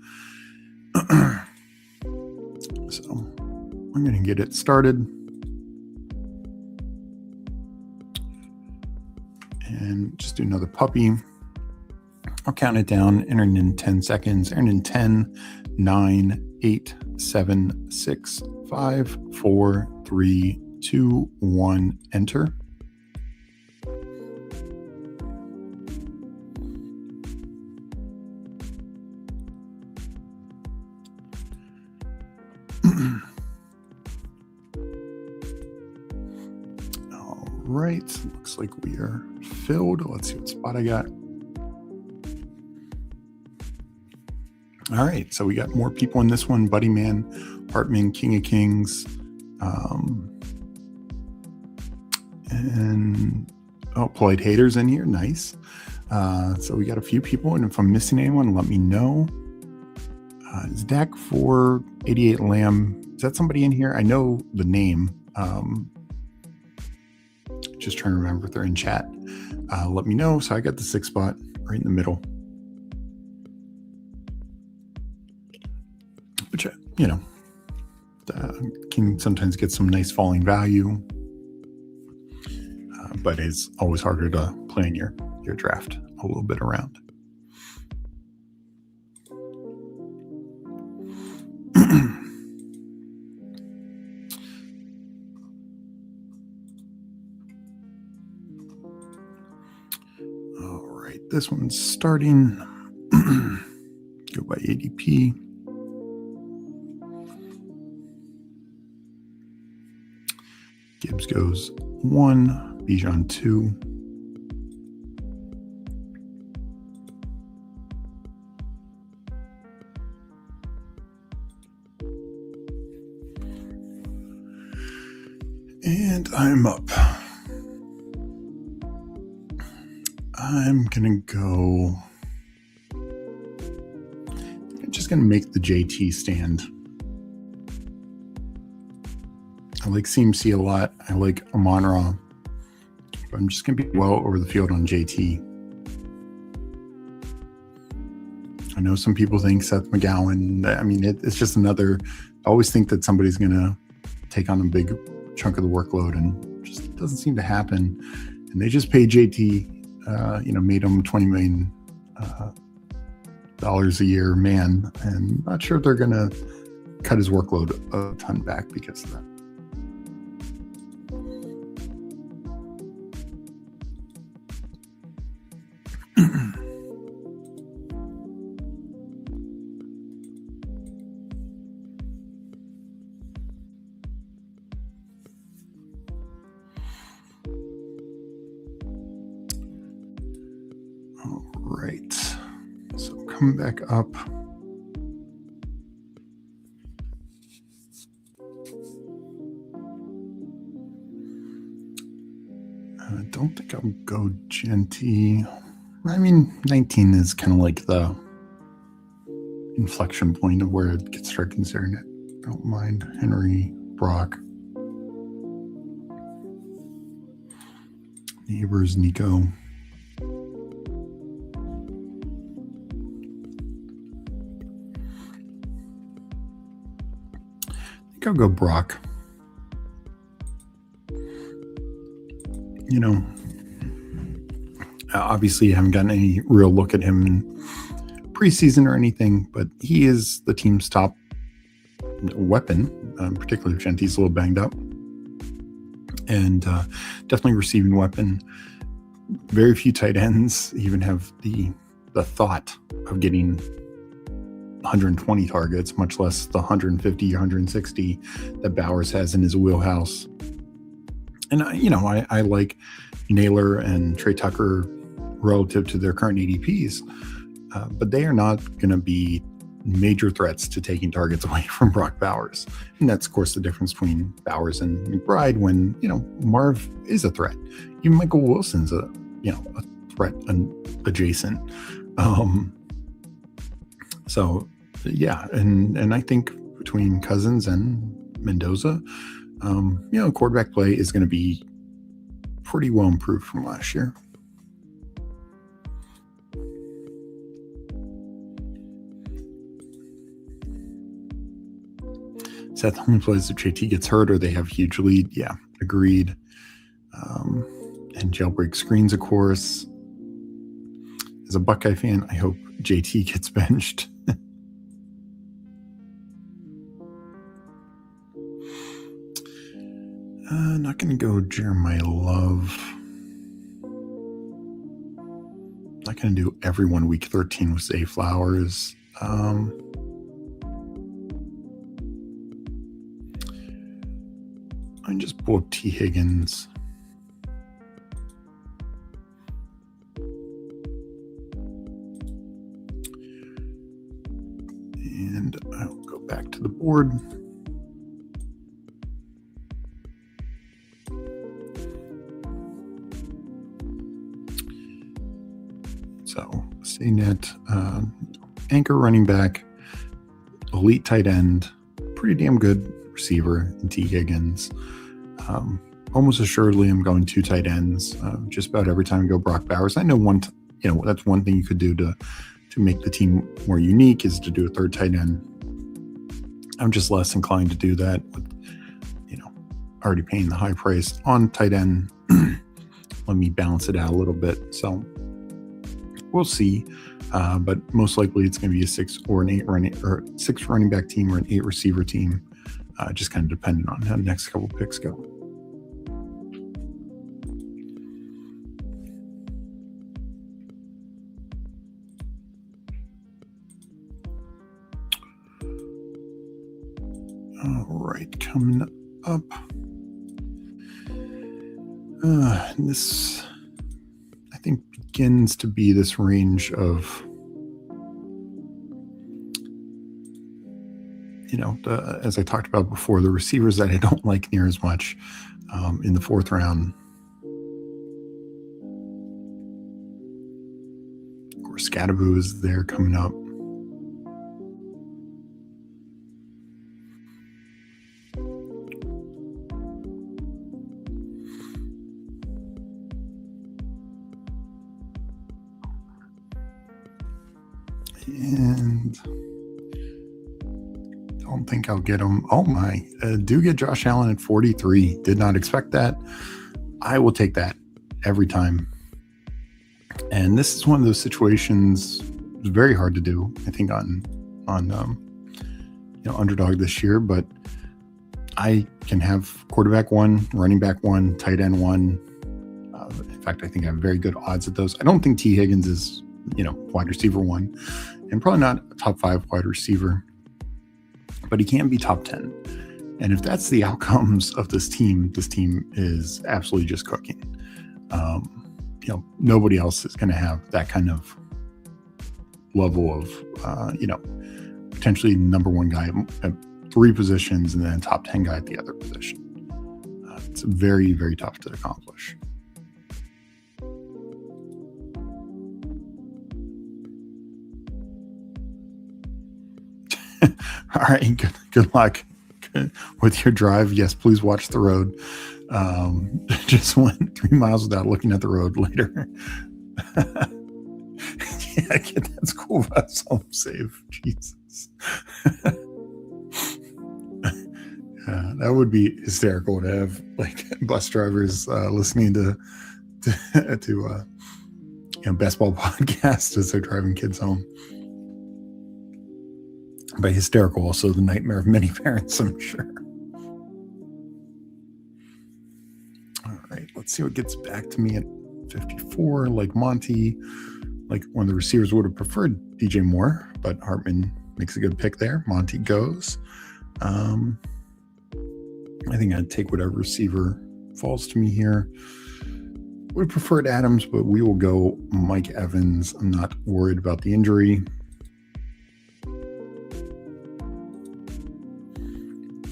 So I'm going to get it started. And just do another puppy. I'll count it down, entering in 10 seconds, entering in 10, 9, 8, 7, 6, 5, 4, 3, 2, 1, enter. All right, looks like we are filled. Let's see what spot I got. All right, so we got more people in this one. Buddy Man, Hartman, King of Kings, and Polite Haters in here. Nice. So we got a few people, and if I'm missing anyone, let me know. Is Dak 488 Lamb? Is that somebody in here? I know the name. Just trying to remember if they're in chat. Let me know. So I got the 6th spot right in the middle. Which, can sometimes get some nice falling value. But it's always harder to plan your draft a little bit around. All right, this one's starting. Go by ADP. Gibbs goes 1, Bijan 2. And I'm up. I'm gonna go. I'm just gonna make the JT stand. I like CMC a lot. I like Amon-Ra. But I'm just going to be well over the field on JT. I know some people think Seth McGowan. I mean, it's just another. I always think that somebody's going to take on a big chunk of the workload, and just doesn't seem to happen. And they just paid JT, made him $20 million a year man. And not sure if they're going to cut his workload a ton back because of that. All right, so come back up. I don't think I'll go Genty. I mean, 19 is kind of like the inflection point of where it gets started considering it. I don't mind Henry, Brock, Neighbors, Nico. think I'll go Brock. You know, obviously I haven't gotten any real look at him in preseason or anything, but he is the team's top weapon, particularly if Gentie's a little banged up. And definitely receiving weapon. Very few tight ends even have the thought of getting 120 targets, much less the 150 or 160 that Bowers has in his wheelhouse. And I like Naylor and Trey Tucker relative to their current ADPs, but they are not going to be major threats to taking targets away from Brock Bowers. And that's, of course, the difference between Bowers and McBride when, Marv is a threat. Even Michael Wilson's a threat adjacent. So, yeah. And I think between Cousins and Mendoza, quarterback play is going to be pretty well improved from last year. Seth only plays if JT gets hurt or they have a huge lead. Yeah, agreed. And jailbreak screens, of course. As a Buckeye fan, I hope JT gets benched. Not going to go Jeremiah Love. Not going to do everyone week 13 with Zay Flowers. I just pull up T. Higgins. And I'll go back to the board. So, seeing it, anchor running back, elite tight end, pretty damn good receiver in T. Higgins. Almost assuredly, I'm going 2 tight ends. Just about every time I go Brock Bowers. I know that's one thing you could do to make the team more unique is to do a 3rd tight end. I'm just less inclined to do that with, already paying the high price on tight end. Let me balance it out a little bit. So we'll see. But most likely it's going to be a 6 or an 8 6 running back team or an 8 receiver team. Just kind of dependent on how the next couple picks go. All right, coming up. This, I think, begins to be this range of, as I talked about before, the receivers that I don't like near as much in the 4th round. Of course, Scadaboo is there coming up. And don't think I'll get him. Oh my, do get Josh Allen at 43. Did not expect that. I will take that every time. And this is one of those situations, it's very hard to do, I think, on Underdog this year, but I can have quarterback 1, running back 1, tight end 1. In fact, I think I have very good odds at those. I don't think T. Higgins is, wide receiver 1, and probably not a top 5 wide receiver, but he can be top 10. And if that's the outcomes of this team is absolutely just cooking. Nobody else is going to have that kind of level of, potentially number 1 guy at 3 positions and then top 10 guy at the other position. It's very, very tough to accomplish. All right, good luck with your drive. Yes, please watch the road. Just went 3 miles without looking at the road later. Yeah, that's cool. That's home safe. Jesus. That would be hysterical to have like bus drivers listening to best ball podcast as they're driving kids home. By hysterical, also the nightmare of many parents, I'm sure. All right, let's see what gets back to me at 54. Like Monty, like one of the receivers would have preferred DJ Moore, but Hartman makes a good pick there. Monty goes. I think I'd take whatever receiver falls to me here. Would have preferred Adams, but we will go Mike Evans. I'm not worried about the injury.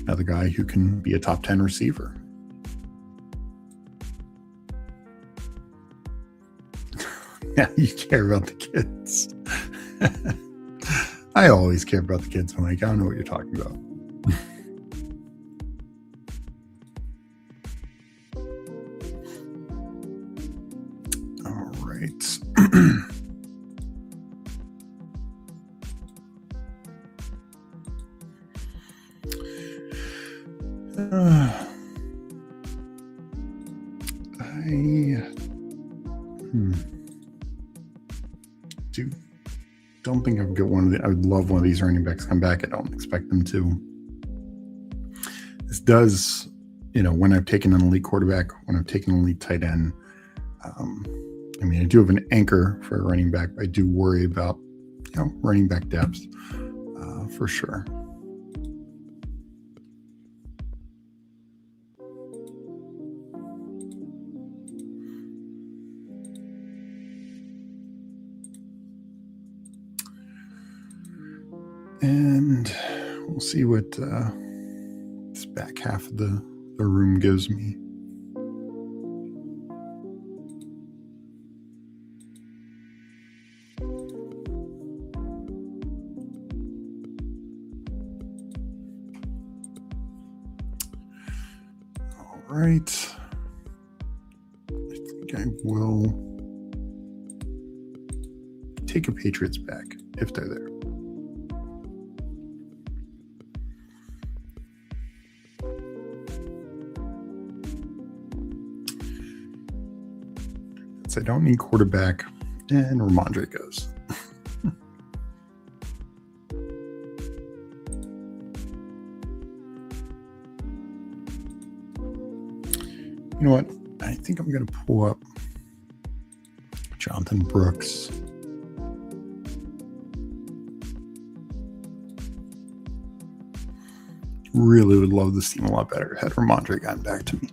Another guy who can be a top 10 receiver. Yeah, you care about the kids. I always care about the kids, Mike. I don't know what you're talking about. All right. Don't think I've got I would love one of these running backs come back. I don't expect them to. This does, when I've taken an elite quarterback, when I've taken an elite tight end, I do have an anchor for a running back, but I do worry about, running back depth for sure. And we'll see what this back half of the room gives me. All right. I think I will take a Patriots back if they're there. I don't need quarterback, and Ramondre goes. You know what? I think I'm going to pull up Jonathan Brooks. Really would love this team a lot better had Ramondre gotten back to me.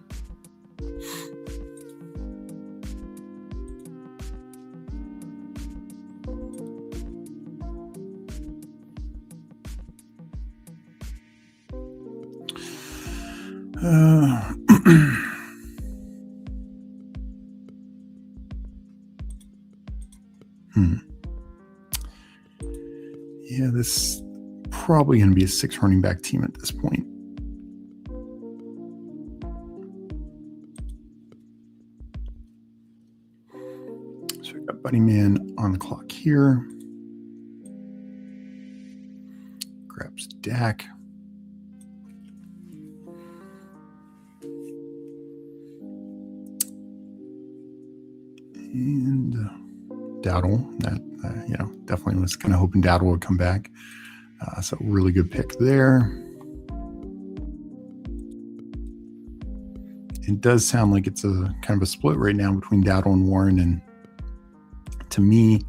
Yeah, this is probably going to be a 6 running back team at this point. So we got Buddy Man on the clock here. Grabs Dak. And Dowdle, that definitely was kind of hoping Dowdle would come back. So really good pick there. It does sound like it's a kind of a split right now between Dowdle and Warren. And to me,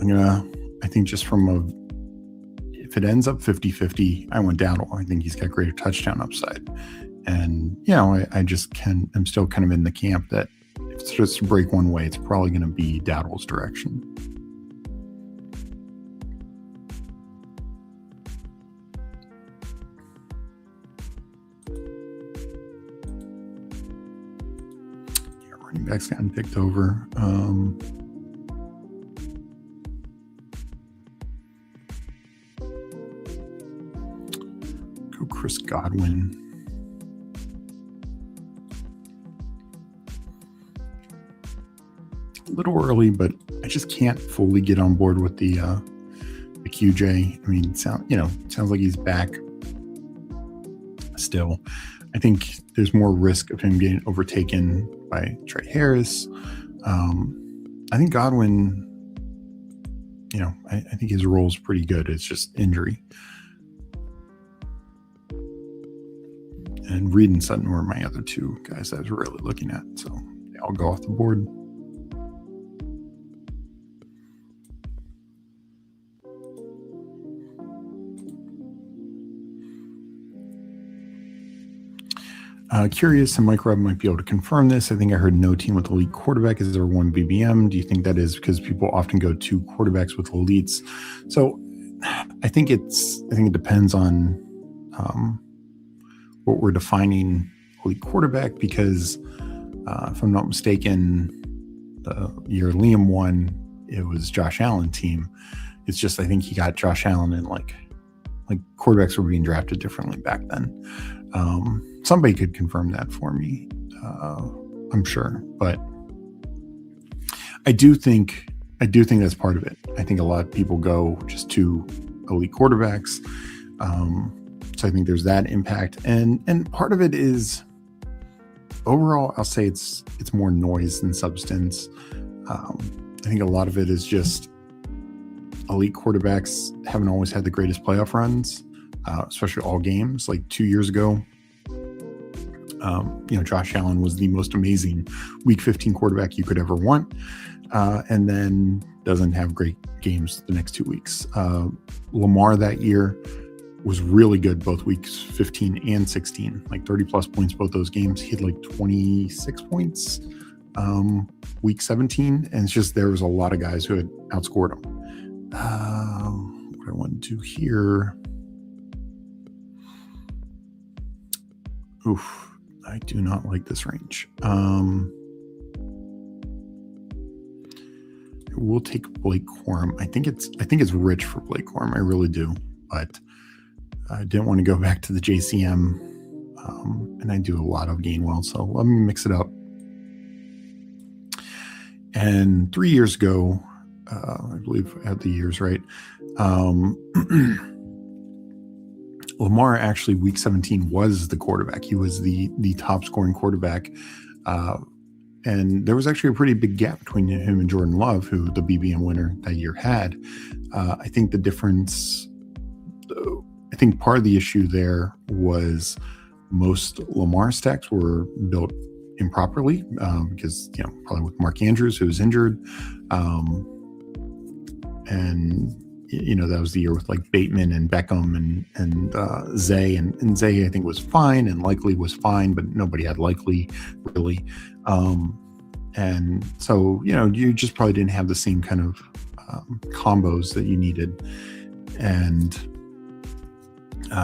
I think just if it ends up 50-50, I want Dowdle. I think he's got greater touchdown upside. And, I'm still kind of in the camp that if it's just to break one way, it's probably going to be Dowdle's direction. Yeah, running back's gotten picked over. Go Chris Godwin. A little early, but I just can't fully get on board with the QJ. I mean, sounds like he's back still, I think there's more risk of him getting overtaken by Trey Harris. I think Godwin, I think his role is pretty good. It's just injury. And Reed and Sutton were my other two guys that I was really looking at. So I'll go off the board. Curious, and Mike Robb might be able to confirm this. I think I heard no team with elite quarterback has ever won BBM. Do you think that is because people often go to quarterbacks with elites? So I think it depends on what we're defining elite quarterback, because if I'm not mistaken, the year Liam won, it was Josh Allen team. It's just, I think he got Josh Allen and like quarterbacks were being drafted differently back then. Somebody could confirm that for me. I'm sure, but I do think that's part of it. I think a lot of people go just to elite quarterbacks. So I think there's that impact, and part of it is overall, I'll say it's more noise than substance. I think a lot of it is just elite quarterbacks haven't always had the greatest playoff runs, especially all games. Like 2 years ago, Josh Allen was the most amazing Week 15 quarterback you could ever want, and then doesn't have great games the next 2 weeks. Lamar that year was really good both weeks 15 and 16, like 30 plus points both those games. He had like 26 points week 17, and it's just there was a lot of guys who had outscored him. What I want to do here. Oof, I do not like this range. We'll take Blake Corum. I think it's rich for Blake Corum. I really do, but I didn't want to go back to the JCM, and I do a lot of Gainwell, so let me mix it up. And 3 years ago, I believe I had the years right, Lamar actually week 17 was the quarterback. He was the top scoring quarterback, and there was actually a pretty big gap between him and Jordan Love, who the BBM winner that year had. I think the difference, I think part of the issue there was most Lamar stacks were built improperly, because probably with Mark Andrews, who was injured, and that was the year with like Bateman and Beckham and Zay, and Zay I think was fine, and Likely was fine, but nobody had Likely really, and so you just probably didn't have the same kind of combos that you needed, and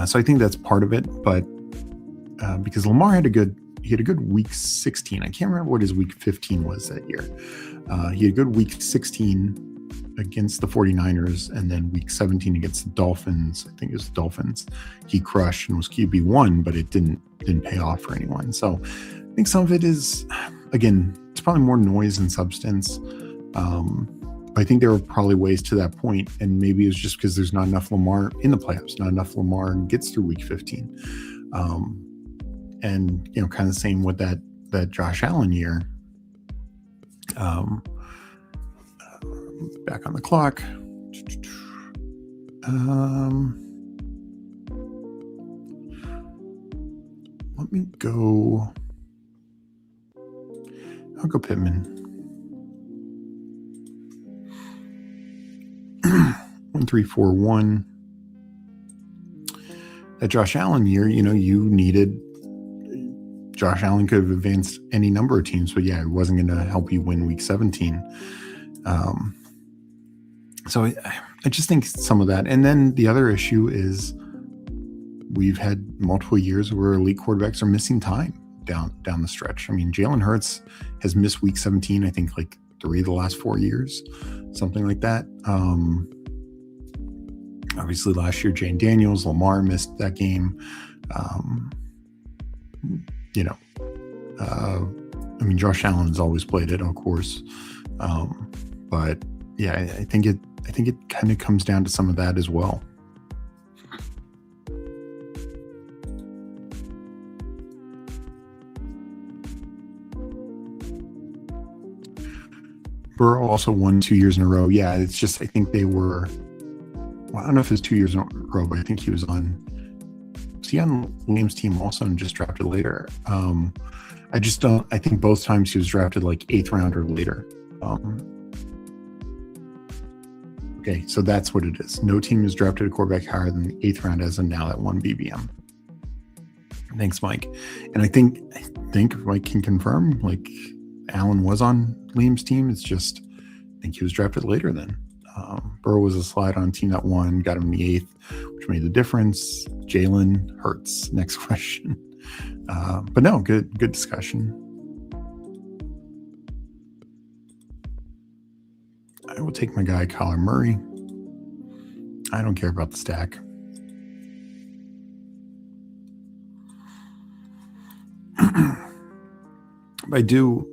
so I think that's part of it. But because Lamar had a good week 16. I can't remember what his week 15 was that year. He had a good week 16 against the 49ers, and then week 17 against the Dolphins. I think it was the Dolphins. He crushed and was QB1, but it didn't pay off for anyone. So I think some of it is, again, it's probably more noise than substance. But I think there were probably ways to that point, and maybe it was just because there's not enough Lamar in the playoffs, not enough Lamar gets through week 15. And kind of the same with that Josh Allen year. Back on the clock. Let me go. I'll go Pittman. 1-3-4-1. That Josh Allen year, you needed. Josh Allen could have advanced any number of teams, but yeah, it wasn't going to help you win week 17. So I just think some of that. And then the other issue is we've had multiple years where elite quarterbacks are missing time down the stretch. I mean, Jalen Hurts has missed week 17, I think like 3 of the last 4 years, something like that. Obviously last year, Jane Daniels, Lamar missed that game. I mean, Josh Allen has always played it, of course. But yeah, I think it kind of comes down to some of that as well. Burrow also won 2 years in a row. Yeah, it's just, I think they were, well, I don't know if it's 2 years in a row, but I think he was on Liam's team also and just drafted later? I just don't, I think both times he was drafted like 8th round or later. Okay, so that's what it is. No team has drafted a quarterback higher than the 8th round as of now at 1 BBM. Thanks, Mike. And I think Mike can confirm, like, Allen was on Liam's team. It's just, I think he was drafted later then. Burrow was a slide on team that won, got him in the 8th, which made the difference. Jalen Hurts. Next question. But no, good discussion. I will take my guy Kyler Murray. I don't care about the stack. But I do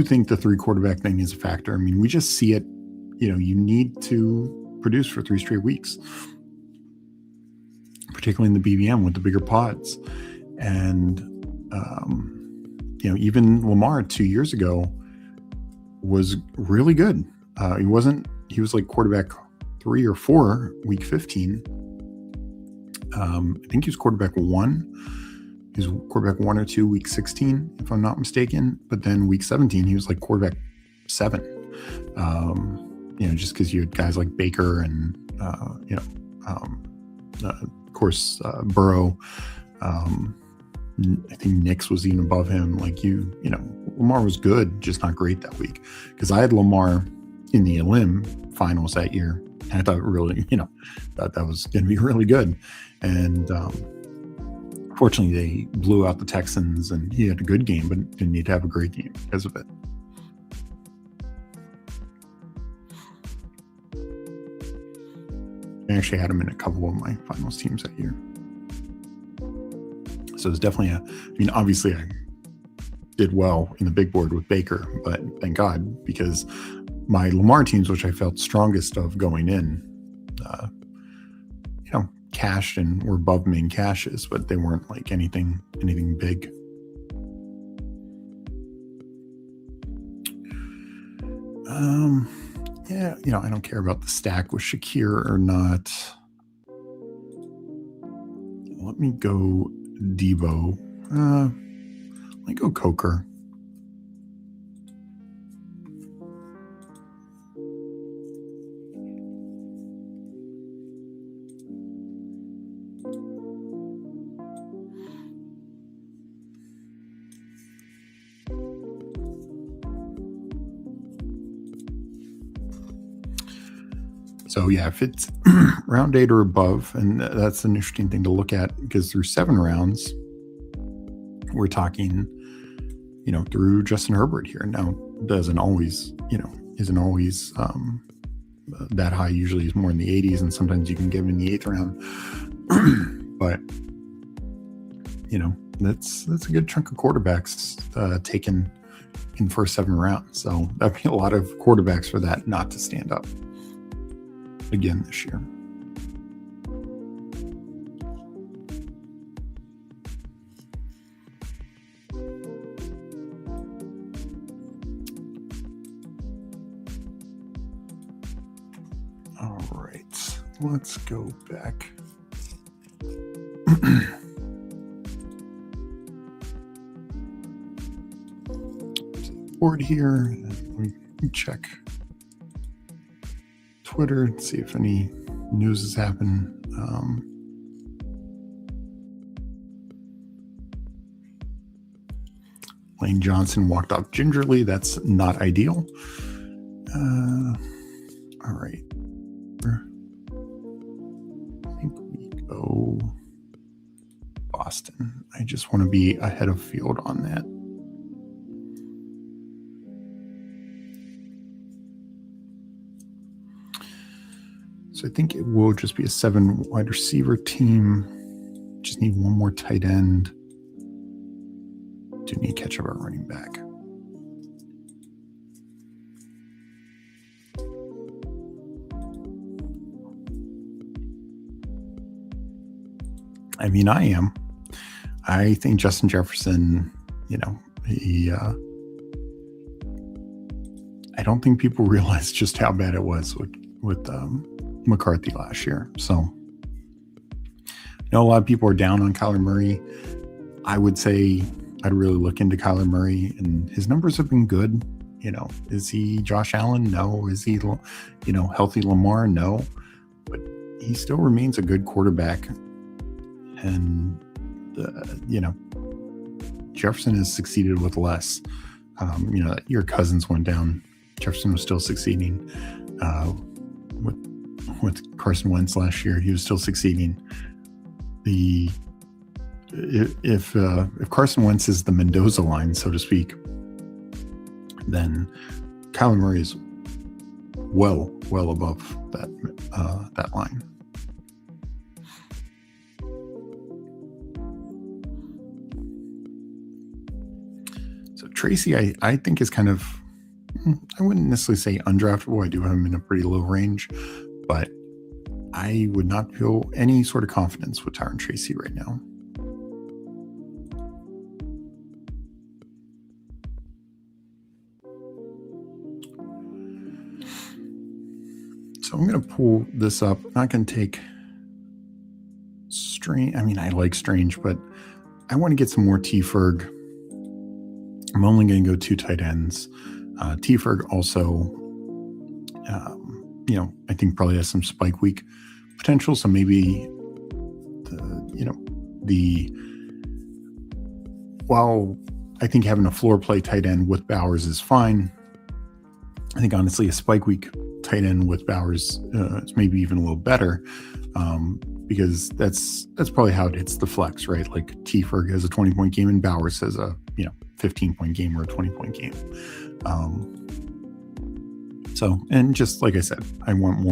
think the 3 quarterback thing is a factor. I mean, we just see it. You need to produce for 3 straight weeks, particularly in the BBM with the bigger pods. And even Lamar 2 years ago was really good. He was like quarterback 3 or 4 week 15. I think he was quarterback 1. He was quarterback 1 or 2 week 16, if I'm not mistaken. But then week 17, he was like quarterback 7. Just because you had guys like Baker and of course Burrow. I think Nix was even above him. Lamar was good, just not great that week. Because I had Lamar in the Elim finals that year, and I thought really, that was going to be really good. And fortunately, they blew out the Texans, and he had a good game, but didn't need to have a great game because of it. I actually had him in a couple of my finals teams that year. So it's definitely obviously I did well in the big board with Baker, but thank God, because my Lamar teams, which I felt strongest of going in, cashed and were above main cashes, but they weren't like anything big. I don't care about the stack with Shakir or not. Let me go Debo. Let me go Coker. So yeah, if it's round 8 or above, and that's an interesting thing to look at, because through 7 rounds, we're talking, through Justin Herbert here. Now, isn't always that high. Usually is more in the 80s, and sometimes you can get him in the 8th round. But, that's a good chunk of quarterbacks taken in the first 7 rounds. So that'd be a lot of quarterbacks for that not to stand up again this year. All right, let's go back. Board here. Let me check Twitter and see if any news has happened. Lane Johnson walked off gingerly. That's not ideal. All right. I think we go Boston. I just want to be ahead of field on that. So I think it will just be a 7 wide receiver team. Just need one more tight end. Do need to catch up our running back. I mean, I am. I think Justin Jefferson, I don't think people realize just how bad it was with McCarthy last year. So I know a lot of people are down on Kyler Murray. I would say I'd really look into Kyler Murray, and his numbers have been good. Is he Josh Allen? No. Is he, healthy Lamar? No. But he still remains a good quarterback. And, Jefferson has succeeded with less. Your Cousins went down. Jefferson was still succeeding. With Carson Wentz last year, he was still succeeding. If Carson Wentz is the Mendoza line, so to speak, then Kyler Murray is well above that line. So Tracy, I think is kind of, I wouldn't necessarily say undraftable. I do have him in a pretty low range, but I would not feel any sort of confidence with Tyron Tracy right now. So I'm going to pull this up. I'm not going to take Strange. I mean, I like Strange, but I want to get some more T-Ferg. I'm only going to go 2 tight ends. T-Ferg also, I think probably has some spike week potential. So maybe, while I think having a floor play tight end with Bowers is fine, I think honestly a spike week tight end with Bowers is maybe even a little better, because that's probably how it hits the flex, right? Like T-Ferg has a 20-point game and Bowers has a 15-point game or a 20-point game. So, and just like I said, I want a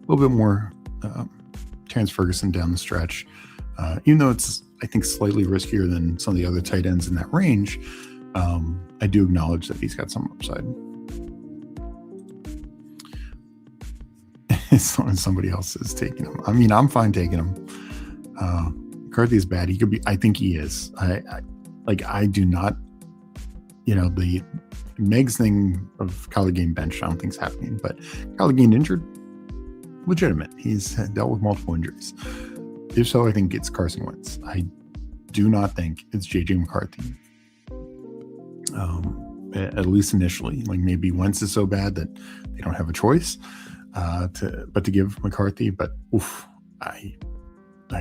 little bit more Terrence Ferguson down the stretch, even though it's, I think, slightly riskier than some of the other tight ends in that range. I do acknowledge that he's got some upside. As long as somebody else is taking him. I mean, I'm fine taking him. McCarthy is bad. He could be. I think he is. I do not. The Megs thing of Kyler getting benched, I don't think is happening. But Kyler getting injured, legitimate. He's dealt with multiple injuries. If so, I think it's Carson Wentz. I do not think it's JJ McCarthy. At least initially, like maybe Wentz is so bad that they don't have a choice. To give McCarthy, but I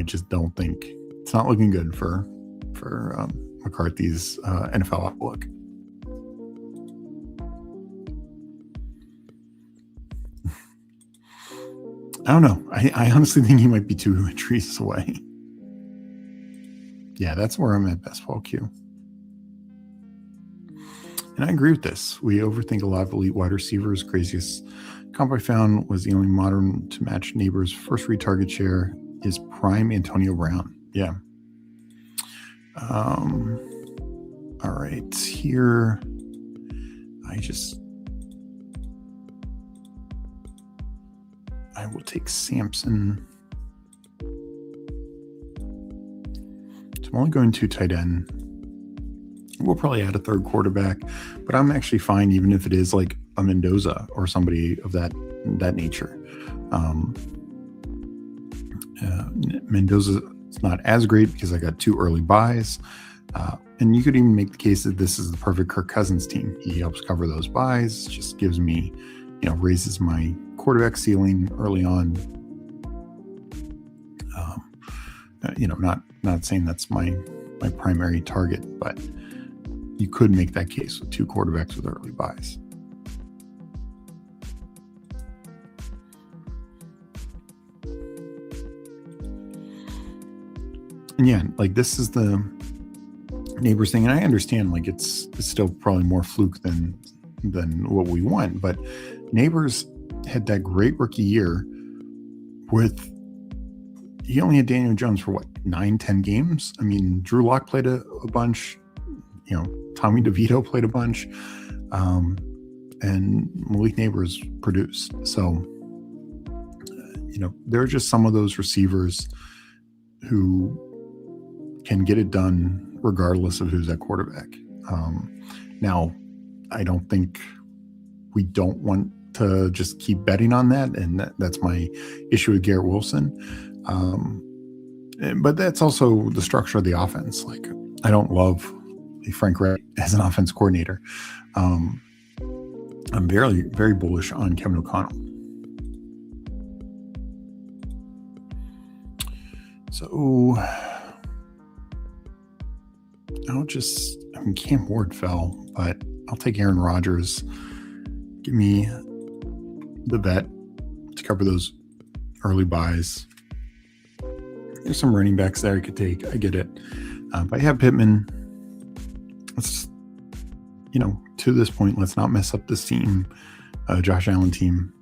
just don't think it's not looking good for McCarthy's NFL outlook. I don't know. I honestly think he might be 2 injuries away. Yeah, that's where I'm at best ball Q. And I agree with this. We overthink a lot of elite wide receivers. Craziest comp I found was the only modern to match Neighbors' first read target share is prime Antonio Brown. Yeah. All right. Here, I will take Sampson. So I'm only going 2 tight end. We'll probably add a 3rd quarterback, but I'm actually fine even if it is like a Mendoza or somebody of that nature. Mendoza is not as great because I got 2 early buys. And you could even make the case that this is the perfect Kirk Cousins team. He helps cover those buys, just gives me, raises my quarterback ceiling early on. Not saying that's my primary target, but you could make that case with 2 quarterbacks with early buys. And yeah, like this is the Neighbors thing, and I understand like it's still probably more fluke than what we want, but Neighbors had that great rookie year he only had Daniel Jones for 9-10 games. I mean, Drew Lock played a bunch, Tommy DeVito played a bunch, and Malik Neighbors produced. So, there are just some of those receivers who can get it done regardless of who's at quarterback. Now, I don't think we don't want to just keep betting on that. And that's my issue with Garrett Wilson. But that's also the structure of the offense. Like, I don't love Frank Reich as an offense coordinator. I'm very, very bullish on Kevin O'Connell. So Cam Ward fell, but I'll take Aaron Rodgers. Give me the vet to cover those early buys. There's some running backs there I could take. I get it. But I have Pittman. Let's, to this point, let's not mess up this team, Josh Allen team.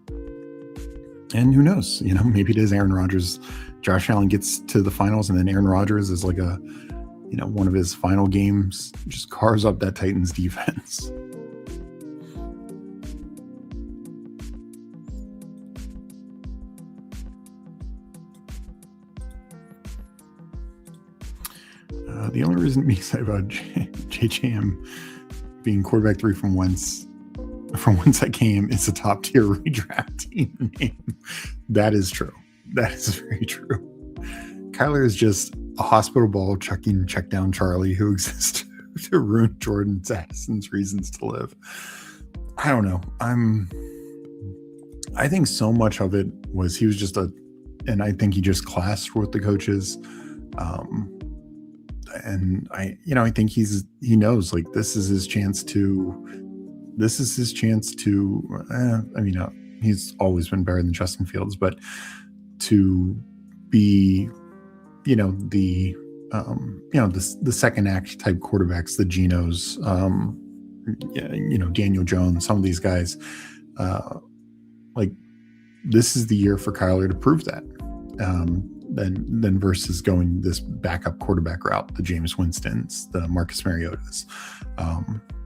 And who knows? Maybe it is Aaron Rodgers. Josh Allen gets to the finals, and then Aaron Rodgers is like one of his final games, just carves up that Titans defense. The only reason to be excited about JJM being quarterback 3 from whence I came is a top tier redraft team name. That is true. That is very true. Kyler is just a hospital ball chucking check down Charlie who exists to ruin Jordan Addison's reasons to live. I don't know. I think so much of it was he was just and I think he just clashed with the coaches. And I think he knows, like, this is his chance to he's always been better than Justin Fields, but to be, the second act type quarterbacks, the Genos, Daniel Jones, some of these guys, like, this is the year for Kyler to prove that. Than versus going this backup quarterback route, the Jameis Winstons, the Marcus Mariotas.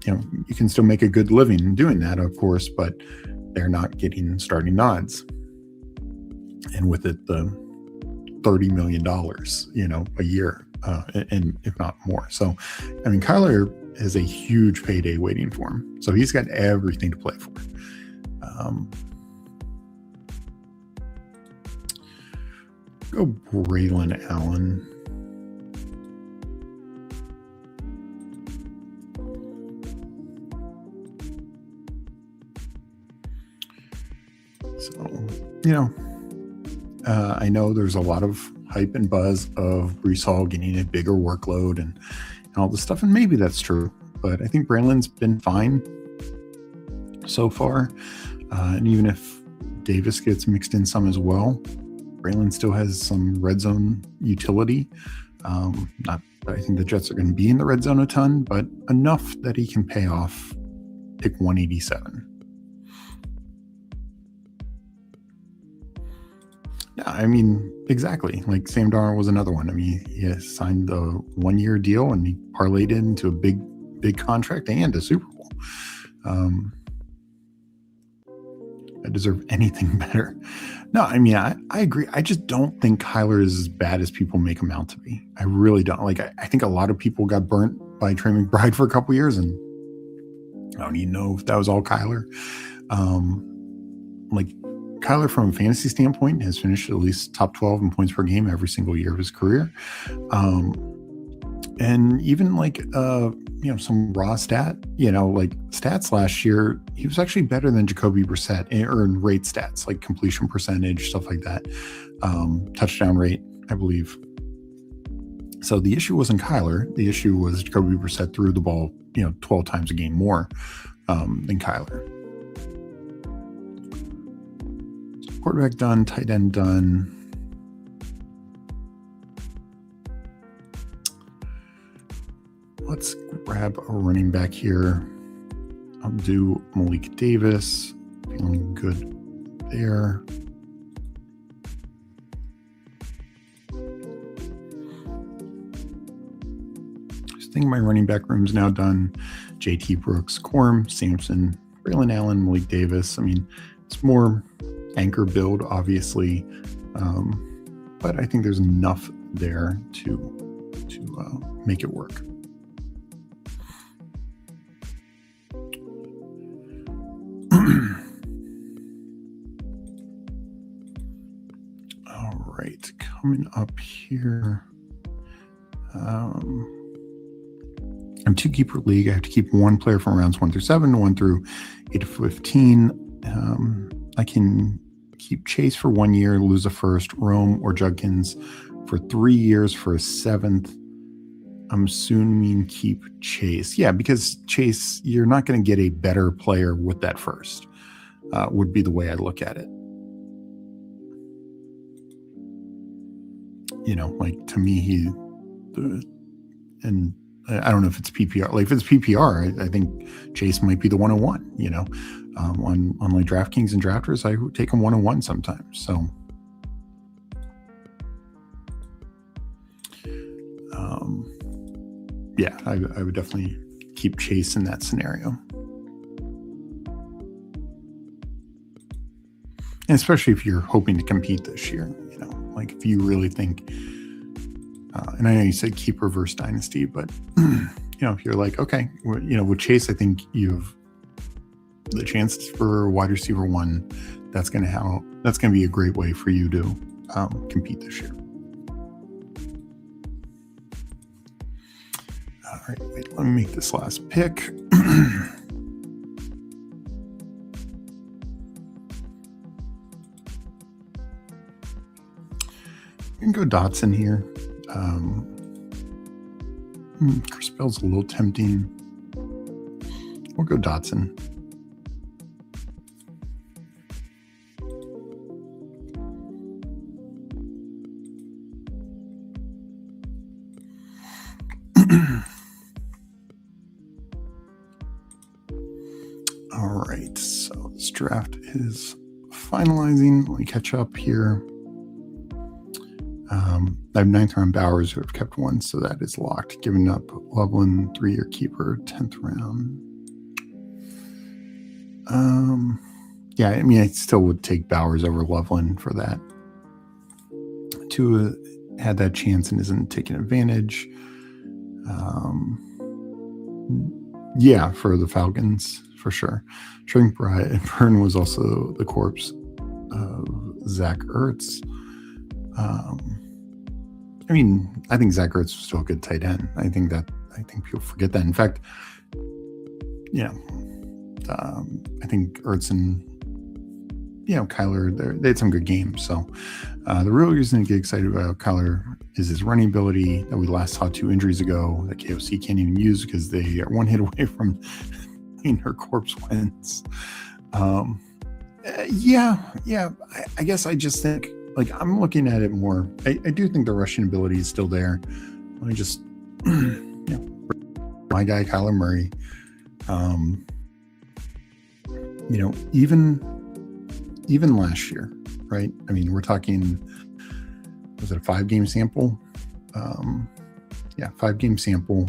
You can still make a good living doing that, of course, but they're not getting starting nods. And with it, the $30 million, a year, and if not more. So, Kyler has a huge payday waiting for him. So he's got everything to play for. Go Braylon Allen. So, I know there's a lot of hype and buzz of Breece Hall getting a bigger workload and all this stuff, and maybe that's true, but I think Braylon's been fine so far, and even if Davis gets mixed in some as well, Braylon still has some red zone utility. Not that I think the Jets are going to be in the red zone a ton, but enough that he can pay off pick 187. Yeah, exactly. Like Sam Darnold was another one. He signed the 1-year deal and he parlayed it into a big contract and a Super Bowl. I deserve anything better. No, I agree. I just don't think Kyler is as bad as people make him out to be. I really don't. Like, I think a lot of people got burnt by Trey McBride for a couple years, and I don't even know if that was all Kyler. Kyler, from a fantasy standpoint, has finished at least top 12 in points per game every single year of his career. And even some raw stats last year, he was actually better than Jacoby Brissett in rate stats, like completion percentage, stuff like that. Touchdown rate, I believe. So the issue wasn't Kyler. The issue was Jacoby Brissett threw the ball, 12 times a game more than Kyler. So quarterback done, tight end done. Let's grab a running back here. I'll do Malik Davis. Feeling good there. I think my running back room's now done. JT Brooks, Corum, Sampson, Braylon Allen, Malik Davis. It's more anchor build, obviously. But I think there's enough there to make it work. coming up here. I'm 2-keeper league. I have to keep one player from rounds 1 through 7, 1 through 8 to 15. I can keep Chase for 1 year, lose a first, Rome or Judkins for 3 years for a 7th. I'm assuming keep Chase. Yeah, because Chase, you're not going to get a better player with that first, would be the way I look at it. You know, like to me, and I don't know if it's PPR. Like if it's PPR, I think Chase might be the 101, you know. On like DraftKings and Drafters, I take him 101 sometimes. So yeah, I would definitely keep Chase in that scenario. And especially if you're hoping to compete this year, you know, like if you really think, and I know you said keep reverse dynasty, but you know, if you're like, okay, you know, with Chase, I think you have the chance for wide receiver 1. That's going to be a great way for you to compete this year. All right, wait, let me make this last pick. You can go Dotson here. Chris Bell's a little tempting. We'll go Dotson. All right, so this draft is finalizing. Let me catch up here. I have 9th round Bowers, who have kept 1, so that is locked. Giving up Loveland, 3-year keeper, 10th round. Yeah, I mean, I still would take Bowers over Loveland for that. Tua had that chance and isn't taking advantage. Yeah, for the Falcons, for sure. Trent Byrne was also the corpse of Zach Ertz. I mean, I think Zach Ertz was still a good tight end. I think people forget that. In fact, you know, I think Ertz and, you know, Kyler, they had some good games. So the real reason to get excited about Kyler is his running ability that we last saw 2 injuries ago that KOC can't even use because they are 1 hit away from getting her corpse wins. Yeah. I guess I just think, like, I'm looking at it more. I do think the rushing ability is still there. Let me just, you know, my guy, Kyler Murray. You know, even last year, right? I mean, we're talking, was it a 5-game sample? Yeah, 5-game sample.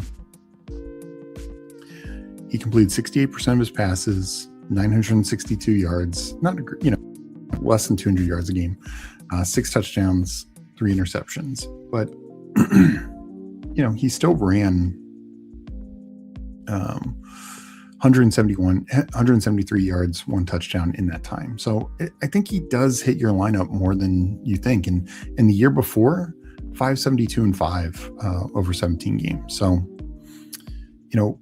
He completed 68% of his passes, 962 yards, not, you know, less than 200 yards a game, 6 touchdowns, 3 interceptions. But, you know, he still ran 173 yards, 1 touchdown in that time. So I think he does hit your lineup more than you think. And in the year before, 572 and 5 over 17 games. So, you know,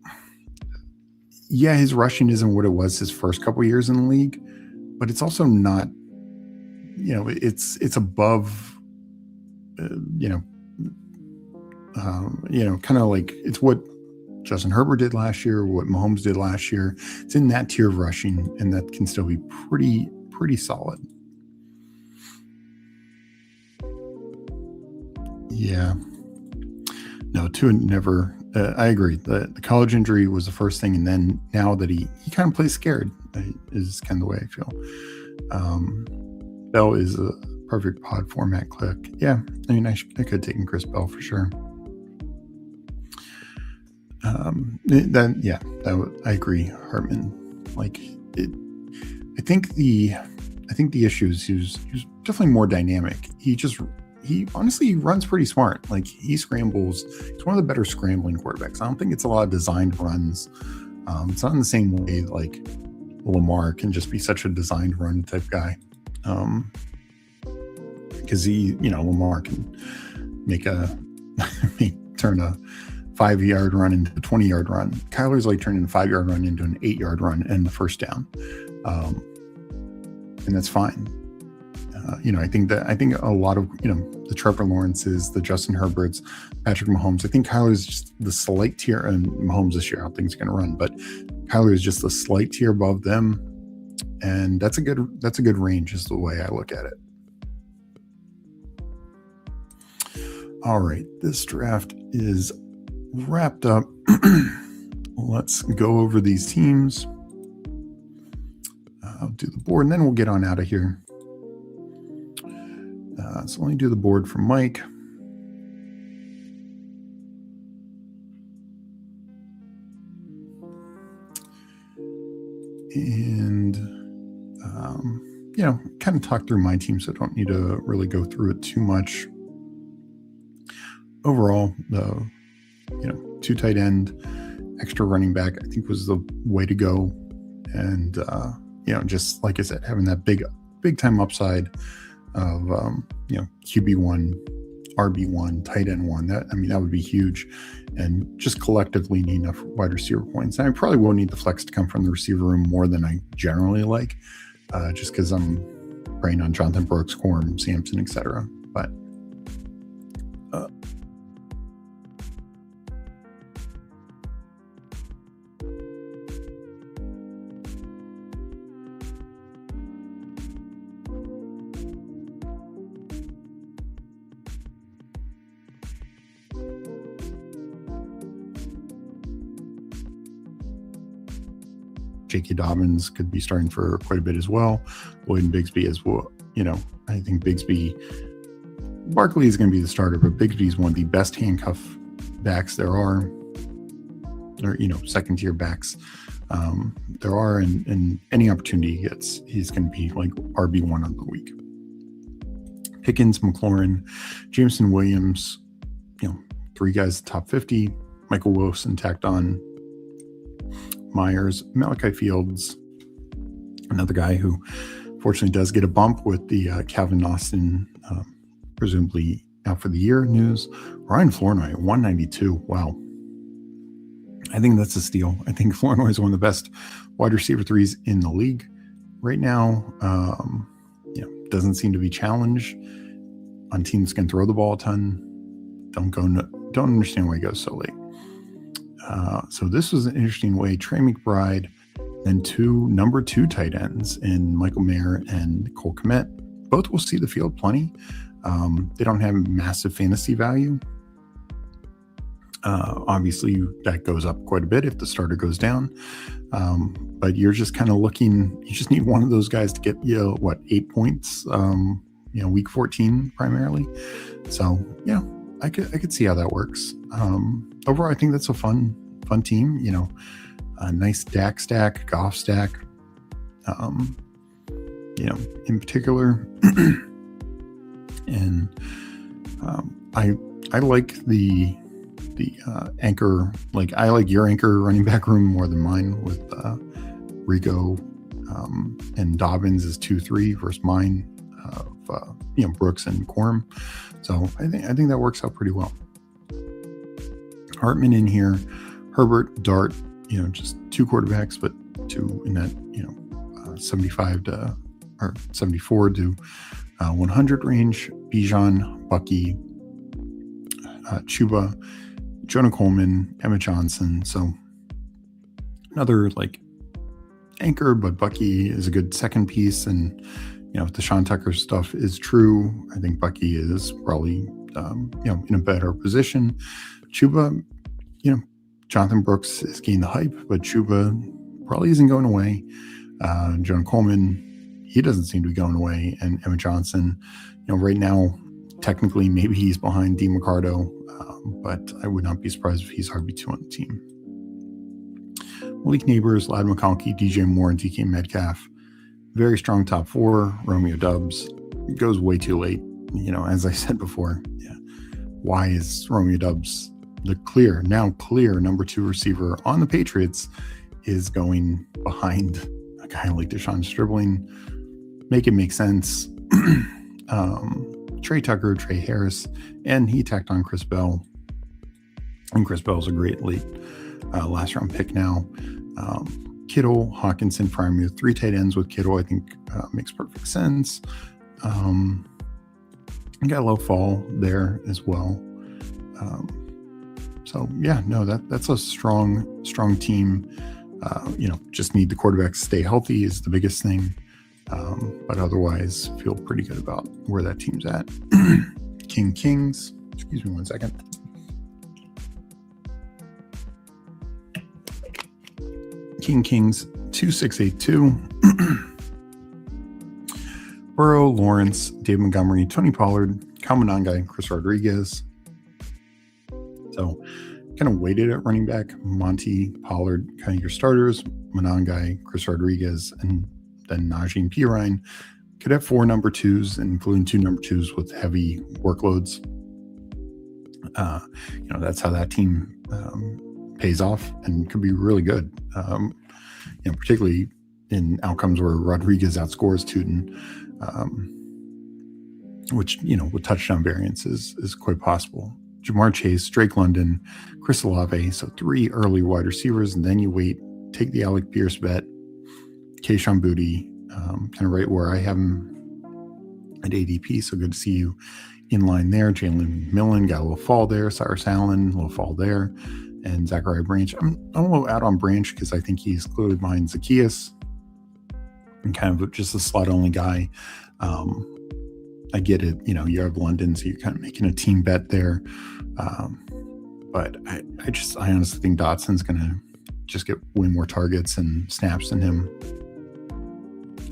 yeah, his rushing isn't what it was his first couple years in the league, but it's also not, you know, it's above, kind of like it's what Justin Herbert did last year, what Mahomes did last year. It's in that tier of rushing, and that can still be pretty solid. Yeah. No, Tua never. I agree. The college injury was the first thing, and then now that he kind of plays scared is kind of the way I feel. Bell is a perfect pod format click. Yeah, I mean, I could have taken Chris Bell for sure. I agree, Hartman. Like it, I think the issue is he was definitely more dynamic. He honestly runs pretty smart. Like he scrambles. He's one of the better scrambling quarterbacks. I don't think it's a lot of designed runs. It's not in the same way like Lamar can just be such a designed run type guy. Because because Lamar can turn a 5-yard run into a 20-yard run. Kyler's like turning a 5-yard run into an 8-yard run and the first down. And that's fine. I think a lot of, the Trevor Lawrences, the Justin Herberts, Patrick Mahomes, I think Kyler is just the slight tier, and Mahomes this year, I don't think he's going to run, but Kyler is just the slight tier above them. And that's a good range is the way I look at it. All right. This draft is wrapped up. Let's go over these teams. I'll do the board and then we'll get on out of here. So let me do the board for Mike. And, kind of talk through my team, so I don't need to really go through it too much. Overall, the, 2 tight end, extra running back, I think was the way to go. And, just like I said, having that big time upside of, QB1, RB1, tight end 1, that would be huge. And just collectively need enough wide receiver points. And I probably will need the flex to come from the receiver room more than I generally like, just because I'm preying on Jonathan Brooks, Corm, Sampson, etc. But J.K. Dobbins could be starting for quite a bit as well. Lloyd and Bigsby as well. I think Barkley is going to be the starter, but Bigsby is one of the best handcuff backs there are, or, second tier backs there are, and any opportunity he gets, he's going to be like RB1 of the week. Pickens, McLaurin, Jameson Williams, 3 guys top 50, Michael Wilson tacked on, Myers, Malachi Fields, another guy who fortunately does get a bump with the Calvin Austin, presumably out for the year news. Ryan Flournoy, 192. Wow. I think that's a steal. I think Flournoy is one of the best wide receiver 3s in the league right now. Doesn't seem to be challenged on teams can throw the ball a ton. Don't understand why he goes so late. So this was an interesting way. Trey McBride and 2 number 2 tight ends in Michael Mayer and Cole Kmet. Both will see the field plenty. They don't have massive fantasy value. Obviously, that goes up quite a bit if the starter goes down. But you're just kind of looking, you just need one of those guys to get 8 points, week 14 primarily. So, I could see how that works. Overall, I think that's a fun team. A nice Dak stack, Goff stack. In particular, and I like the anchor. Like I like your anchor running back room more than mine with Rico and Dobbins is 2-3 versus mine of Brooks and Corm. So I think that works out pretty well. Hartman in here, Herbert, Dart, just 2 quarterbacks, but 2 in that 75 to or 74 to 100 range. Bijan, Bucky, Chuba, Jonah Coleman, Emma Johnson. So another anchor, but Bucky is a good second piece. And if the Sean Tucker stuff is true, I think Bucky is probably in a better position. Chuba, Jonathan Brooks is getting the hype, but Chuba probably isn't going away. Jonah Coleman, he doesn't seem to be going away. And Emma Johnson, right now, technically, maybe he's behind D. Ricardo, but I would not be surprised if he's RB2 on the team. Malik Neighbors, Lad McConkey, DJ Moore, and DK Metcalf. Very strong top 4. Romeo Dubs. It goes way too late. As I said before, why is Romeo Dubs the clear number 2 receiver on the Patriots is going behind a guy like Deshaun Stribling? Make it make sense. Trey Tucker, Trey Harris, and he tacked on Chris Bell. And Chris Bell's a great late last round pick now. Kittle, Hawkinson, Freiermuth, 3 tight ends with Kittle, I think makes perfect sense. Got a low fall there as well. So yeah, no, that's a strong team. Just need the quarterback to stay healthy is the biggest thing. But otherwise, feel pretty good about where that team's at. Kings. Excuse me 1 second. Kings 2682. Burrow, Lawrence, Dave Montgomery, Tony Pollard, Kamanangai, Chris Rodriguez. So kind of weighted at running back. Monty, Pollard, kind of your starters. Monangai, Chris Rodriguez, and then Najee and Pirine. Could have 4 number 2s, including 2 number 2s with heavy workloads. That's how that team pays off and could be really good. Particularly in outcomes where Rodriguez outscores Tootin, which, with touchdown variance is quite possible. Jamar Chase, Drake London, Chris Olave. So 3 early wide receivers, and then you wait, take the Alec Pierce bet, Kayshon Boutte, kind of right where I have him at ADP. So good to see you in line there. Jalen Millen got a little fall there. Cyrus Allen, a little fall there. And Zachariah Branch. I'm a little out on Branch because I think he's clearly behind Zacchaeus and kind of just a slot-only guy. I get it. You have London, so you're kind of making a team bet there. But I honestly think Dotson's going to just get way more targets and snaps than him.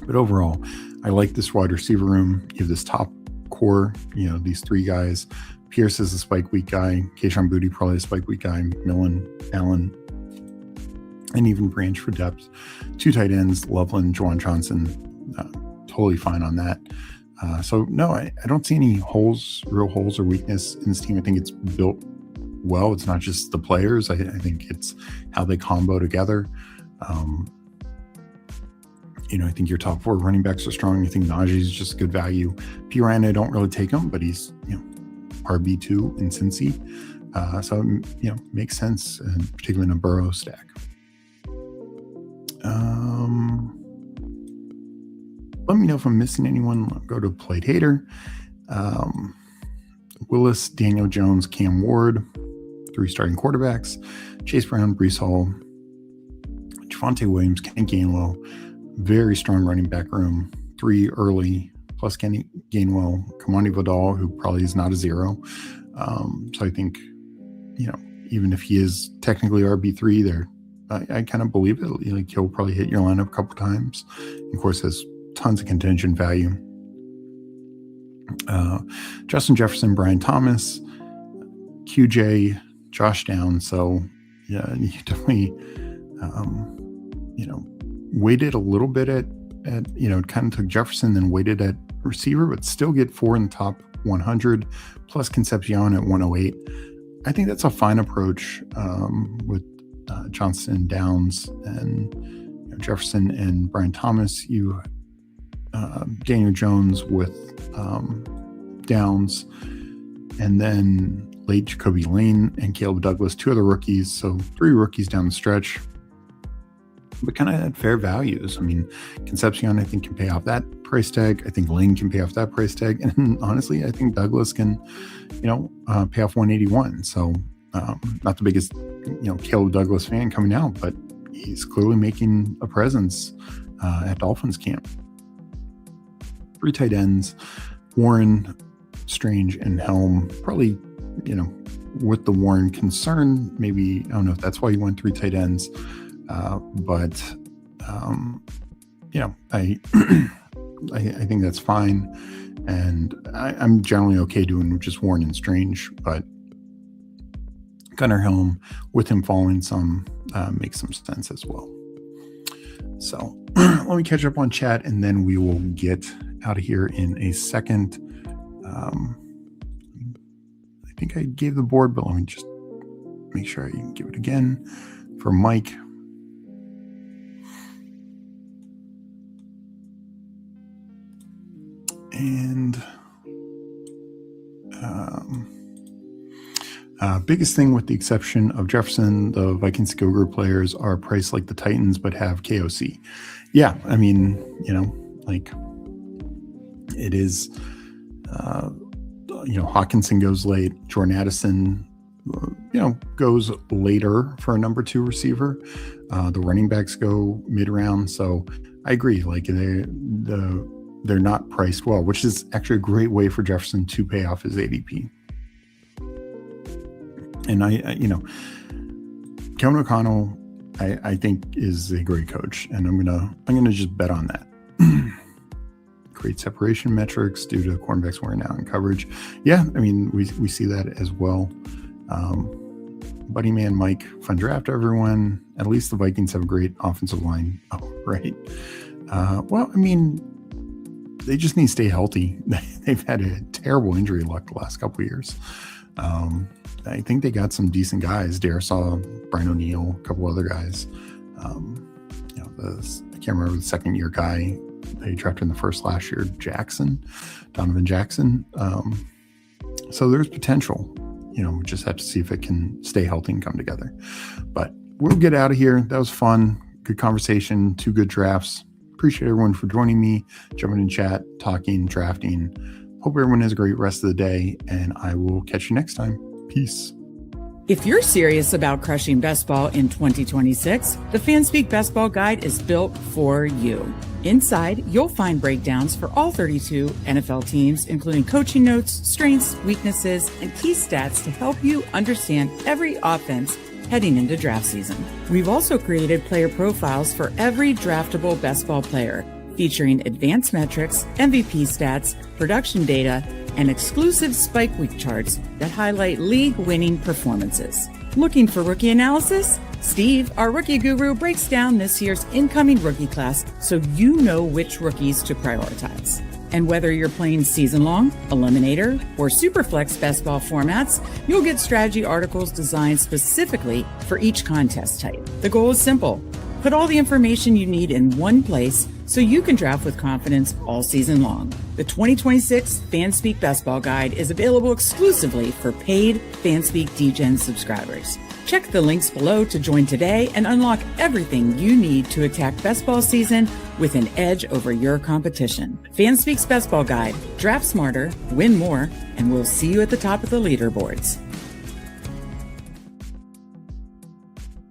But overall, I like this wide receiver room. You have this top core, these 3 guys. Pierce is a spike week guy. Kayshon Boutte probably a spike week guy. Millen, Allen, and even Branch for depth. 2 tight ends, Loveland, Juwan Johnson. Totally fine on that. So no, I don't see any real holes or weakness in this team. I think it's built well. It's not just the players. I think it's how they combo together. I think your top 4 running backs are strong. I think Najee's just good value. Pirine, I don't really take him, but he's, RB2 in Cincy. So, makes sense, and particularly in a Burrow stack. Let me know if I'm missing anyone. I'll go to Played Hater. Willis, Daniel Jones, Cam Ward, 3 starting quarterbacks. Chase Brown, Breece Hall, Javonte Williams, Kenny Gainwell. Very strong running back room. 3 early, plus Kenny Gainwell, Kamani Vidal, who probably is not a 0. So I think, even if he is technically RB3 there, I kind of believe it. Like, he'll probably hit your lineup a couple times. Of course, has tons of contingent value. Justin Jefferson, Brian Thomas, QJ, Josh Downs. So yeah, you definitely, waited a little bit at kind of took Jefferson, then waited at receiver, but still get 4 in the top 100, plus Concepcion at 108. I think that's a fine approach with Johnson, Downs, and Jefferson and Brian Thomas. You Daniel Jones with Downs, and then late Jacoby Lane and Caleb Douglas, 2 other rookies. So 3 rookies down the stretch, but kind of at fair values. I mean, Concepcion, I think, can pay off that price tag. I think Lane can pay off that price tag. And honestly, I think Douglas can, pay off 181. So not the biggest, Caleb Douglas fan coming out, but he's clearly making a presence at Dolphins camp. 3 tight ends, Warren, Strange, and Helm. Probably, with the Warren concern, maybe, I don't know if that's why you went 3 tight ends. But I think that's fine, and I'm generally okay doing just Warren and Strange, but Gunnar Helm, with him falling some, makes some sense as well. So let me catch up on chat, and then we will get out of here in a second. I think I gave the board, but let me just make sure I give it again for Mike. And Biggest thing with the exception of Jefferson, the Vikings skill group players are priced like the Titans, but have KOC. Yeah, I mean, like it is, Hawkinson goes late, Jordan Addison, goes later for a number 2 receiver. The running backs go mid-round. So I agree, like they're not priced well, which is actually a great way for Jefferson to pay off his ADP. And Kevin O'Connell, I think is a great coach, and I'm gonna just bet on that. Great separation metrics due to cornerbacks wearing out in coverage. Yeah, I mean we see that as well. Buddy man Mike, fun draft everyone. At least the Vikings have a great offensive line. Oh, right. Well, I mean, they just need to stay healthy. They've had a terrible injury luck the last couple of years. I think they got some decent guys. Darisaw, Brian O'Neill, a couple other guys. I can't remember the second year guy they drafted in the first last year, Donovan Jackson. So there's potential. We just have to see if it can stay healthy and come together. But we'll get out of here. That was fun. Good conversation. 2 good drafts. Appreciate everyone for joining me, jumping in chat, talking, drafting. Hope everyone has a great rest of the day, and I will catch you next time. Peace. If you're serious about crushing best ball in 2026, the Fanspeak Best Ball Guide is built for you. Inside, you'll find breakdowns for all 32 NFL teams, including coaching notes, strengths, weaknesses, and key stats to help you understand every offense heading into draft season. We've also created player profiles for every draftable best ball player, featuring advanced metrics, MVP stats, production data, and exclusive spike week charts that highlight league-winning performances. Looking for rookie analysis? Steve, our rookie guru, breaks down this year's incoming rookie class so you know which rookies to prioritize. And whether you're playing season-long, eliminator, or superflex best ball formats, you'll get strategy articles designed specifically for each contest type. The goal is simple. Put all the information you need in one place so you can draft with confidence all season long. The 2026 Fanspeak Best Ball Guide is available exclusively for paid Fanspeak Degen subscribers. Check the links below to join today and unlock everything you need to attack best ball season with an edge over your competition. Fanspeak's Best Ball Guide. Draft smarter, win more, and we'll see you at the top of the leaderboards.